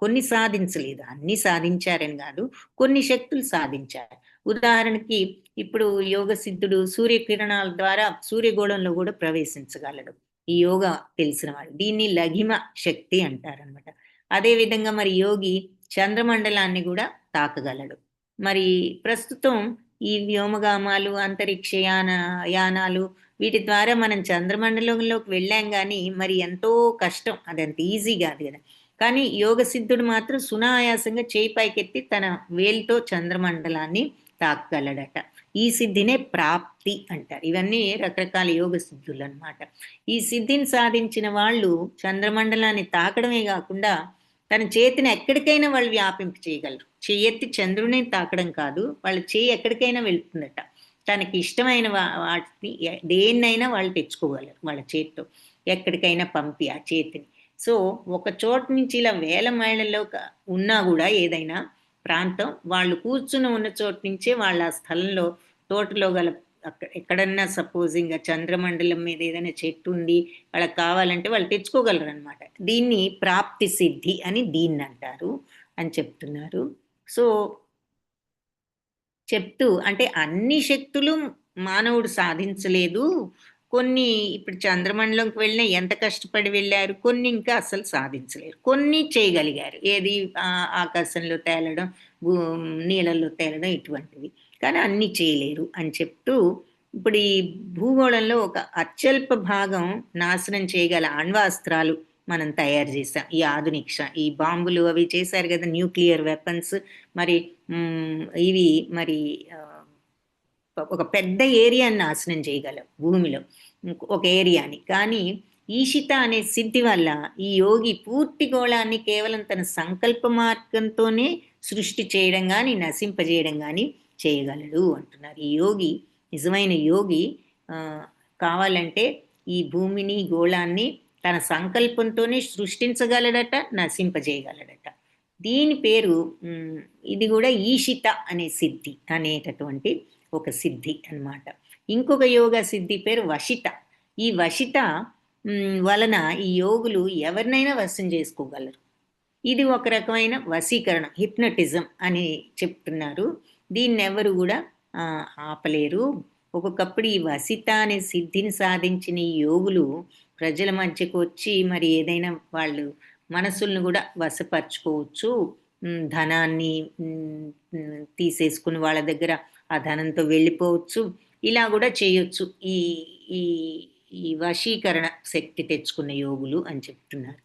కొన్ని సాధించలేదు. అన్నీ సాధించారని గాదు. కొన్ని శక్తులు సాధించారు. ఉదాహరణకి ఇప్పుడు యోగ సిద్ధుడు సూర్యకిరణాల ద్వారా సూర్యగోళంలో గూడా ప్రవేశించగలడు. ఈ యోగా తెలిసిన వాడు. దీన్ని లఘిమ శక్తి అంటారనమాట. అదే విధంగా మరి యోగి చంద్రమండలాన్ని గూడా తాకగలడు. మరి ప్రస్తుతం ఈ వ్యోమగామాలు, అంతరిక్ష యానాలు వీటి ద్వారా మనం చంద్రమండలంలోకి వెళ్ళాం గానీ, మరి ఎంతో కష్టం. అదంత ఈజీ గాదు గదా! కానీ యోగ సిద్ధుడు మాత్రం సునాయాసంగా చేయి పైకెత్తి తన వేలుతో చంద్రమండలాన్ని తాకగలడట. ఈ సిద్ధినే ప్రాప్తి అంటారు. ఇవన్నీ రకరకాల యోగ సిద్ధులనమాట. ఈ సిద్ధిని సాధించిన వాళ్ళు చంద్రమండలాన్ని తాకడమే గాకుండా తన చేతిని ఎక్కడికైనా వాళ్ళు వ్యాపింప చేయగలరు. చెయ్యెత్తి చంద్రుడిని తాకడం కాదు. వాళ్ళ చెయ్యి ఎక్కడికైనా వెళ్తుందట. తనకి ఇష్టమైన వాటిని దేన్నైనా వాళ్ళు తెచ్చుకోగలరు వాళ్ళ చేత్తో. ఎక్కడికైనా పంపి ఆ చేతిని. సో, ఒక చోటు నుంచి ఇలా వేల మైళ్ళలో ఉన్నా గూడా ఏదైనా ప్రాంతం వాళ్ళు కూర్చుని ఉన్న చోటు నుంచే వాళ్ళ ఆ స్థలంలో తోటలో గల ఎక్కడన్నా సపోజింగ్ చంద్రమండలం మీద ఏదైనా చెట్టు ఉండి వాళ్ళకి కావాలంటే వాళ్ళు తెచ్చుకోగలరనమాట. దీన్ని ప్రాప్తి సిద్ధి అని దీన్నంటారు అని చెప్తున్నారు. సో, చెప్తూ అంటే అన్ని శక్తులు మానవుడు సాధించలేదు. కొన్ని ఇప్పుడు చంద్రమండలంకి వెళ్ళినా ఎంత కష్టపడి వెళ్లారు. కొన్ని ఇంకా అస్సలు సాధించలేరు. కొన్ని చేయగలిగారు. ఏది ఆకాశంలో తేలడం, నీళ్ళల్లో తేలడం ఇటువంటివి. కానీ అన్నీ చేయలేరు అని చెప్తూ ఇప్పుడు ఈ భూగోళంలో ఒక అత్యల్ప భాగం నాశనం చేయగల అణ్వాస్త్రాలు మనం తయారు చేసాం. ఈ ఆధునిక ఈ బాంబులు అవి చేశారు కదా! న్యూక్లియర్ వెపన్స్ మరి ఇవి మరి ఒక పెద్ద ఏరియాని నాశనం చేయగలవు భూమిలో, ఒక ఏరియాని. కానీ ఈషిత అనే సిద్ధి వల్ల ఈ యోగి పూర్తి గోళాన్ని కేవలం తన సంకల్ప మార్గంతోనే సృష్టి చేయడం కానీ నశింపజేయడం కానీ చేయగలడు అంటున్నారు. ఈ యోగి, నిజమైన యోగి కావాలంటే ఈ భూమిని గోళాన్ని తన సంకల్పంతోనే సృష్టించగలడట, నశింపజేయగలడట. దీని పేరు ఇది కూడా ఈషిత అనే సిద్ధి అనేటటువంటి ఒక సిద్ధి అన్నమాట. ఇంకొక యోగ సిద్ధి పేరు వశిత. ఈ వశిత వలన ఈ యోగులు ఎవరినైనా వశం చేసుకోగలరు. ఇది ఒక రకమైన వశీకరణం, హిప్నటిజం అని చెప్తున్నారు. దీన్ని ఎవరు కూడా ఆపలేరు. ఒక్కొక్కప్పుడు ఈ వశిత అనే సిద్ధిని సాధించిన ఈ యోగులు ప్రజల మధ్యకు వచ్చి మరి ఏదైనా వాళ్ళు మనసులను కూడా వశపరచుకోవచ్చు, ధనాన్ని తీసేసుకుని వాళ్ళ దగ్గర ఆ ధనంతో వెళ్ళిపోవచ్చు, ఇలా కూడా చేయొచ్చు ఈ ఈ ఈ వశీకరణ శక్తి తెచ్చుకున్న యోగులు అని చెప్తున్నారు.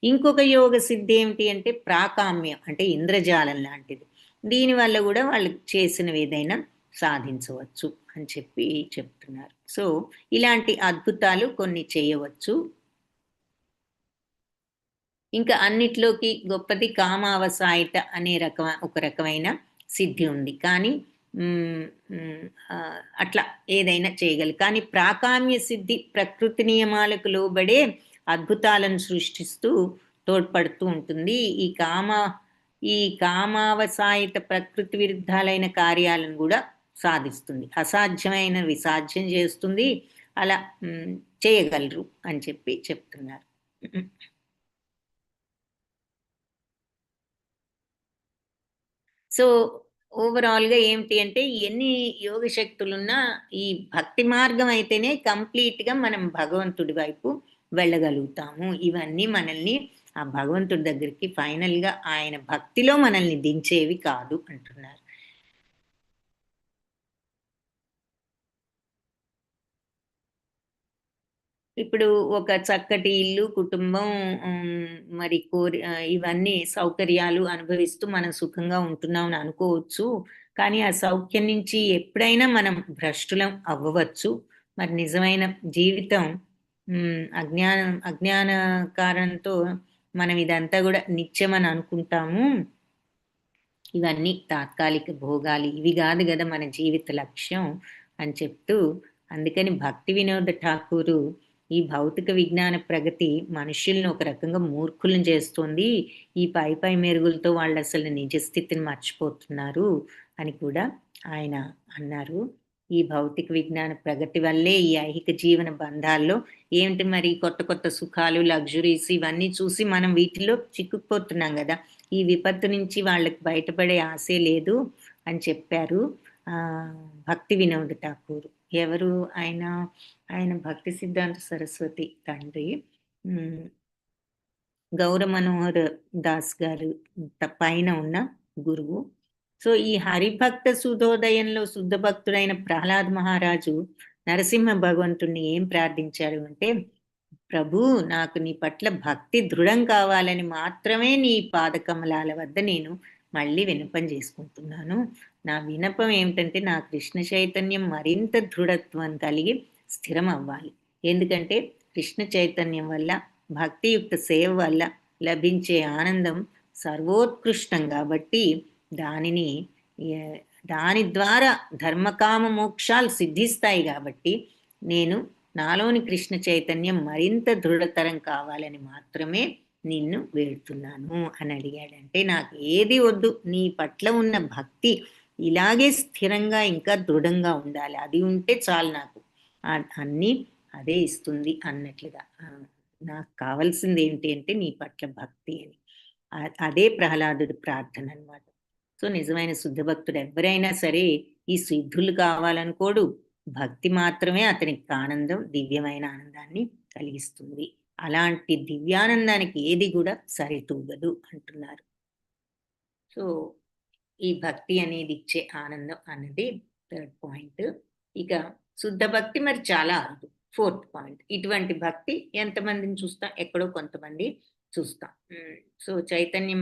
ఇంకొక యోగ సిద్ధి ఏమిటి అంటే ప్రాకామ్యం, అంటే ఇంద్రజాలం లాంటిది. దీనివల్ల కూడా వాళ్ళు చేసినవి ఏదైనా సాధించవచ్చు అని చెప్తున్నారు. సో ఇలాంటి అద్భుతాలు కొన్ని చేయవచ్చు. ఇంకా అన్నిట్లోకి గొప్పది కామావసాయిత అనే ఒక రకమైన సిద్ధి ఉంది. కానీ అట్లా ఏదైనా చేయగలరు. కానీ ప్రాకామ్య సిద్ధి ప్రకృతి నియమాలకు లోబడే అద్భుతాలను సృష్టిస్తూ తోడ్పడుతూ ఉంటుంది. ఈ కామావసాయిత ప్రకృతి విరుద్ధాలైన కార్యాలను కూడా సాధిస్తుంది. అసాధ్యమైన విసాధ్యం చేస్తుంది. అలా చేయగలరు అని చెప్తున్నారు. సో ఓవరాల్గా ఏమిటి అంటే ఎన్ని యోగ శక్తులున్నా ఈ భక్తి మార్గం అయితేనే కంప్లీట్గా మనం భగవంతుడి వైపు వెళ్ళగలుగుతాము. ఇవన్నీ మనల్ని ఆ భగవంతుడి దగ్గరికి ఫైనల్గా ఆయన భక్తిలో మనల్ని దించేవి కాదు అంటున్నారు. ఇప్పుడు ఒక చక్కటి ఇల్లు, కుటుంబం, మరి ఇవన్నీ సౌకర్యాలు అనుభవిస్తూ మనం సుఖంగా ఉంటున్నాం అని అనుకోవచ్చు. కానీ ఆ సౌఖ్యం నుంచి ఎప్పుడైనా మనం భ్రష్టులం అవ్వవచ్చు. మరి నిజమైన జీవితం అజ్ఞాన కారణంతో మనం ఇదంతా కూడా నిత్యమని అనుకుంటాము. ఇవన్నీ తాత్కాలిక భోగాలు, ఇవి కాదు కదా మన జీవిత లక్ష్యం అని చెప్తూ, అందుకని భక్తి వినోద ఠాకూరు ఈ భౌతిక విజ్ఞాన ప్రగతి మనుషుల్ని ఒక రకంగా మూర్ఖులను చేస్తుంది, ఈ పై మెరుగులతో వాళ్ళు అసలు నిజస్థితిని మర్చిపోతున్నారు అని కూడా ఆయన అన్నారు. ఈ భౌతిక విజ్ఞాన ప్రగతి వల్లే ఈ ఐహిక జీవన బంధాల్లో ఏమిటి మరి కొత్త కొత్త సుఖాలు, లగ్జరీస్ ఇవన్నీ చూసి మనం వీటిలో చిక్కుకుపోతున్నాం కదా. ఈ విపత్తు నుంచి వాళ్ళకి బయటపడే ఆశే లేదు అని చెప్పారు భక్తి వినోద ఠాకూర్. ఎవరు ఆయన భక్తి సిద్ధాంత సరస్వతి తండ్రి గౌర మనోహర్ దాస్ గారు పైన ఉన్న గురువు. సో ఈ హరిభక్త సుధోదయంలో శుద్ధ భక్తుడైన ప్రహ్లాద్ మహారాజు నరసింహ భగవంతుణ్ణి ఏం ప్రార్థించాడు అంటే, ప్రభు నాకు నీ పట్ల భక్తి దృఢం కావాలని మాత్రమే నీ పాదకమలాల వద్ద నేను మళ్ళీ వినపం చేసుకుంటున్నాను. నా వినపం ఏమిటంటే నా కృష్ణ చైతన్యం మరింత దృఢత్వం కలిగి స్థిరం అవ్వాలి. ఎందుకంటే కృష్ణ చైతన్యం వల్ల, భక్తియుక్త సేవ వల్ల లభించే ఆనందం సర్వోత్కృష్టం కాబట్టి దాని ద్వారా ధర్మకామ మోక్షాలు సిద్ధిస్తాయి. కాబట్టి నేను నాలోని కృష్ణ చైతన్యం మరింత దృఢతరం కావాలని మాత్రమే నిన్ను వేడుతున్నాను అని అడిగాడంటే, నాకు ఏది వద్దు, నీ పట్ల ఉన్న భక్తి ఇలాగే స్థిరంగా ఇంకా దృఢంగా ఉండాలి, అది ఉంటే చాలు, నాకు అన్నీ అదే ఇస్తుంది అన్నట్లుగా. నాకు కావాల్సింది ఏంటి అంటే నీ పట్ల భక్తి అని. అదే ప్రహ్లాదుడి ప్రార్థన అన్నమాట. సో నిజమైన శుద్ధ భక్తుడు ఎవరైనా సరే ఈ సిద్ధులు కావాలనుకోడు, భక్తి మాత్రమే అతనికి ఆనందం, దివ్యమైన ఆనందాన్ని కలిగిస్తుంది. అలాంటి దివ్యానందానికి ఏది కూడా సరితూగదు అంటున్నారు. సో ఈ భక్తి అనేది ఇచ్చే ఆనందం అన్నది 3rd పాయింట్. ఇక శుద్ధ భక్తి మరి చాలా అరుదు, 4th పాయింట్. ఇటువంటి భక్తి ఎంతమందిని చూస్తాం, ఎక్కడో కొంతమంది చూస్తాం. సో చైతన్యం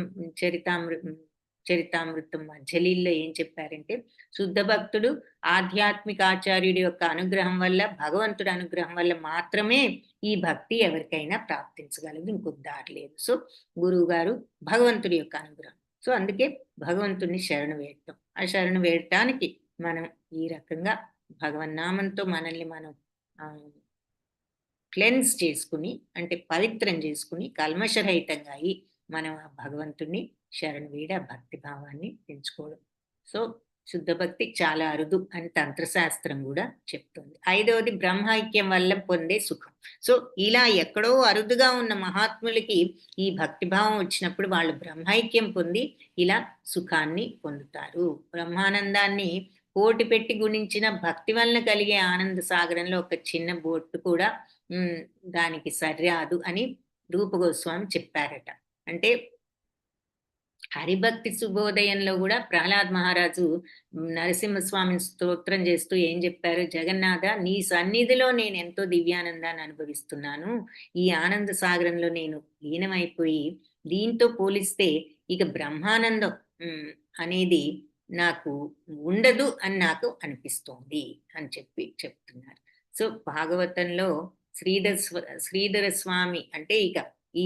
చరితామృతం మధ్యలీల్లో ఏం చెప్పారంటే, శుద్ధ భక్తుడు ఆధ్యాత్మిక ఆచార్యుడి యొక్క అనుగ్రహం వల్ల, భగవంతుడి అనుగ్రహం వల్ల మాత్రమే ఈ భక్తి ఎవరికైనా ప్రాప్తించగలదు, ఇంకొక దారి లేదు. సో గురువు గారు భగవంతుడి యొక్క అనుగ్రహం. సో అందుకే భగవంతుడిని శరణు వేడటం. ఆ శరణు వేడటానికి మనం ఈ రకంగా భగవన్నామంతో మనల్ని మనం క్లెన్స్ చేసుకుని, అంటే పవిత్రం చేసుకుని, కల్మషరహితంగా అయి మనం ఆ భగవంతుణ్ణి శరణు వేడి ఆ భక్తి భావాన్ని పెంచుకోవడం. సో శుద్ధ భక్తి చాలా అరుదు అని తంత్రశాస్త్రం కూడా చెప్తుంది. 5వది బ్రహ్మైక్యం వల్ల పొందే సుఖం. సో ఇలా ఎక్కడో అరుదుగా ఉన్న మహాత్ములకి ఈ భక్తిభావం వచ్చినప్పుడు వాళ్ళు బ్రహ్మైక్యం పొంది ఇలా సుఖాన్ని పొందుతారు. బ్రహ్మానందాన్ని కోటి పెట్టి గుణించిన భక్తి వలన కలిగే ఆనంద సాగరంలో ఒక చిన్న బొట్టు కూడా దానికి సరిరాదు అని రూప గోస్వామి చెప్పారట. అంటే హరిభక్తి శుభోదయంలో కూడా ప్రహ్లాద్ మహారాజు నరసింహస్వామిని స్తోత్రం చేస్తూ ఏం చెప్పారు, జగన్నాథ నీ సన్నిధిలో నేను ఎంతో దివ్యానందాన్ని అనుభవిస్తున్నాను, ఈ ఆనంద సాగరంలో నేను లీనమైపోయి దీంతో పోలిస్తే ఇక బ్రహ్మానందం అనేది నాకు ఉండదు అని నాకు అనిపిస్తోంది అని చెప్తున్నారు. సో భాగవతంలో శ్రీధర స్వామి అంటే ఇక ఈ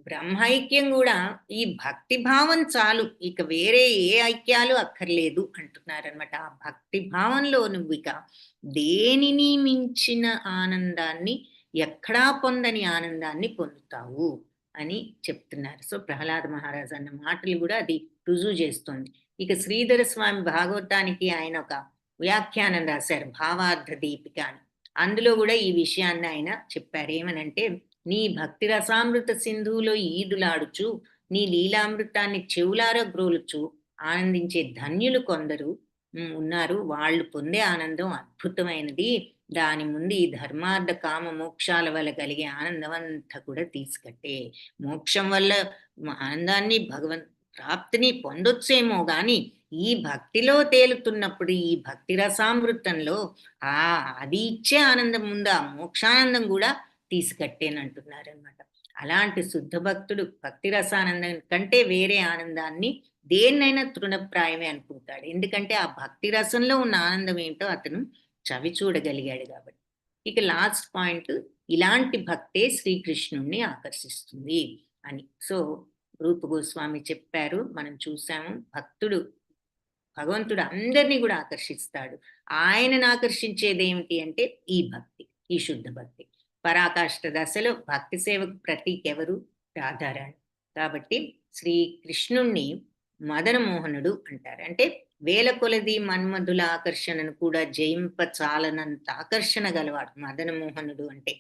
బ్రహ్మైక్యం కూడా ఈ భక్తి భావం చాలు, ఇక వేరే ఏ ఐక్యాలు అక్కర్లేదు అంటున్నారనమాట. ఆ భక్తి భావంలో నువ్వు ఇక దేనిని మించిన ఆనందాన్ని, ఎక్కడా పొందని ఆనందాన్ని పొందుతావు అని చెప్తున్నారు. సో ప్రహ్లాద మహారాజు అన్న మాటలు కూడా అది రుజువు చేస్తుంది. ఇక శ్రీధర స్వామి భాగవతానికి ఆయన ఒక వ్యాఖ్యానం రాశారు, భావార్థ దీపిక అని. అందులో కూడా ఈ విషయాన్ని ఆయన చెప్పారు. ఏమనంటే, నీ భక్తి రసామృత సింధువులో ఈదులాడుచు, నీ లీలామృతాన్ని చెవులార గ్రోలుచు ఆనందించే ధన్యులు కొందరు ఉన్నారు. వాళ్ళు పొందే ఆనందం అద్భుతమైనది. దాని ముందు ఈ ధర్మార్థ కామ మోక్షాల వల్ల కలిగే ఆనందం అంతా కూడా తీసుకట్టే. మోక్షం వల్ల ఆనందాన్ని ప్రాప్తిని పొందొచ్చేమో గాని ఈ భక్తిలో తేలుతున్నప్పుడు, ఈ భక్తి రసామృతంలో అది ఇచ్చే ఆనందం ముందు ఆ మోక్షానందం కూడా తీసుకట్టేనంటున్నారు అనమాట. అలాంటి శుద్ధ భక్తుడు భక్తి రసానందం కంటే వేరే ఆనందాన్ని దేన్నైనా తృణప్రాయమే అనుకుంటాడు. ఎందుకంటే ఆ భక్తి రసంలో ఉన్న ఆనందం ఏంటో అతను చవి చూడగలిగాడు కాబట్టి. ఇక లాస్ట్ పాయింట్, ఇలాంటి భక్తే శ్రీకృష్ణుణ్ణి ఆకర్షిస్తుంది అని. సో రూప గోస్వామి చెప్పారు, మనం చూసాము. భగవంతుడు అందరినీ కూడా ఆకర్షిస్తాడు. ఆయనను ఆకర్షించేది ఏమిటి అంటే ఈ భక్తి, ఈ శుద్ధ భక్తి. పరాకాష్ఠ దశలో భక్తి సేవకు ప్రతీక ఎవరు? రాధారాణి. కాబట్టి శ్రీకృష్ణుణ్ణి మదనమోహనుడు అంటారు. అంటే వేల కొలది మన్మధుల ఆకర్షణను కూడా జయింప చాలనంత ఆకర్షణ గలవాడు మదనమోహనుడు. అంటే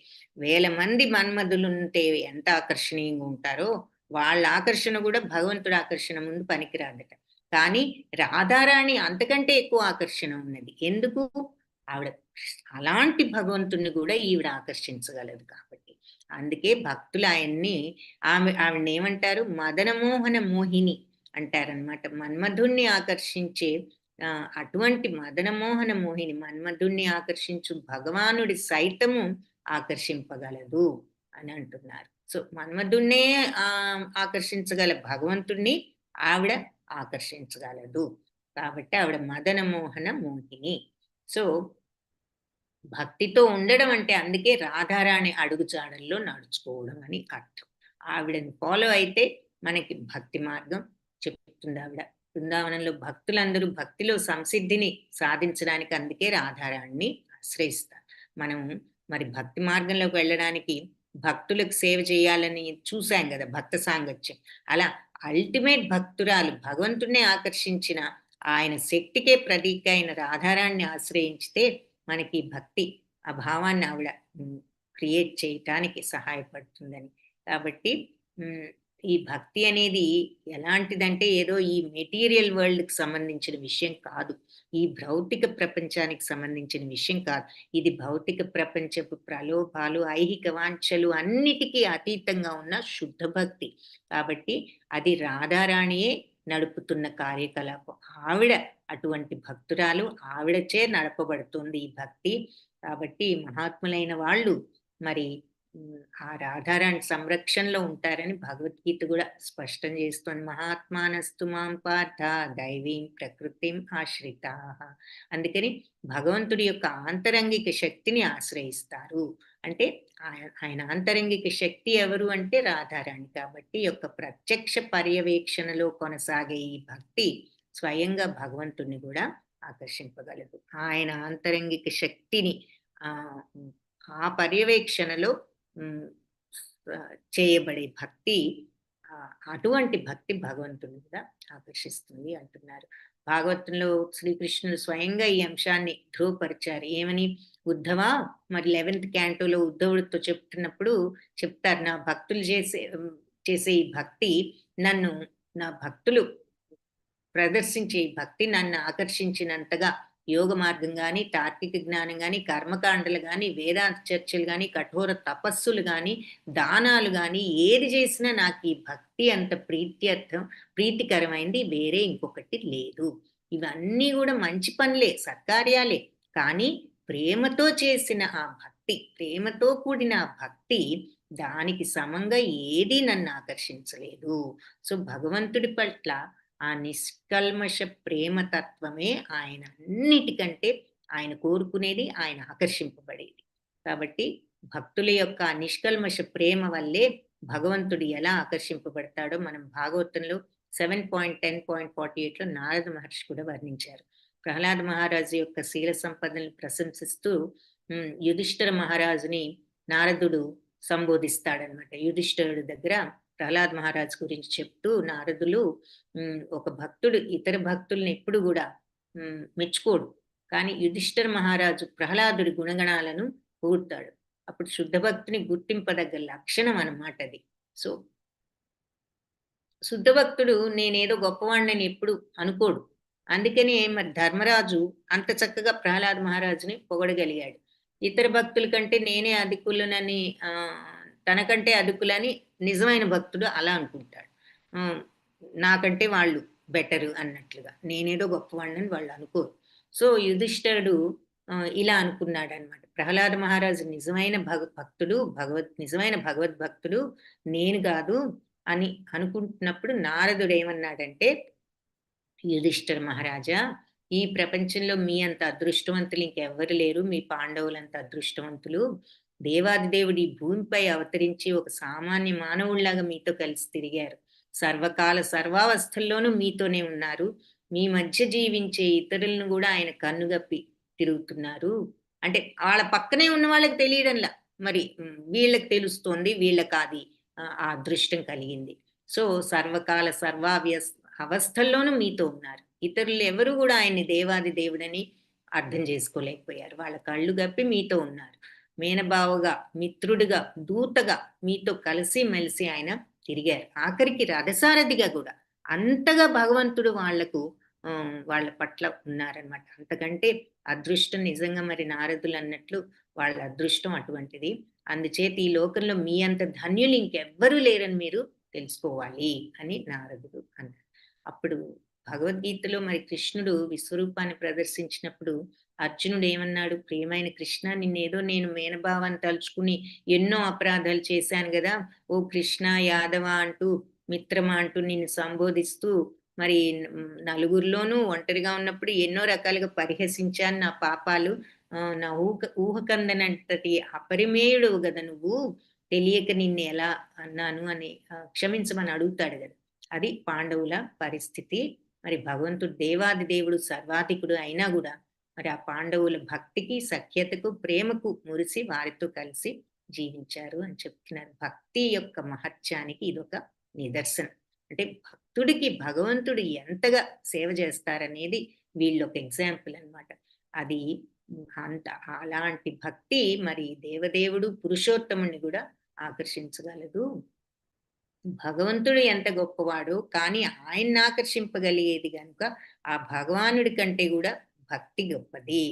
1000 మంది మన్మధులుంటే ఎంత ఆకర్షణీయంగా ఉంటారో వాళ్ళ ఆకర్షణ కూడా భగవంతుడి ఆకర్షణ ముందు పనికిరాదట. కానీ రాధారాణి అంతకంటే ఎక్కువ ఆకర్షణ ఉన్నది. ఎందుకు? ఆవిడ అలాంటి భగవంతుణ్ణి కూడా ఈవిడ ఆకర్షించగలదు కాబట్టి. అందుకే భక్తులు ఆవిడని ఏమంటారు? మదనమోహన మోహిని అంటారనమాట. మన్మధుణ్ణి ఆకర్షించే అటువంటి మదనమోహన మోహిని, మన్మధుణ్ణి ఆకర్షించు భగవానుడి సైతము ఆకర్షింపగలదు అని అంటున్నారు. సో మన్మధుణ్ణే ఆకర్షించగల భగవంతుణ్ణి ఆవిడ ఆకర్షించగలదు కాబట్టి ఆవిడ మదనమోహన మోహిని. సో భక్తితో ఉండడం అంటే అందుకే రాధారాణి అడుగుజాడల్లో నడుచుకోవడం అని అర్థం. ఆవిడని ఫాలో అయితే మనకి భక్తి మార్గం చెప్తుంది. ఆవిడ బృందావనంలో భక్తులందరూ భక్తిలో సంసిద్ధిని సాధించడానికి అందుకే రాధారాణిని ఆశ్రయిస్తారు. మనం మరి భక్తి మార్గంలోకి వెళ్ళడానికి భక్తులకు సేవ చేయాలని చూసాం కదా, భక్త సాంగత్యం. అలా అల్టిమేట్ భక్తురాలు భగవంతుడిని ఆకర్షించిన ఆయన శక్తికే ప్రతీక అయిన రాధారాణిని ఆశ్రయించితే మనకి భక్తి ఆ భావాన్ని ఆవిడ క్రియేట్ చేయటానికి సహాయపడుతుందని. కాబట్టి ఈ భక్తి అనేది ఎలాంటిదంటే ఏదో ఈ మెటీరియల్ వరల్డ్కి సంబంధించిన విషయం కాదు, ఈ భౌతిక ప్రపంచానికి సంబంధించిన విషయం కాదు. ఇది భౌతిక ప్రపంచపు ప్రలోభాలు, ఐహిక వాంఛలు అన్నిటికీ అతీతంగా ఉన్న శుద్ధ భక్తి. కాబట్టి అది రాధారాణియే నడుపుతున్న కార్యకలాపం. ఆవిడ అటువంటి భక్తురాలు, ఆవిడచే నడపబడుతుంది ఈ భక్తి. కాబట్టి మహాత్ములైన వాళ్ళు మరి ఆ రాధారాణి సంరక్షణలో ఉంటారని భగవద్గీత కూడా స్పష్టం చేస్తోంది. మహాత్మానస్తు మాం పార్థ దైవీం ప్రకృతిం ఆశ్రితాః. అందుకని భగవంతుడి యొక్క ఆంతరంగిక శక్తిని ఆశ్రయిస్తారు. అంటే ఆయన ఆంతరంగిక శక్తి ఎవరు అంటే రాధారాణి. కాబట్టి ఈ యొక్క ప్రత్యక్ష పర్యవేక్షణలో కొనసాగే ఈ భక్తి స్వయంగా భగవంతుడిని కూడా ఆకర్షింపగలదు. ఆయన ఆంతరంగిక శక్తిని ఆ పర్యవేక్షణలో చేయబడే భక్తి, అటువంటి భక్తి భగవంతుని కూడా ఆకర్షిస్తుంది అంటున్నారు. భాగవతంలో శ్రీకృష్ణుడు స్వయంగా ఈ అంశాన్ని ధ్రువపరిచారు. ఏమని? ఉద్ధవా, మరి 11th క్యాంటోలో ఉద్ధవుడితో చెప్తున్నప్పుడు చెప్తారు, నా భక్తులు చేసే ఈ భక్తి నన్ను, నా భక్తులు ప్రదర్శించే ఈ భక్తి నన్ను ఆకర్షించినంతగా యోగ మార్గం గాని, తార్కిక జ్ఞానం గాని, కర్మకాండలు గాని, వేదాంత చర్చలు గాని, కఠోర తపస్సులు గాని, దానాలు గాని, ఏది చేసినా నాకు ఈ భక్తి అంత ప్రీతికరమైంది వేరే ఇంకొకటి లేదు. ఇవన్నీ కూడా మంచి పనులే, సత్కార్యాలే. కానీ ప్రేమతో చేసిన ఆ భక్తి, ప్రేమతో కూడిన ఆ భక్తి, దానికి సమంగా ఏదీ నన్ను ఆకర్షించలేదు. సో భగవంతుడి పట్ల ఆ నిష్కల్మష ప్రేమతత్వమే ఆయన అన్నిటికంటే ఆయన కోరుకునేది, ఆయన ఆకర్షింపబడేది. కాబట్టి భక్తుల యొక్క నిష్కల్మష ప్రేమ వల్లే భగవంతుడు ఎలా ఆకర్షింపబడతాడో మనం భాగవతంలో 7.10.48లో నారద మహర్షి కూడా వర్ణించారు. ప్రహ్లాద మహారాజు యొక్క శీల సంపదలను ప్రశంసిస్తూ యుధిష్ఠిర మహారాజుని నారదుడు సంబోధిస్తాడనమాట. యుధిష్ఠిరుడి దగ్గర ప్రహ్లాద్ మహారాజ్ గురించి చెప్తూ నారదులు, ఒక భక్తుడు ఇతర భక్తుల్ని ఎప్పుడు కూడా మెచ్చుకోడు, కానీ యుధిష్ఠిర మహారాజు ప్రహ్లాదుడి గుణగణాలను పొగుడతాడు. అప్పుడు శుద్ధ భక్తుని గుర్తింపదగ్గ లక్షణం అన్నమాట అది. సో శుద్ధ భక్తుడు నేనేదో గొప్పవాడిని ఎప్పుడు అనుకోడు. అందుకనే మరి ధర్మరాజు అంత చక్కగా ప్రహ్లాద్ మహారాజుని పొగడగలిగాడు. ఇతర భక్తుల కంటే నేనే అధికులనని, తనకంటే అధికులని నిజమైన భక్తుడు అలా అనుకుంటాడు. నాకంటే వాళ్ళు బెటరు అన్నట్లుగా, నేనేదో గొప్పవాడిని వాళ్ళు అనుకోరు. సో యుధిష్ఠిరుడు ఇలా అనుకున్నాడు అనమాట. ప్రహ్లాద మహారాజు నిజమైన భక్తుడు, నిజమైన భగవద్భక్తుడు నేను కాదు అని అనుకుంటున్నప్పుడు నారదుడు ఏమన్నాడంటే, యుధిష్ఠిర మహారాజా, ఈ ప్రపంచంలో మీ అంత అదృష్టవంతులు ఇంకెవ్వరు లేరు. మీ పాండవులంత అదృష్టవంతులు. దేవాదిదేవుడు ఈ భూమిపై అవతరించి ఒక సామాన్య మానవుళ్లాగా మీతో కలిసి తిరిగారు. సర్వకాల సర్వావస్థల్లోనూ మీతోనే ఉన్నారు. మీ మధ్య జీవించే ఇతరులను కూడా ఆయన కన్నుగప్పి తిరుగుతున్నారు. అంటే వాళ్ళ పక్కనే ఉన్న వాళ్ళకి తెలియడంలా, మరి వీళ్ళకి తెలుస్తోంది, వీళ్ళకాది ఆ అదృష్టం కలిగింది. సో సర్వకాల అవస్థల్లోనూ మీతో ఉన్నారు. ఇతరులు ఎవరు కూడా ఆయన్ని దేవాది దేవుడని అర్థం చేసుకోలేకపోయారు. వాళ్ళ కళ్ళు గప్పి మీతో ఉన్నారు. మేనబావగా, మిత్రుడిగా, దూతగా మీతో కలిసి మెలిసి ఆయన తిరిగారు. ఆఖరికి రథసారథిగా కూడా అంతగా భగవంతుడు వాళ్ళ పట్ల ఉన్నారనమాట. అంతకంటే అదృష్టం నిజంగా మరి నారదులు అన్నట్లు వాళ్ళ అదృష్టం అటువంటిది. అందుచేత ఈ లోకంలో మీ అంత ధన్యులు ఇంకెవ్వరూ లేరని మీరు తెలుసుకోవాలి అని నారదుడు అన్నారు. అప్పుడు భగవద్గీతలో మరి కృష్ణుడు విశ్వరూపాన్ని ప్రదర్శించినప్పుడు అర్జునుడు ఏమన్నాడు? ప్రియమైన కృష్ణ, నిన్నేదో నేను మేనభావాన్ని తలుచుకుని ఎన్నో అపరాధాలు చేశాను కదా, ఓ కృష్ణ యాదవ అంటూ, మిత్రమా అంటూ నిన్ను సంబోధిస్తూ, మరి నలుగురిలోనూ ఒంటరిగా ఉన్నప్పుడు ఎన్నో రకాలుగా పరిహసించాను. నా పాపాలు, నా ఊహకందనంతటి అపరిమేయుడు కదా నువ్వు, తెలియక నిన్ను ఎలా అన్నాను అని క్షమించమని అడుగుతాడు కదా. అది పాండవుల పరిస్థితి. మరి భగవంతుడు దేవాది దేవుడు సర్వాధికుడు అయినా కూడా మరి ఆ పాండవుల భక్తికి, సఖ్యతకు, ప్రేమకు మురిసి వారితో కలిసి జీవించారు అని చెప్తున్నారు. భక్తి యొక్క మహత్యానికి ఇదొక నిదర్శనం. అంటే భక్తుడికి భగవంతుడు ఎంతగా సేవ చేస్తారనేది వీళ్ళొక ఎగ్జాంపుల్ అన్నమాట. అది అలాంటి భక్తి మరి దేవదేవుడు పురుషోత్తముని కూడా ఆకర్షించగలదు. భగవంతుడు ఎంత గొప్పవాడో కానీ ఆయన్ని ఆకర్షింపగలిగేది కనుక ఆ భగవానుడి కంటే కూడా భక్తి గొప్పది.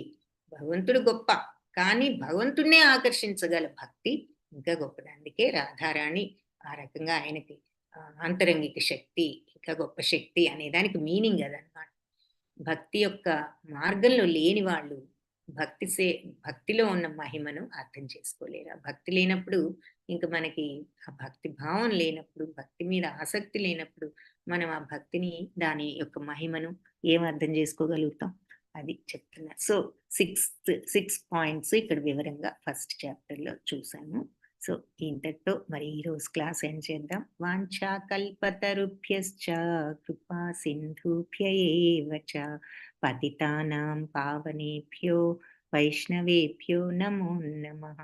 భగవంతుడు గొప్ప, కానీ భగవంతుడినే ఆకర్షించగల భక్తి ఇంకా గొప్పది. అందుకే రాధారాణి ఆ రకంగా ఆయనకి అంతరంగిక శక్తి, ఇంకా గొప్ప శక్తి అనే దానికి మీనింగ్ అదనమాట. భక్తి యొక్క మార్గంలో లేని వాళ్ళు భక్తిలో ఉన్న మహిమను అర్థం చేసుకోలేరు. భక్తి లేనప్పుడు ఇంకా మనకి ఆ భక్తి భావం లేనప్పుడు, భక్తి మీద ఆసక్తి లేనప్పుడు మనం ఆ భక్తిని దాని యొక్క మహిమను ఏం అర్థం చేసుకోగలుగుతాం? అది చెప్తున్నా. సో, 6 పాయింట్స్ ఇక్కడ వివరంగా ఫస్ట్ చాప్టర్‌లో చూసాము. సో, ఇంతటితో మరి ఈరోజు క్లాస్ ఎండ్ చేద్దాం. వాంఛాకల్పతరుభ్యశ్చ కృపా సింధుభ్య ఏవ చ పతితానాం పావనేభ్యో వైష్ణవేభ్యో నమో నమః.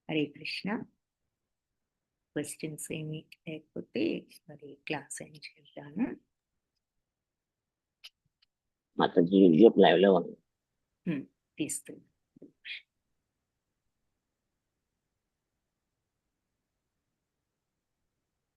హరే కృష్ణ. క్వెషన్స్ ఏమి లేకపోతే మరి క్లాస్ ఎండ్ చేద్దాము. మాతాజీ యూట్యూబ్ లైవ్ లో ఉంది. తీస్తుంది.